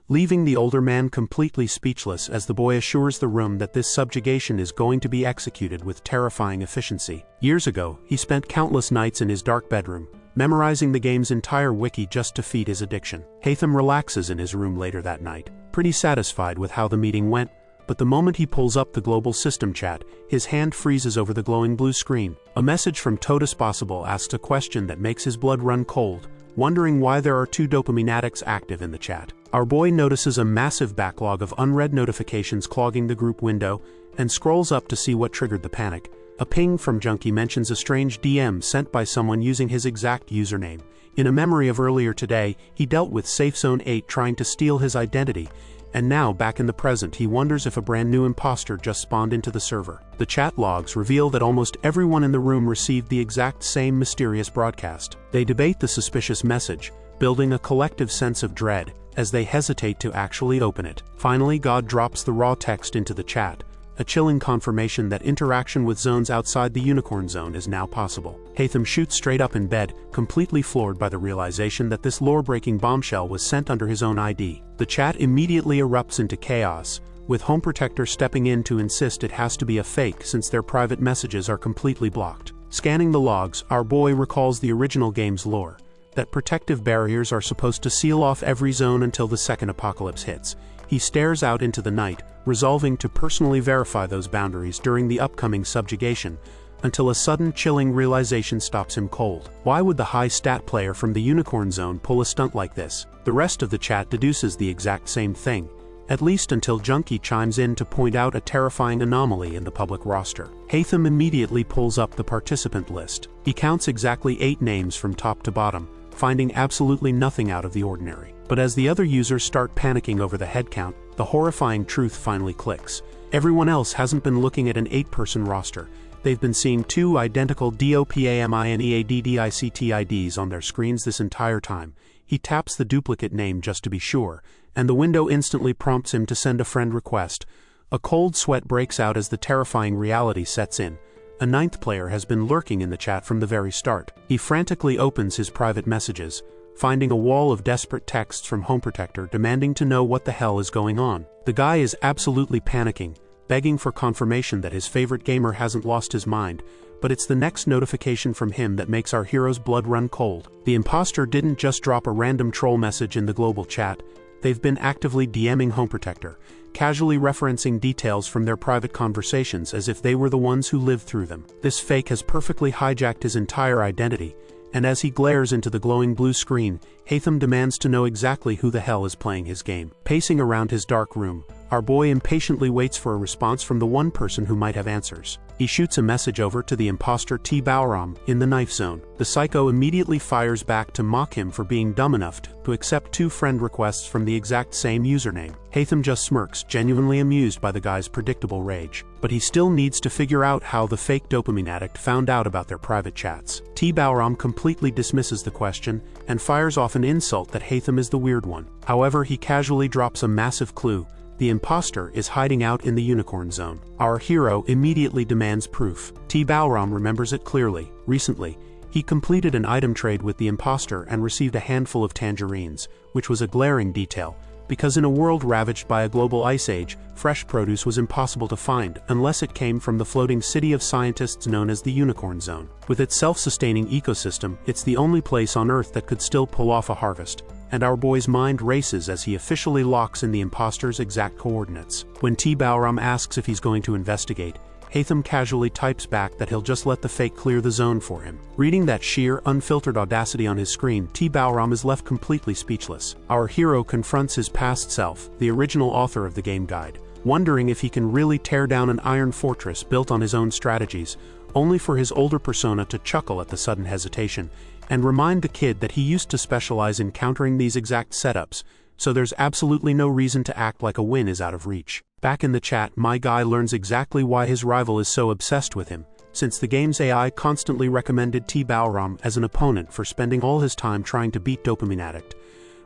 leaving the older man completely speechless as the boy assures the room that this subjugation is going to be executed with terrifying efficiency. Years ago, he spent countless nights in his dark bedroom, memorizing the game's entire wiki just to feed his addiction. Haytham relaxes in his room later that night, pretty satisfied with how the meeting went, but the moment he pulls up the global system chat, his hand freezes over the glowing blue screen. A message from Totus Possible asks a question that makes his blood run cold, wondering why there are 2 dopamine addicts active in the chat. Our boy notices a massive backlog of unread notifications clogging the group window, and scrolls up to see what triggered the panic. A ping from Junkie mentions a strange DM sent by someone using his exact username. In a memory of earlier today, he dealt with Safe Zone 8 trying to steal his identity, and now back in the present he wonders if a brand new imposter just spawned into the server. The chat logs reveal that almost everyone in the room received the exact same mysterious broadcast. They debate the suspicious message, building a collective sense of dread as they hesitate to actually open it. Finally, God drops the raw text into the chat, a chilling confirmation that interaction with zones outside the unicorn zone is now possible. Haytham shoots straight up in bed, completely floored by the realization that this lore-breaking bombshell was sent under his own ID. The chat immediately erupts into chaos, with Home Protector stepping in to insist it has to be a fake since their private messages are completely blocked. Scanning the logs, our boy recalls the original game's lore, that protective barriers are supposed to seal off every zone until the second apocalypse hits. He stares out into the night, resolving to personally verify those boundaries during the upcoming subjugation, until a sudden chilling realization stops him cold. Why would the high-stat player from the Unicorn Zone pull a stunt like this? The rest of the chat deduces the exact same thing, at least until Junkie chimes in to point out a terrifying anomaly in the public roster. Haytham immediately pulls up the participant list. He counts exactly 8 names from top to bottom, finding absolutely nothing out of the ordinary. But as the other users start panicking over the headcount, the horrifying truth finally clicks. Everyone else hasn't been looking at an 8-person roster. They've been seeing 2 identical DOPAMINEADDICT IDs on their screens this entire time. He taps the duplicate name just to be sure, and the window instantly prompts him to send a friend request. A cold sweat breaks out as the terrifying reality sets in. A 9th player has been lurking in the chat from the very start. He frantically opens his private messages, finding a wall of desperate texts from Home Protector demanding to know what the hell is going on. The guy is absolutely panicking, begging for confirmation that his favorite gamer hasn't lost his mind, but it's the next notification from him that makes our hero's blood run cold. The imposter didn't just drop a random troll message in the global chat. They've been actively DMing Home Protector, casually referencing details from their private conversations as if they were the ones who lived through them. This fake has perfectly hijacked his entire identity, and as he glares into the glowing blue screen, Haytham demands to know exactly who the hell is playing his game. Pacing around his dark room, our boy impatiently waits for a response from the one person who might have answers. He shoots a message over to the imposter T. Bauram in the knife zone. The psycho immediately fires back to mock him for being dumb enough to accept 2 friend requests from the exact same username. Haytham just smirks, genuinely amused by the guy's predictable rage. But he still needs to figure out how the fake dopamine addict found out about their private chats. T. Bauram completely dismisses the question and fires off an insult that Haytham is the weird one. However, he casually drops a massive clue. The imposter is hiding out in the Unicorn Zone. Our hero immediately demands proof. T. Bauram remembers it clearly. Recently, he completed an item trade with the imposter and received a handful of tangerines, which was a glaring detail, because in a world ravaged by a global ice age, fresh produce was impossible to find unless it came from the floating city of scientists known as the Unicorn Zone. With its self-sustaining ecosystem, it's the only place on Earth that could still pull off a harvest. and our boy's mind races as he officially locks in the imposter's exact coordinates. When T-Balram asks if he's going to investigate, Hatham casually types back that he'll just let the fake clear the zone for him. Reading that sheer, unfiltered audacity on his screen, T-Balram is left completely speechless. Our hero confronts his past self, the original author of the game guide, wondering if he can really tear down an iron fortress built on his own strategies, only for his older persona to chuckle at the sudden hesitation, and remind the kid that he used to specialize in countering these exact setups, so there's absolutely no reason to act like a win is out of reach. Back in the chat, my guy learns exactly why his rival is so obsessed with him, since the game's AI constantly recommended T-Balram as an opponent for spending all his time trying to beat Dopamine Addict.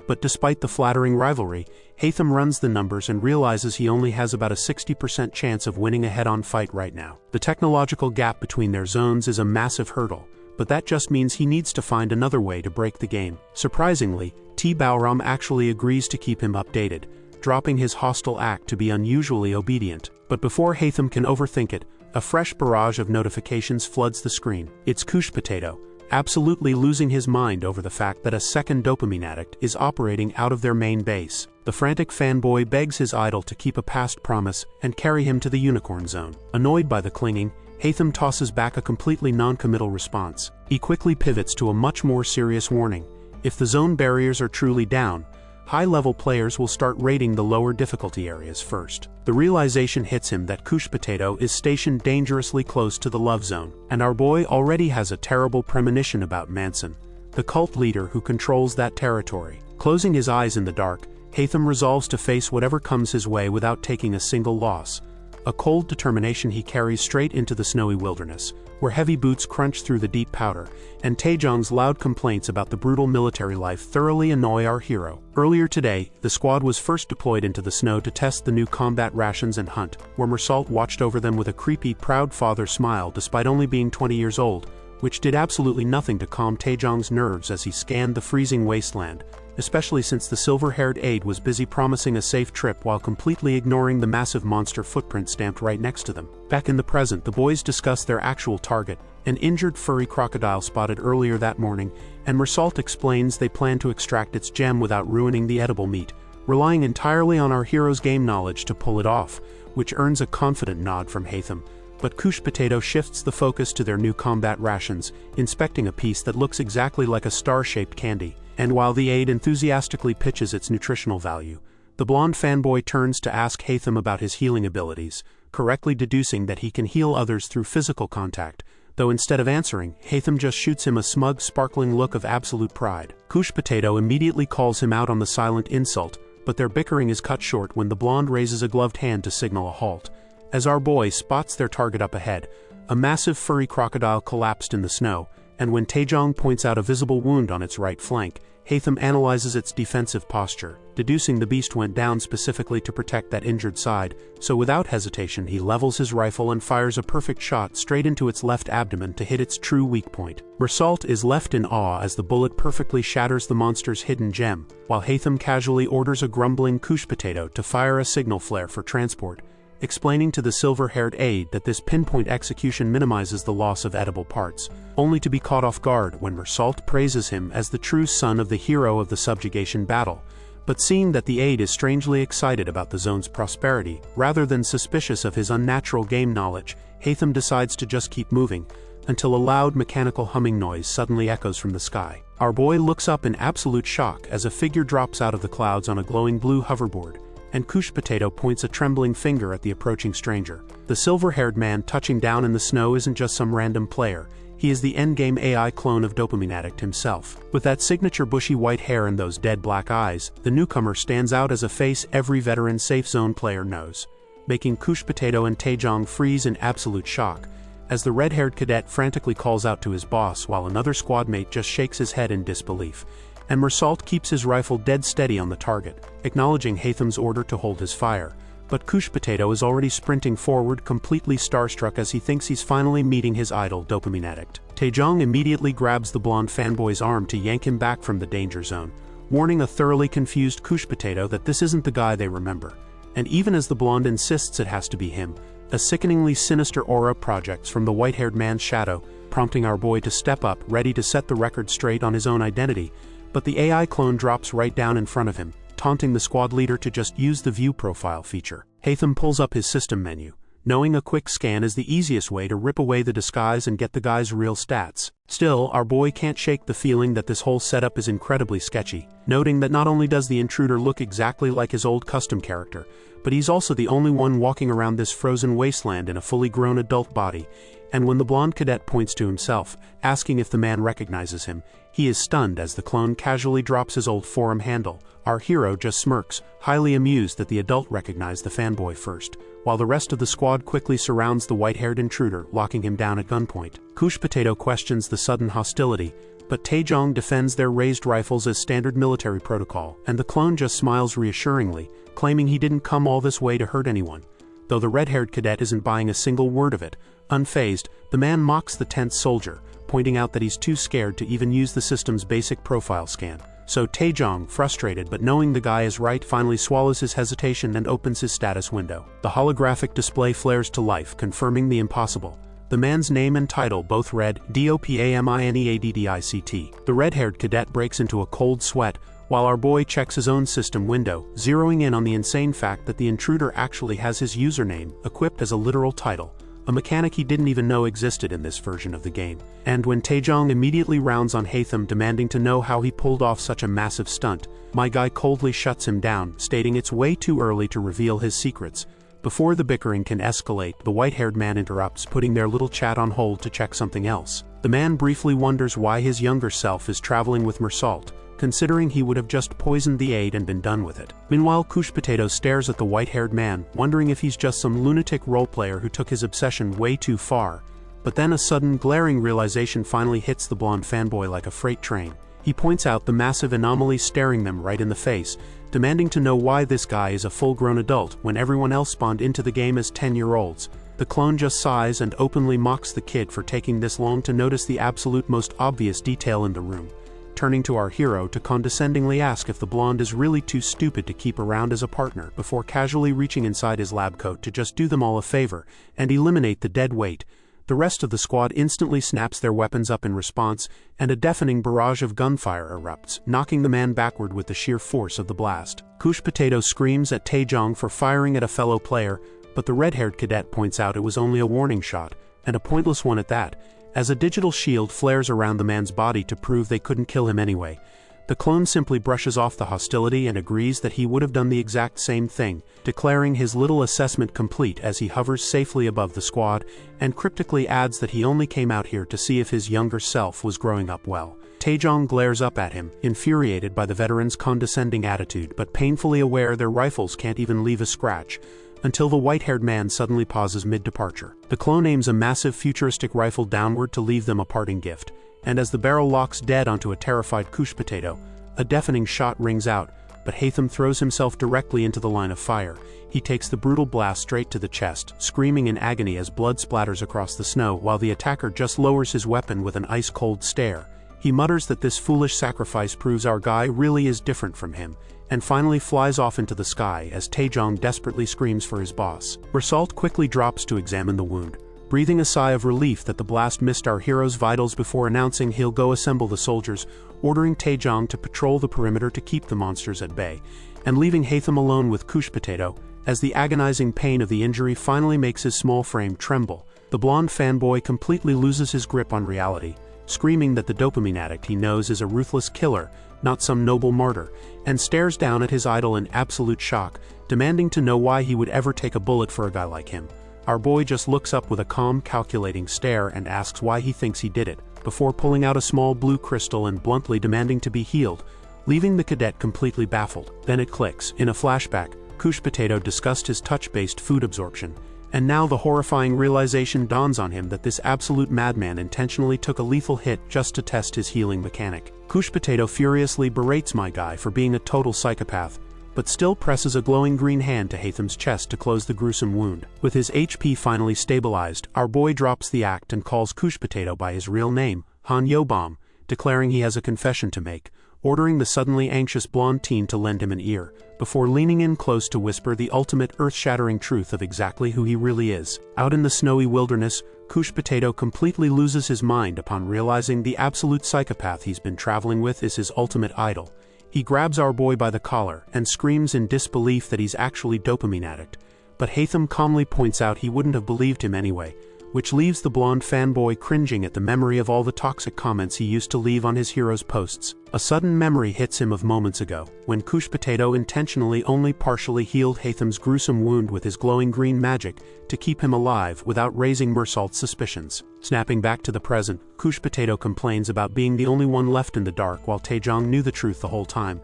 But despite the flattering rivalry, Hatham runs the numbers and realizes he only has about a 60% chance of winning a head-on fight right now. The technological gap between their zones is a massive hurdle, but that just means he needs to find another way to break the game. Surprisingly, T-Balram actually agrees to keep him updated, dropping his hostile act to be unusually obedient. But before Hatham can overthink it, a fresh barrage of notifications floods the screen. It's Couche Potato, absolutely losing his mind over the fact that a second Dopamine Addict is operating out of their main base. The frantic fanboy begs his idol to keep a past promise and carry him to the Unicorn Zone. Annoyed by the clinging, Hatham tosses back a completely non-committal response. He quickly pivots to a much more serious warning. If the zone barriers are truly down, high-level players will start raiding the lower difficulty areas first. The realization hits him that Couche Potato is stationed dangerously close to the Love Zone, and our boy already has a terrible premonition about Manson, the cult leader who controls that territory. Closing his eyes in the dark, Hatham resolves to face whatever comes his way without taking a single loss. A cold determination he carries straight into the snowy wilderness, where heavy boots crunch through the deep powder, and Taejong's loud complaints about the brutal military life thoroughly annoy our hero. Earlier today, the squad was first deployed into the snow to test the new combat rations and hunt, where Mersault watched over them with a creepy, proud father smile despite only being 20 years old, which did absolutely nothing to calm Taejong's nerves as he scanned the freezing wasteland, especially since the silver-haired aide was busy promising a safe trip while completely ignoring the massive monster footprint stamped right next to them. Back in the present, the boys discuss their actual target, an injured furry crocodile spotted earlier that morning, and Mersault explains they plan to extract its gem without ruining the edible meat, relying entirely on our hero's game knowledge to pull it off, which earns a confident nod from Hatham. But Couche Potato shifts the focus to their new combat rations, inspecting a piece that looks exactly like a star-shaped candy. And while the aide enthusiastically pitches its nutritional value, the blonde fanboy turns to ask Hatham about his healing abilities, correctly deducing that he can heal others through physical contact, though instead of answering, Hatham just shoots him a smug, sparkling look of absolute pride. Couche Potato immediately calls him out on the silent insult, but their bickering is cut short when the blonde raises a gloved hand to signal a halt. As our boy spots their target up ahead, a massive furry crocodile collapsed in the snow, and when Taejong points out a visible wound on its right flank, Hatham analyzes its defensive posture, deducing the beast went down specifically to protect that injured side, so without hesitation he levels his rifle and fires a perfect shot straight into its left abdomen to hit its true weak point. Mersault is left in awe as the bullet perfectly shatters the monster's hidden gem, while Hatham casually orders a grumbling Couche Potato to fire a signal flare for transport, explaining to the silver-haired aide that this pinpoint execution minimizes the loss of edible parts, only to be caught off guard when Mersault praises him as the true son of the hero of the subjugation battle. But seeing that the aide is strangely excited about the zone's prosperity, rather than suspicious of his unnatural game knowledge, Hatham decides to just keep moving, until a loud mechanical humming noise suddenly echoes from the sky. Our boy looks up in absolute shock as a figure drops out of the clouds on a glowing blue hoverboard, and Couche Potato points a trembling finger at the approaching stranger. The silver-haired man touching down in the snow isn't just some random player, he is the endgame AI clone of Dopamine Addict himself. With that signature bushy white hair and those dead black eyes, the newcomer stands out as a face every veteran Safe Zone player knows, making Couche Potato and Taejong freeze in absolute shock, as the red-haired cadet frantically calls out to his boss while another squadmate just shakes his head in disbelief, and Mersault keeps his rifle dead steady on the target, acknowledging Hatham's order to hold his fire. But Couche Potato is already sprinting forward, completely starstruck as he thinks he's finally meeting his idol, Dopamine Addict. Taejong immediately grabs the blonde fanboy's arm to yank him back from the danger zone, warning a thoroughly confused Couche Potato that this isn't the guy they remember. And even as the blonde insists it has to be him, a sickeningly sinister aura projects from the white-haired man's shadow, prompting our boy to step up, ready to set the record straight on his own identity. But the AI clone drops right down in front of him, taunting the squad leader to just use the view profile feature. Hatham pulls up his system menu, knowing a quick scan is the easiest way to rip away the disguise and get the guy's real stats. Still, our boy can't shake the feeling that this whole setup is incredibly sketchy, noting that not only does the intruder look exactly like his old custom character, but he's also the only one walking around this frozen wasteland in a fully grown adult body, and when the blonde cadet points to himself, asking if the man recognizes him, he is stunned as the clone casually drops his old forum handle. Our hero just smirks, highly amused that the adult recognized the fanboy first, while the rest of the squad quickly surrounds the white-haired intruder, locking him down at gunpoint. Couche Potato questions the sudden hostility, but Taejong defends their raised rifles as standard military protocol, and the clone just smiles reassuringly, claiming he didn't come all this way to hurt anyone. Though the red-haired cadet isn't buying a single word of it, unfazed, the man mocks the tense soldier, pointing out that he's too scared to even use the system's basic profile scan. So Taejong, frustrated but knowing the guy is right, finally swallows his hesitation and opens his status window. The holographic display flares to life, confirming the impossible. The man's name and title both read DOPAMINEADDICT. The red-haired cadet breaks into a cold sweat, while our boy checks his own system window, zeroing in on the insane fact that the intruder actually has his username equipped as a literal title, a mechanic he didn't even know existed in this version of the game. And when Taejong immediately rounds on Hatham demanding to know how he pulled off such a massive stunt, my guy coldly shuts him down, stating it's way too early to reveal his secrets. Before the bickering can escalate, the white-haired man interrupts, putting their little chat on hold to check something else. The man briefly wonders why his younger self is traveling with Mersault, considering he would have just poisoned the aide and been done with it. Meanwhile, Couche Potato stares at the white-haired man, wondering if he's just some lunatic role-player who took his obsession way too far. But then a sudden, glaring realization finally hits the blonde fanboy like a freight train. He points out the massive anomaly staring them right in the face, demanding to know why this guy is a full-grown adult when everyone else spawned into the game as 10-year-olds. The clone just sighs and openly mocks the kid for taking this long to notice the absolute most obvious detail in the room, turning to our hero to condescendingly ask if the blonde is really too stupid to keep around as a partner before casually reaching inside his lab coat to just do them all a favor and eliminate the dead weight. The rest of the squad instantly snaps their weapons up in response, and a deafening barrage of gunfire erupts, knocking the man backward with the sheer force of the blast. Couche Potato screams at Taejong for firing at a fellow player, but the red-haired cadet points out it was only a warning shot, and a pointless one at that, as a digital shield flares around the man's body to prove they couldn't kill him anyway. The clone simply brushes off the hostility and agrees that he would have done the exact same thing, declaring his little assessment complete as he hovers safely above the squad, and cryptically adds that he only came out here to see if his younger self was growing up well. Taejong glares up at him, infuriated by the veteran's condescending attitude but painfully aware their rifles can't even leave a scratch, until the white-haired man suddenly pauses mid-departure. The clone aims a massive futuristic rifle downward to leave them a parting gift, and as the barrel locks dead onto a terrified Couche Potato, a deafening shot rings out, but Hatham throws himself directly into the line of fire. He takes the brutal blast straight to the chest, screaming in agony as blood splatters across the snow while the attacker just lowers his weapon with an ice-cold stare. He mutters that this foolish sacrifice proves our guy really is different from him, and finally flies off into the sky as Taejong desperately screams for his boss. Mersault quickly drops to examine the wound, breathing a sigh of relief that the blast missed our hero's vitals before announcing he'll go assemble the soldiers, ordering Taejong to patrol the perimeter to keep the monsters at bay, and leaving Hatham alone with Couche Potato, as the agonizing pain of the injury finally makes his small frame tremble. The blonde fanboy completely loses his grip on reality, screaming that the dopamine addict he knows is a ruthless killer, not some noble martyr, and stares down at his idol in absolute shock, demanding to know why he would ever take a bullet for a guy like him. Our boy just looks up with a calm, calculating stare and asks why he thinks he did it, before pulling out a small blue crystal and bluntly demanding to be healed, leaving the cadet completely baffled. Then it clicks. In a flashback, Couche Potato discussed his touch-based food absorption, and now the horrifying realization dawns on him that this absolute madman intentionally took a lethal hit just to test his healing mechanic. Couche Potato furiously berates my guy for being a total psychopath, but still presses a glowing green hand to Hatham's chest to close the gruesome wound. With his HP finally stabilized, our boy drops the act and calls Couche Potato by his real name, Han Yobom, declaring he has a confession to make, ordering the suddenly anxious blonde teen to lend him an ear, before leaning in close to whisper the ultimate earth-shattering truth of exactly who he really is. Out in the snowy wilderness, Couche Potato completely loses his mind upon realizing the absolute psychopath he's been traveling with is his ultimate idol. He grabs our boy by the collar and screams in disbelief that he's actually dopamine addict, but Hatham calmly points out he wouldn't have believed him anyway, which leaves the blonde fanboy cringing at the memory of all the toxic comments he used to leave on his hero's posts. A sudden memory hits him of moments ago, when Couche Potato intentionally only partially healed Hatham's gruesome wound with his glowing green magic to keep him alive without raising Mersalt's suspicions. Snapping back to the present, Couche Potato complains about being the only one left in the dark while Taejong knew the truth the whole time,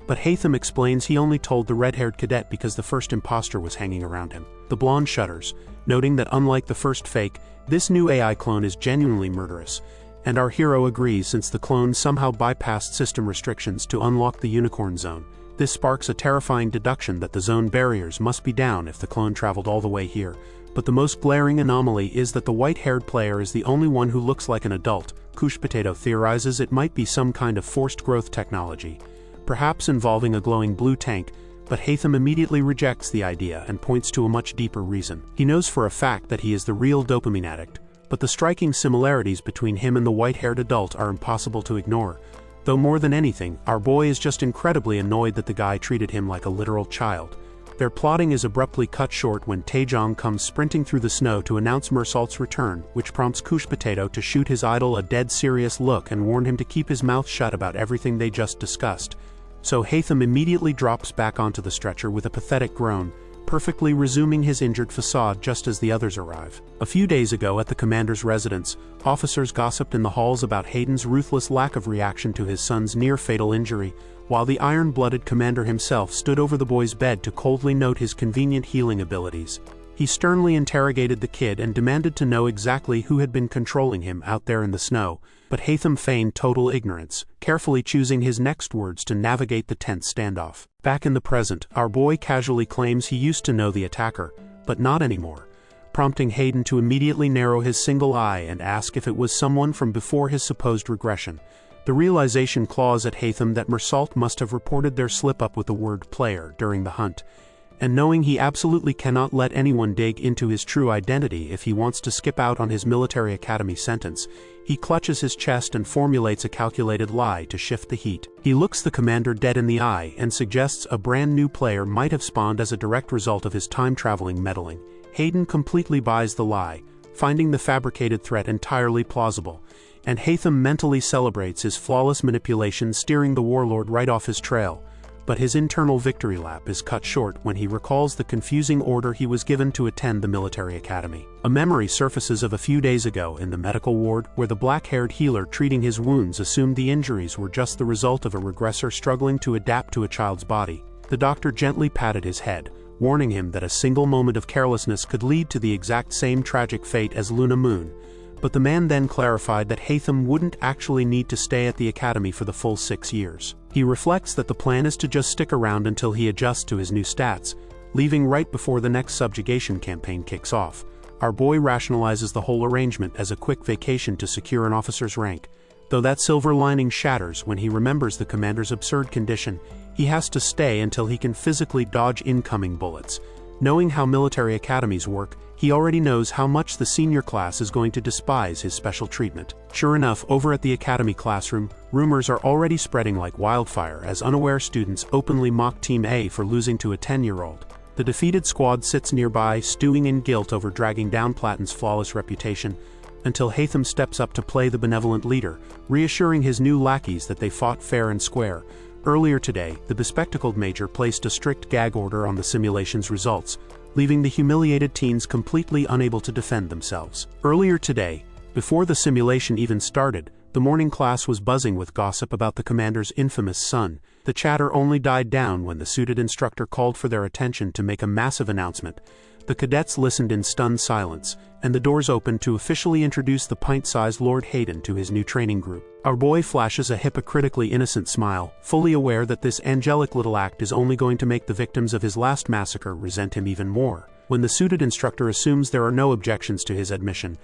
but Hatham explains he only told the red-haired cadet because the first imposter was hanging around him. The blonde shudders, noting that unlike the first fake, this new AI clone is genuinely murderous, and our hero agrees since the clone somehow bypassed system restrictions to unlock the unicorn zone. This sparks a terrifying deduction that the zone barriers must be down if the clone traveled all the way here, but the most glaring anomaly is that the white-haired player is the only one who looks like an adult. Couche Potato theorizes it might be some kind of forced growth technology, perhaps involving a glowing blue tank, but Hatham immediately rejects the idea and points to a much deeper reason. He knows for a fact that he is the real dopamine addict, but the striking similarities between him and the white-haired adult are impossible to ignore, though more than anything, our boy is just incredibly annoyed that the guy treated him like a literal child. Their plotting is abruptly cut short when Taejong comes sprinting through the snow to announce Mersalt's return, which prompts Couche Potato to shoot his idol a dead serious look and warn him to keep his mouth shut about everything they just discussed. So Hatham immediately drops back onto the stretcher with a pathetic groan, perfectly resuming his injured facade just as the others arrive. A few days ago at the commander's residence, officers gossiped in the halls about Hayden's ruthless lack of reaction to his son's near-fatal injury, while the iron-blooded commander himself stood over the boy's bed to coldly note his convenient healing abilities. He sternly interrogated the kid and demanded to know exactly who had been controlling him out there in the snow, but Hatham feigned total ignorance, carefully choosing his next words to navigate the tense standoff. Back in the present, our boy casually claims he used to know the attacker, but not anymore, prompting Hayden to immediately narrow his single eye and ask if it was someone from before his supposed regression. The realization claws at Hatham that Mersalt must have reported their slip-up with the word player during the hunt, and knowing he absolutely cannot let anyone dig into his true identity if he wants to skip out on his military academy sentence, he clutches his chest and formulates a calculated lie to shift the heat. He looks the commander dead in the eye and suggests a brand new player might have spawned as a direct result of his time-traveling meddling. Hayden completely buys the lie, finding the fabricated threat entirely plausible, and Hatham mentally celebrates his flawless manipulation, steering the warlord right off his trail. But his internal victory lap is cut short when he recalls the confusing order he was given to attend the military academy. A memory surfaces of a few days ago in the medical ward where the black-haired healer treating his wounds assumed the injuries were just the result of a regressor struggling to adapt to a child's body. The doctor gently patted his head, warning him that a single moment of carelessness could lead to the exact same tragic fate as Luna Moon. But the man then clarified that Hatham wouldn't actually need to stay at the academy for the full 6 years. He reflects that the plan is to just stick around until he adjusts to his new stats, leaving right before the next subjugation campaign kicks off. Our boy rationalizes the whole arrangement as a quick vacation to secure an officer's rank, though that silver lining shatters when he remembers the commander's absurd condition. He has to stay until he can physically dodge incoming bullets. Knowing how military academies work, he already knows how much the senior class is going to despise his special treatment. Sure enough, over at the academy classroom, rumors are already spreading like wildfire as unaware students openly mock Team A for losing to a 10-year-old. The defeated squad sits nearby, stewing in guilt over dragging down Platin's flawless reputation, until Hatham steps up to play the benevolent leader, reassuring his new lackeys that they fought fair and square. Earlier today, the bespectacled major placed a strict gag order on the simulation's results, leaving the humiliated teens completely unable to defend themselves. Earlier today, before the simulation even started, the morning class was buzzing with gossip about the commander's infamous son. The chatter only died down when the suited instructor called for their attention to make a massive announcement. The cadets listened in stunned silence, and the doors opened to officially introduce the pint-sized Lord Hayden to his new training group. Our boy flashes a hypocritically innocent smile, fully aware that this angelic little act is only going to make the victims of his last massacre resent him even more. When the suited instructor assumes there are no objections to his admission,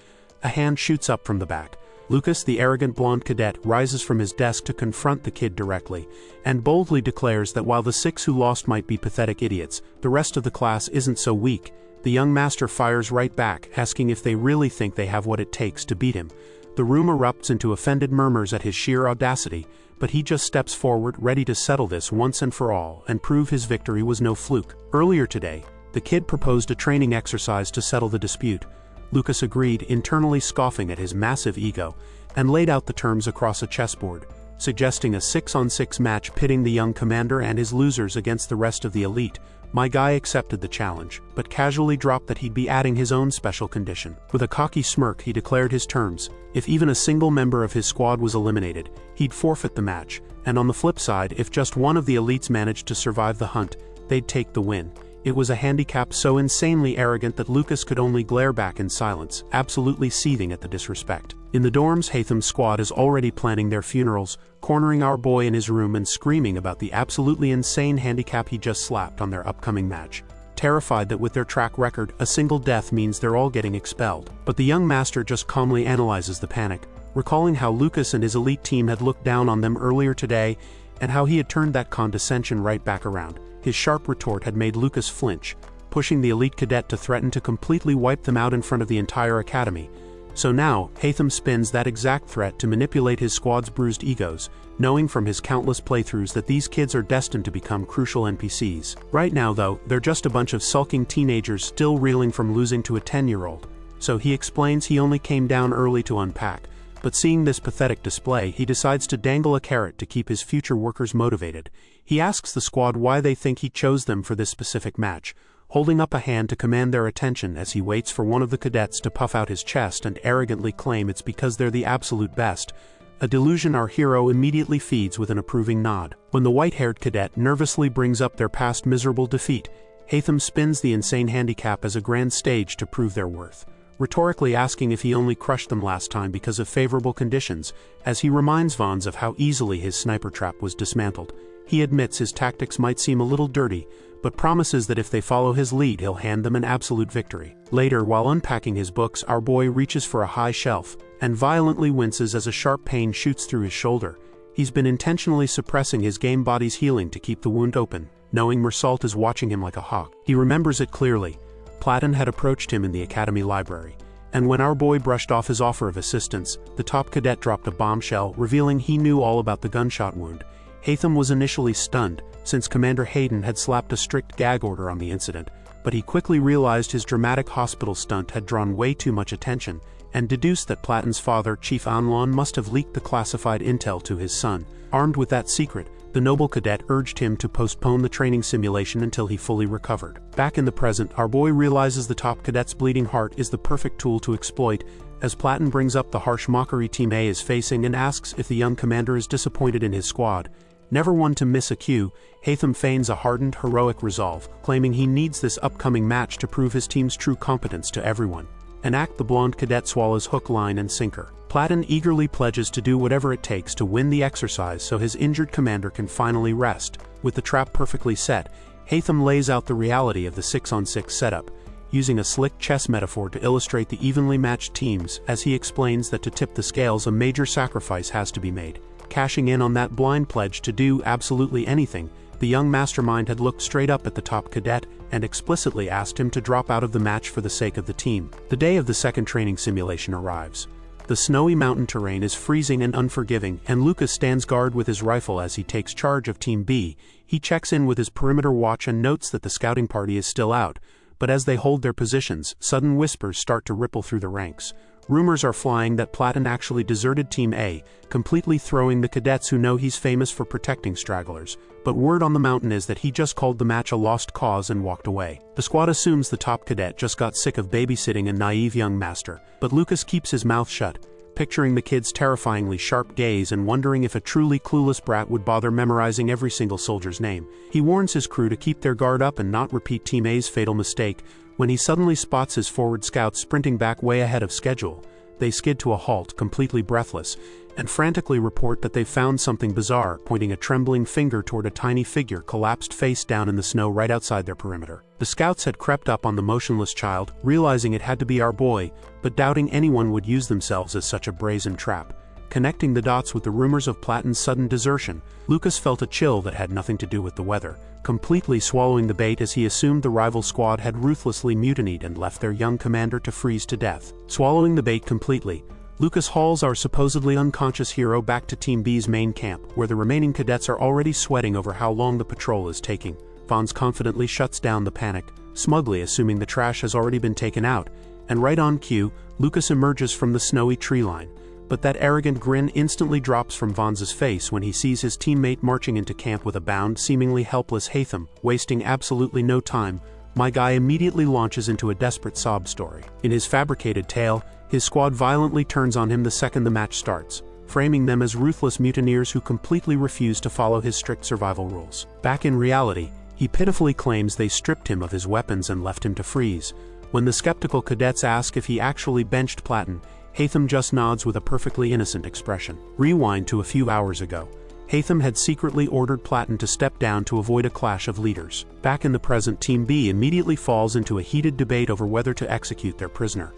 a hand shoots up from the back. Lucas, the arrogant blonde cadet, rises from his desk to confront the kid directly, and boldly declares that while the 6 who lost might be pathetic idiots, the rest of the class isn't so weak. The young master fires right back, asking if they really think they have what it takes to beat him. The room erupts into offended murmurs at his sheer audacity, but he just steps forward, ready to settle this once and for all, and prove his victory was no fluke. Earlier today, the kid proposed a training exercise to settle the dispute. Lucas agreed, internally scoffing at his massive ego, and laid out the terms across a chessboard, suggesting a 6-on-6 match pitting the young commander and his losers against the rest of the elite. My guy accepted the challenge, but casually dropped that he'd be adding his own special condition. With a cocky smirk, he declared his terms. If even a single member of his squad was eliminated, he'd forfeit the match, and on the flip side, if just one of the elites managed to survive the hunt, they'd take the win. It was a handicap so insanely arrogant that Lucas could only glare back in silence, absolutely seething at the disrespect. In the dorms, Hatham's squad is already planning their funerals, cornering our boy in his room and screaming about the absolutely insane handicap he just slapped on their upcoming match, terrified that with their track record, a single death means they're all getting expelled. But the young master just calmly analyzes the panic, recalling how Lucas and his elite team had looked down on them earlier today, and how he had turned that condescension right back around. His sharp retort had made Lucas flinch, pushing the elite cadet to threaten to completely wipe them out in front of the entire academy. So now, Hatham spins that exact threat to manipulate his squad's bruised egos, knowing from his countless playthroughs that these kids are destined to become crucial NPCs. Right now though, they're just a bunch of sulking teenagers still reeling from losing to a 10-year-old. So he explains he only came down early to unpack, but seeing this pathetic display, he decides to dangle a carrot to keep his future workers motivated. He asks the squad why they think he chose them for this specific match, holding up a hand to command their attention as he waits for one of the cadets to puff out his chest and arrogantly claim it's because they're the absolute best, a delusion our hero immediately feeds with an approving nod. When the white-haired cadet nervously brings up their past miserable defeat, Hatham spins the insane handicap as a grand stage to prove their worth, rhetorically asking if he only crushed them last time because of favorable conditions, as he reminds Vons of how easily his sniper trap was dismantled. He admits his tactics might seem a little dirty, but promises that if they follow his lead he'll hand them an absolute victory. Later, while unpacking his books, our boy reaches for a high shelf, and violently winces as a sharp pain shoots through his shoulder. He's been intentionally suppressing his game body's healing to keep the wound open, knowing Mersault is watching him like a hawk. He remembers it clearly. Platon had approached him in the academy library, and when our boy brushed off his offer of assistance, the top cadet dropped a bombshell, revealing he knew all about the gunshot wound. Hatham was initially stunned, since Commander Hayden had slapped a strict gag order on the incident, but he quickly realized his dramatic hospital stunt had drawn way too much attention, and deduced that Platon's father, Chief Anlon, must have leaked the classified intel to his son. Armed with that secret, the noble cadet urged him to postpone the training simulation until he fully recovered. Back in the present, our boy realizes the top cadet's bleeding heart is the perfect tool to exploit, as Platon brings up the harsh mockery Team A is facing and asks if the young commander is disappointed in his squad. Never one to miss a cue, Hatham feigns a hardened, heroic resolve, claiming he needs this upcoming match to prove his team's true competence to everyone. An act the blonde cadet swallows hook, line, and sinker. Platon eagerly pledges to do whatever it takes to win the exercise so his injured commander can finally rest. With the trap perfectly set, Hatham lays out the reality of the 6-on-6 setup, using a slick chess metaphor to illustrate the evenly matched teams, as he explains that to tip the scales a major sacrifice has to be made. Cashing in on that blind pledge to do absolutely anything, the young mastermind had looked straight up at the top cadet and explicitly asked him to drop out of the match for the sake of the team. The day of the second training simulation arrives. The snowy mountain terrain is freezing and unforgiving, and Lucas stands guard with his rifle as he takes charge of Team B. He checks in with his perimeter watch and notes that the scouting party is still out, but as they hold their positions, sudden whispers start to ripple through the ranks. Rumors are flying that Platon actually deserted Team A, completely throwing the cadets who know he's famous for protecting stragglers, but word on the mountain is that he just called the match a lost cause and walked away. The squad assumes the top cadet just got sick of babysitting a naive young master, but Lucas keeps his mouth shut, picturing the kid's terrifyingly sharp gaze and wondering if a truly clueless brat would bother memorizing every single soldier's name. He warns his crew to keep their guard up and not repeat Team A's fatal mistake, when he suddenly spots his forward scouts sprinting back way ahead of schedule. They skid to a halt, completely breathless, and frantically report that they've found something bizarre, pointing a trembling finger toward a tiny figure collapsed face down in the snow right outside their perimeter. The scouts had crept up on the motionless child, realizing it had to be our boy, but doubting anyone would use themselves as such a brazen trap. Connecting the dots with the rumors of Platin's sudden desertion, Lucas felt a chill that had nothing to do with the weather, completely swallowing the bait as he assumed the rival squad had ruthlessly mutinied and left their young commander to freeze to death. Swallowing the bait completely, Lucas hauls our supposedly unconscious hero back to Team B's main camp, where the remaining cadets are already sweating over how long the patrol is taking. Vons confidently shuts down the panic, smugly assuming the trash has already been taken out, and right on cue, Lucas emerges from the snowy tree line. But that arrogant grin instantly drops from Vons's face when he sees his teammate marching into camp with a bound, seemingly helpless Hatham. Wasting absolutely no time, my guy immediately launches into a desperate sob story. In his fabricated tale, his squad violently turns on him the second the match starts, framing them as ruthless mutineers who completely refuse to follow his strict survival rules. Back in reality, he pitifully claims they stripped him of his weapons and left him to freeze. When the skeptical cadets ask if he actually benched Platin, Hatham just nods with a perfectly innocent expression. Rewind to a few hours ago. Hatham had secretly ordered Platin to step down to avoid a clash of leaders. Back in the present, Team B immediately falls into a heated debate over whether to execute their prisoner.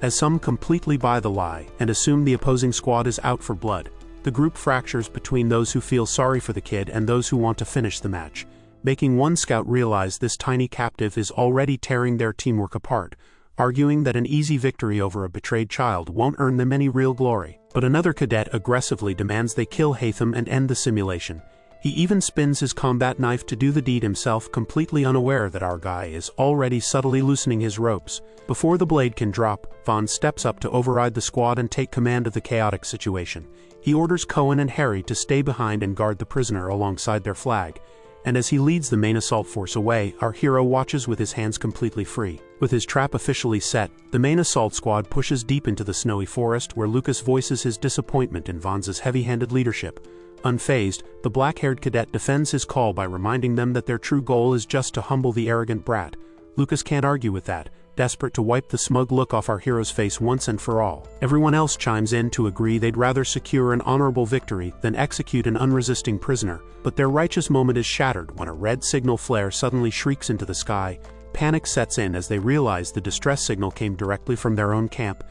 As some completely buy the lie and assume the opposing squad is out for blood, the group fractures between those who feel sorry for the kid and those who want to finish the match, making one scout realize this tiny captive is already tearing their teamwork apart, arguing that an easy victory over a betrayed child won't earn them any real glory. But another cadet aggressively demands they kill Hatham and end the simulation. He even spins his combat knife to do the deed himself, completely unaware that our guy is already subtly loosening his ropes. Before the blade can drop, Vons steps up to override the squad and take command of the chaotic situation. He orders Cohen and Harry to stay behind and guard the prisoner alongside their flag. And as he leads the main assault force away, our hero watches with his hands completely free. With his trap officially set, the main assault squad pushes deep into the snowy forest, where Lucas voices his disappointment in Vons's heavy-handed leadership. Unfazed, the black-haired cadet defends his call by reminding them that their true goal is just to humble the arrogant brat. Lucas can't argue with that, desperate to wipe the smug look off our hero's face once and for all. Everyone else chimes in to agree they'd rather secure an honorable victory than execute an unresisting prisoner, but their righteous moment is shattered when a red signal flare suddenly shrieks into the sky. Panic sets in as they realize the distress signal came directly from their own camp,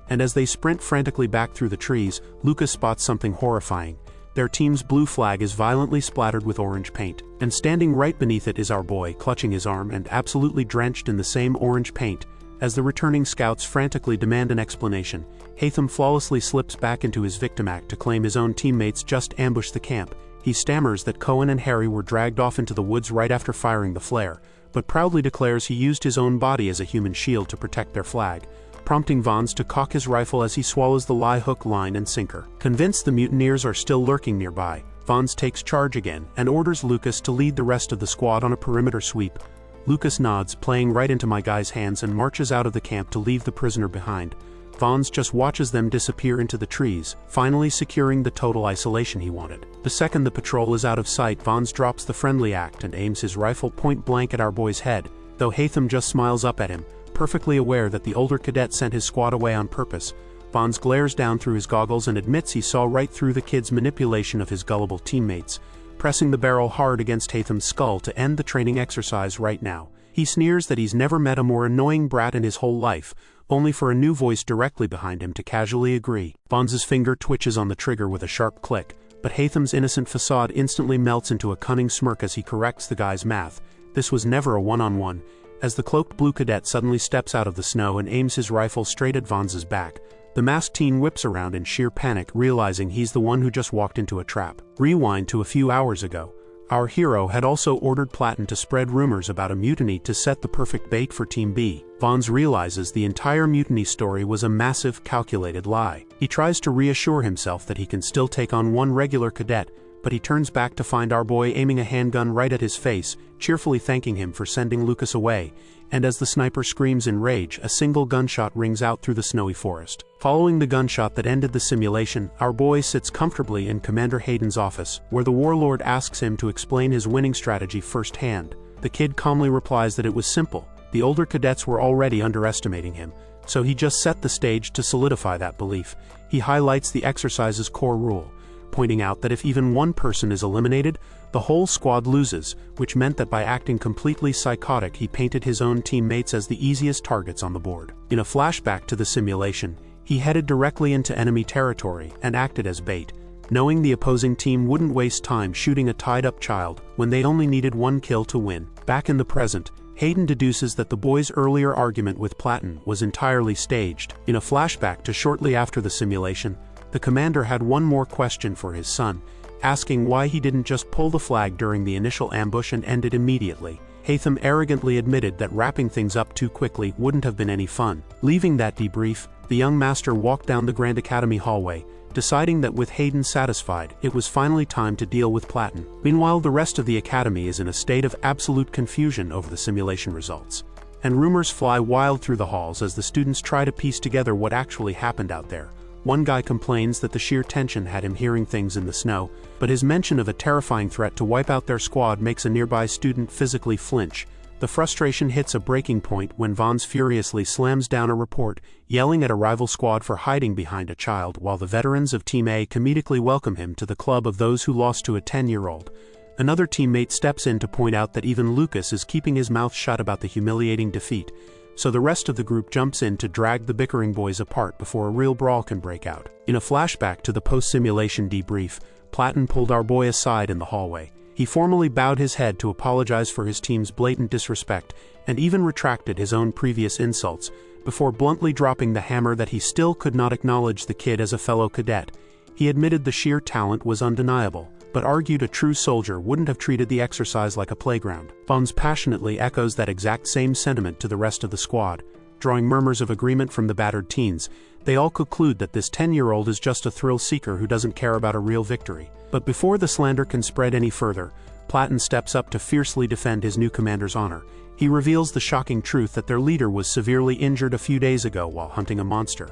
and as they sprint frantically back through the trees, Lucas spots something horrifying. Their team's blue flag is violently splattered with orange paint, and standing right beneath it is our boy, clutching his arm and absolutely drenched in the same orange paint. As the returning scouts frantically demand an explanation, Hatham flawlessly slips back into his victim act to claim his own teammates just ambushed the camp. He stammers that Cohen and Harry were dragged off into the woods right after firing the flare, but proudly declares he used his own body as a human shield to protect their flag, prompting Vons to cock his rifle as he swallows the lie, hook, line, and sinker. Convinced the mutineers are still lurking nearby, Vons takes charge again and orders Lucas to lead the rest of the squad on a perimeter sweep. Lucas nods, playing right into my guy's hands, and marches out of the camp to leave the prisoner behind. Vons just watches them disappear into the trees, finally securing the total isolation he wanted. The second the patrol is out of sight, Vons drops the friendly act and aims his rifle point blank at our boy's head, though Hatham just smiles up at him, perfectly aware that the older cadet sent his squad away on purpose. Vons glares down through his goggles and admits he saw right through the kid's manipulation of his gullible teammates, pressing the barrel hard against Hatham's skull to end the training exercise right now. He sneers that he's never met a more annoying brat in his whole life, only for a new voice directly behind him to casually agree. Vons's finger twitches on the trigger with a sharp click, but Hatham's innocent facade instantly melts into a cunning smirk as he corrects the guy's math. This was never a one-on-one, as the cloaked blue cadet suddenly steps out of the snow and aims his rifle straight at Vons's back. The masked teen whips around in sheer panic, realizing he's the one who just walked into a trap. Rewind to a few hours ago. Our hero had also ordered Platin to spread rumors about a mutiny to set the perfect bait for Team B. Vons realizes the entire mutiny story was a massive, calculated lie. He tries to reassure himself that he can still take on one regular cadet, but he turns back to find our boy aiming a handgun right at his face, cheerfully thanking him for sending Lucas away, and as the sniper screams in rage, a single gunshot rings out through the snowy forest. Following the gunshot that ended the simulation, our boy sits comfortably in Commander Hayden's office, where the warlord asks him to explain his winning strategy firsthand. The kid calmly replies that it was simple. The older cadets were already underestimating him, so he just set the stage to solidify that belief. He highlights the exercise's core rule, pointing out that if even one person is eliminated, the whole squad loses, which meant that by acting completely psychotic, he painted his own teammates as the easiest targets on the board. In a flashback to the simulation, He headed directly into enemy territory and acted as bait, knowing the opposing team wouldn't waste time shooting a tied-up child when they only needed one kill to win. Back in the present, Hayden deduces that the boy's earlier argument with Platon was entirely staged. In a flashback to shortly after the simulation, the commander had one more question for his son, asking why he didn't just pull the flag during the initial ambush and end it immediately. Haytham arrogantly admitted that wrapping things up too quickly wouldn't have been any fun. Leaving that debrief, the young master walked down the Grand Academy hallway, deciding that with Hayden satisfied, it was finally time to deal with Platon. Meanwhile, the rest of the academy is in a state of absolute confusion over the simulation results, and rumors fly wild through the halls as the students try to piece together what actually happened out there. One guy complains that the sheer tension had him hearing things in the snow, but his mention of a terrifying threat to wipe out their squad makes a nearby student physically flinch. The frustration hits a breaking point when Vons furiously slams down a report, yelling at a rival squad for hiding behind a child, while the veterans of Team A comedically welcome him to the club of those who lost to a 10-year-old. Another teammate steps in to point out that even Lucas is keeping his mouth shut about the humiliating defeat, so the rest of the group jumps in to drag the bickering boys apart before a real brawl can break out. In a flashback to the post-simulation debrief, Platon pulled our boy aside in the hallway. He formally bowed his head to apologize for his team's blatant disrespect, and even retracted his own previous insults, before bluntly dropping the hammer that he still could not acknowledge the kid as a fellow cadet. He admitted the sheer talent was undeniable, but argued a true soldier wouldn't have treated the exercise like a playground. Vons passionately echoes that exact same sentiment to the rest of the squad, drawing murmurs of agreement from the battered teens. They all conclude that this 10-year-old is just a thrill-seeker who doesn't care about a real victory. But before the slander can spread any further, Platon steps up to fiercely defend his new commander's honor. He reveals the shocking truth that their leader was severely injured a few days ago while hunting a monster.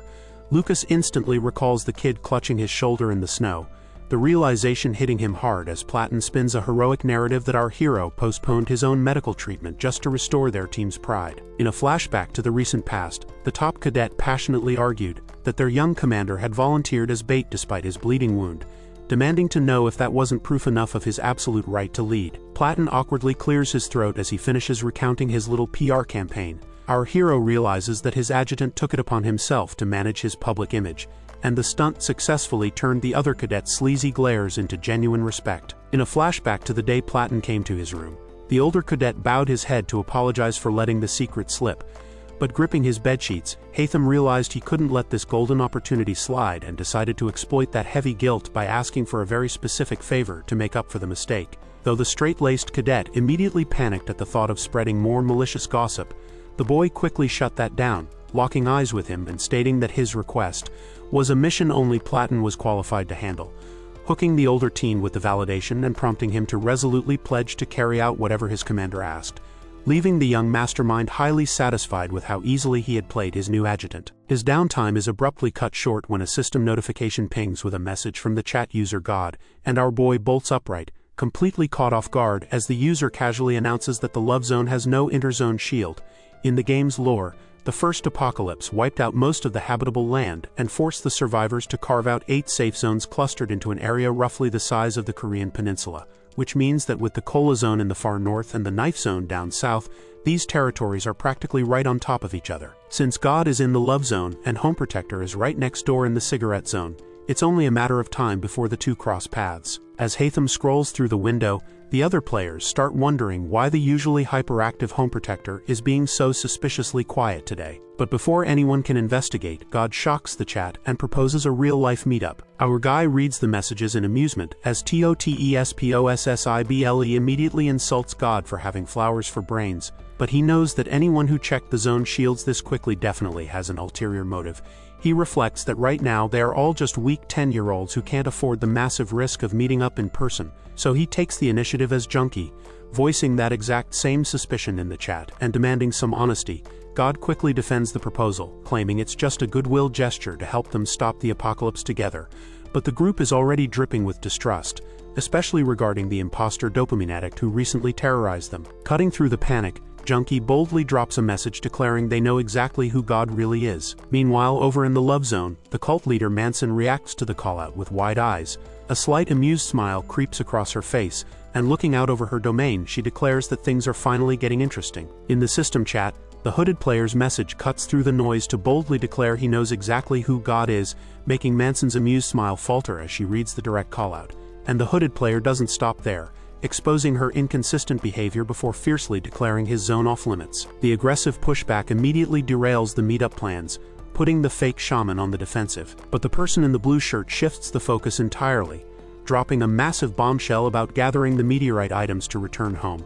Lucas instantly recalls the kid clutching his shoulder in the snow, the realization hitting him hard as Platon spins a heroic narrative that our hero postponed his own medical treatment just to restore their team's pride. In a flashback to the recent past, the top cadet passionately argued that their young commander had volunteered as bait despite his bleeding wound, demanding to know if that wasn't proof enough of his absolute right to lead. Platon awkwardly clears his throat as he finishes recounting his little PR campaign. Our hero realizes that his adjutant took it upon himself to manage his public image, and the stunt successfully turned the other cadet's sleazy glares into genuine respect. In a flashback to the day Platon came to his room, the older cadet bowed his head to apologize for letting the secret slip, but gripping his bedsheets, Haytham realized he couldn't let this golden opportunity slide and decided to exploit that heavy guilt by asking for a very specific favor to make up for the mistake. Though the straight-laced cadet immediately panicked at the thought of spreading more malicious gossip, the boy quickly shut that down, locking eyes with him and stating that his request was a mission only Platon was qualified to handle, hooking the older teen with the validation and prompting him to resolutely pledge to carry out whatever his commander asked, leaving the young mastermind highly satisfied with how easily he had played his new adjutant. His downtime is abruptly cut short when a system notification pings with a message from the chat user God, and our boy bolts upright, completely caught off guard as the user casually announces that the Love Zone has no interzone shield. In the game's lore, the first apocalypse wiped out most of the habitable land and forced the survivors to carve out 8 safe zones clustered into an area roughly the size of the Korean peninsula, which means that with the Cola Zone in the far north and the Knife Zone down south, these territories are practically right on top of each other. Since God is in the Love Zone and Home Protector is right next door in the Cigarette Zone, it's only a matter of time before the two cross paths. As Haytham scrolls through the window, the other players start wondering why the usually hyperactive Home Protector is being so suspiciously quiet today. But before anyone can investigate, God shocks the chat and proposes a real-life meetup. Our guy reads the messages in amusement as TOTESPOSSIBLE immediately insults God for having flowers for brains, but he knows that anyone who checked the zone shields this quickly definitely has an ulterior motive. He reflects that right now they are all just weak 10-year-olds who can't afford the massive risk of meeting up in person, so he takes the initiative as Junkie, voicing that exact same suspicion in the chat and demanding some honesty. God quickly defends the proposal, claiming it's just a goodwill gesture to help them stop the apocalypse together, but the group is already dripping with distrust, especially regarding the imposter dopamine addict who recently terrorized them. Cutting through the panic, Junkie boldly drops a message declaring they know exactly who God really is. Meanwhile, over in the Love Zone, the cult leader Manson reacts to the call-out with wide eyes. A slight amused smile creeps across her face, and looking out over her domain, she declares that things are finally getting interesting. In the system chat, The hooded player's message cuts through the noise to boldly declare he knows exactly who God is, making Manson's amused smile falter as she reads the direct callout. And the hooded player doesn't stop there, exposing her inconsistent behavior before fiercely declaring his zone off limits. The aggressive pushback immediately derails the meetup plans, putting the fake shaman on the defensive. But the person in the blue shirt shifts the focus entirely, dropping a massive bombshell about gathering the meteorite items to return home.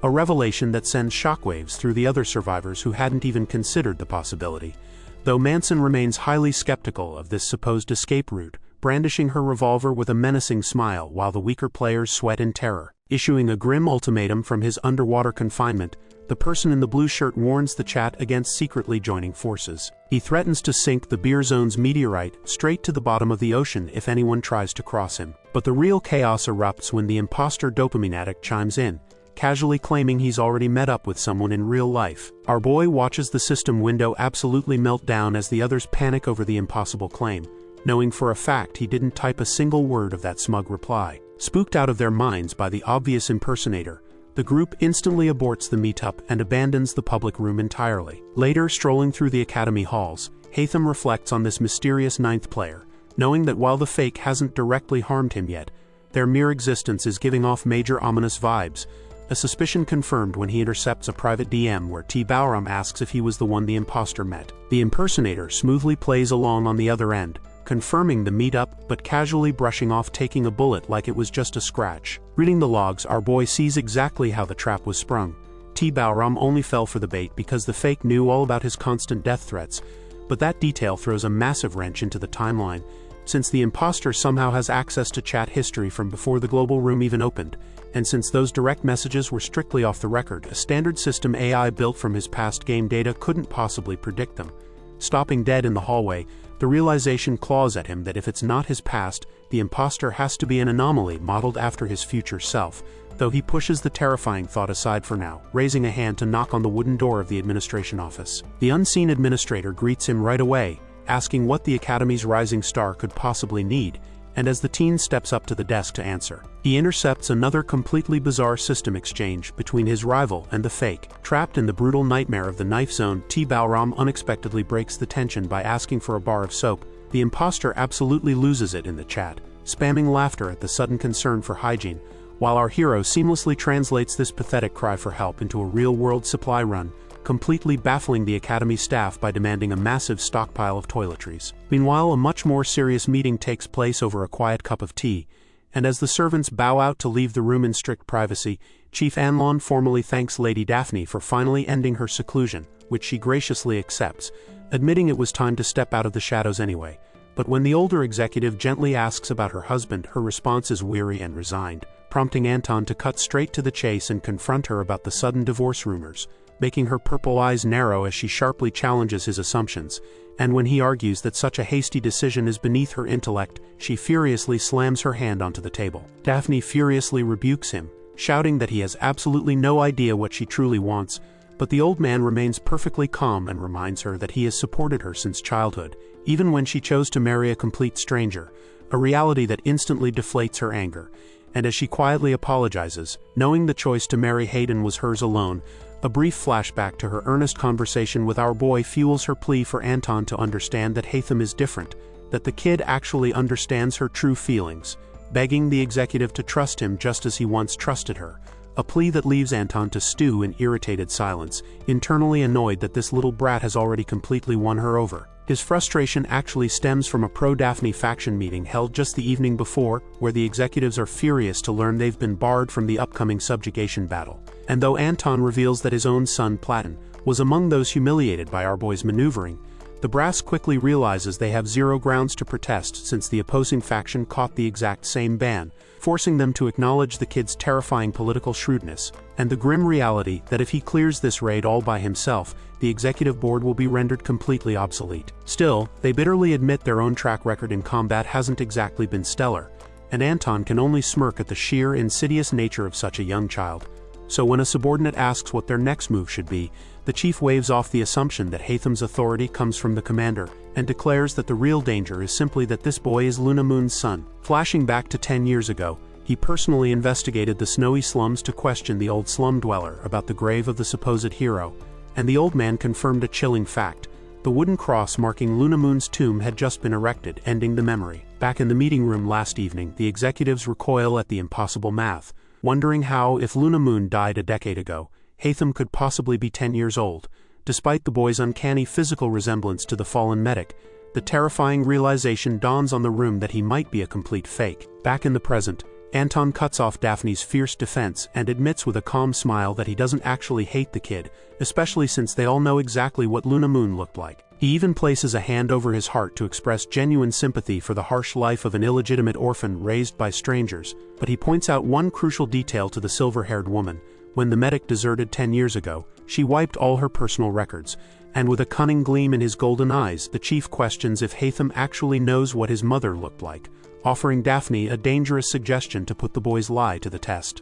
A revelation that sends shockwaves through the other survivors who hadn't even considered the possibility. Though Manson remains highly skeptical of this supposed escape route, brandishing her revolver with a menacing smile while the weaker players sweat in terror. Issuing a grim ultimatum from his underwater confinement, the person in the blue shirt warns the chat against secretly joining forces. He threatens to sink the beer zone's meteorite straight to the bottom of the ocean if anyone tries to cross him. But the real chaos erupts when the imposter dopamine addict chimes in, casually claiming he's already met up with someone in real life. Our boy watches the system window absolutely melt down as the others panic over the impossible claim, knowing for a fact he didn't type a single word of that smug reply. Spooked out of their minds by the obvious impersonator, the group instantly aborts the meetup and abandons the public room entirely. Later, strolling through the academy halls, Hatham reflects on this mysterious ninth player, knowing that while the fake hasn't directly harmed him yet, their mere existence is giving off major ominous vibes, a suspicion confirmed when he intercepts a private DM where T. Bowram asks if he was the one the imposter met. The impersonator smoothly plays along on the other end, confirming the meetup but casually brushing off taking a bullet like it was just a scratch. Reading the logs, our boy sees exactly how the trap was sprung. T. Bowram only fell for the bait because the fake knew all about his constant death threats, but that detail throws a massive wrench into the timeline, since the imposter somehow has access to chat history from before the global room even opened, and since those direct messages were strictly off the record, a standard system AI built from his past game data couldn't possibly predict them. Stopping dead in the hallway, the realization claws at him that if it's not his past, the imposter has to be an anomaly modeled after his future self, though he pushes the terrifying thought aside for now, raising a hand to knock on the wooden door of the administration office. The unseen administrator greets him right away, asking what the Academy's rising star could possibly need, and as the teen steps up to the desk to answer, he intercepts another completely bizarre system exchange between his rival and the fake. Trapped in the brutal nightmare of the knife zone, T. Bowram unexpectedly breaks the tension by asking for a bar of soap. The imposter absolutely loses it in the chat, spamming laughter at the sudden concern for hygiene, while our hero seamlessly translates this pathetic cry for help into a real-world supply run, completely baffling the Academy staff by demanding a massive stockpile of toiletries. Meanwhile, a much more serious meeting takes place over a quiet cup of tea, and as the servants bow out to leave the room in strict privacy, Chief Anlon formally thanks Lady Daphne for finally ending her seclusion, which she graciously accepts, admitting it was time to step out of the shadows anyway. But when the older executive gently asks about her husband, her response is weary and resigned, prompting Anton to cut straight to the chase and confront her about the sudden divorce rumors, making her purple eyes narrow as she sharply challenges his assumptions, and when he argues that such a hasty decision is beneath her intellect, she furiously slams her hand onto the table. Daphne furiously rebukes him, shouting that he has absolutely no idea what she truly wants, but the old man remains perfectly calm and reminds her that he has supported her since childhood, even when she chose to marry a complete stranger, a reality that instantly deflates her anger. And as she quietly apologizes, knowing the choice to marry Hayden was hers alone, a brief flashback to her earnest conversation with our boy fuels her plea for Anton to understand that Hatham is different, that the kid actually understands her true feelings, begging the executive to trust him just as he once trusted her, a plea that leaves Anton to stew in irritated silence, internally annoyed that this little brat has already completely won her over. His frustration actually stems from a pro-Daphne faction meeting held just the evening before, where the executives are furious to learn they've been barred from the upcoming subjugation battle. And though Anton reveals that his own son, Platon, was among those humiliated by our boy's maneuvering, the brass quickly realizes they have zero grounds to protest since the opposing faction caught the exact same ban, forcing them to acknowledge the kid's terrifying political shrewdness, and the grim reality that if he clears this raid all by himself, the executive board will be rendered completely obsolete. Still, they bitterly admit their own track record in combat hasn't exactly been stellar, and Anton can only smirk at the sheer insidious nature of such a young child. So when a subordinate asks what their next move should be, the chief waves off the assumption that Hatham's authority comes from the commander, and declares that the real danger is simply that this boy is Luna Moon's son. Flashing back to 10 years ago, he personally investigated the snowy slums to question the old slum dweller about the grave of the supposed hero, and the old man confirmed a chilling fact. The wooden cross marking Luna Moon's tomb had just been erected, ending the memory. Back in the meeting room last evening, the executives recoil at the impossible math, wondering how, if Luna Moon died a decade ago, Hatham could possibly be 10 years old. Despite the boy's uncanny physical resemblance to the fallen medic, the terrifying realization dawns on the room that he might be a complete fake. Back in the present, Anton cuts off Daphne's fierce defense and admits with a calm smile that he doesn't actually hate the kid, especially since they all know exactly what Luna Moon looked like. He even places a hand over his heart to express genuine sympathy for the harsh life of an illegitimate orphan raised by strangers, but he points out one crucial detail to the silver-haired woman. When the medic deserted 10 years ago, she wiped all her personal records, and with a cunning gleam in his golden eyes, the chief questions if Hatham actually knows what his mother looked like, offering Daphne a dangerous suggestion to put the boy's lie to the test.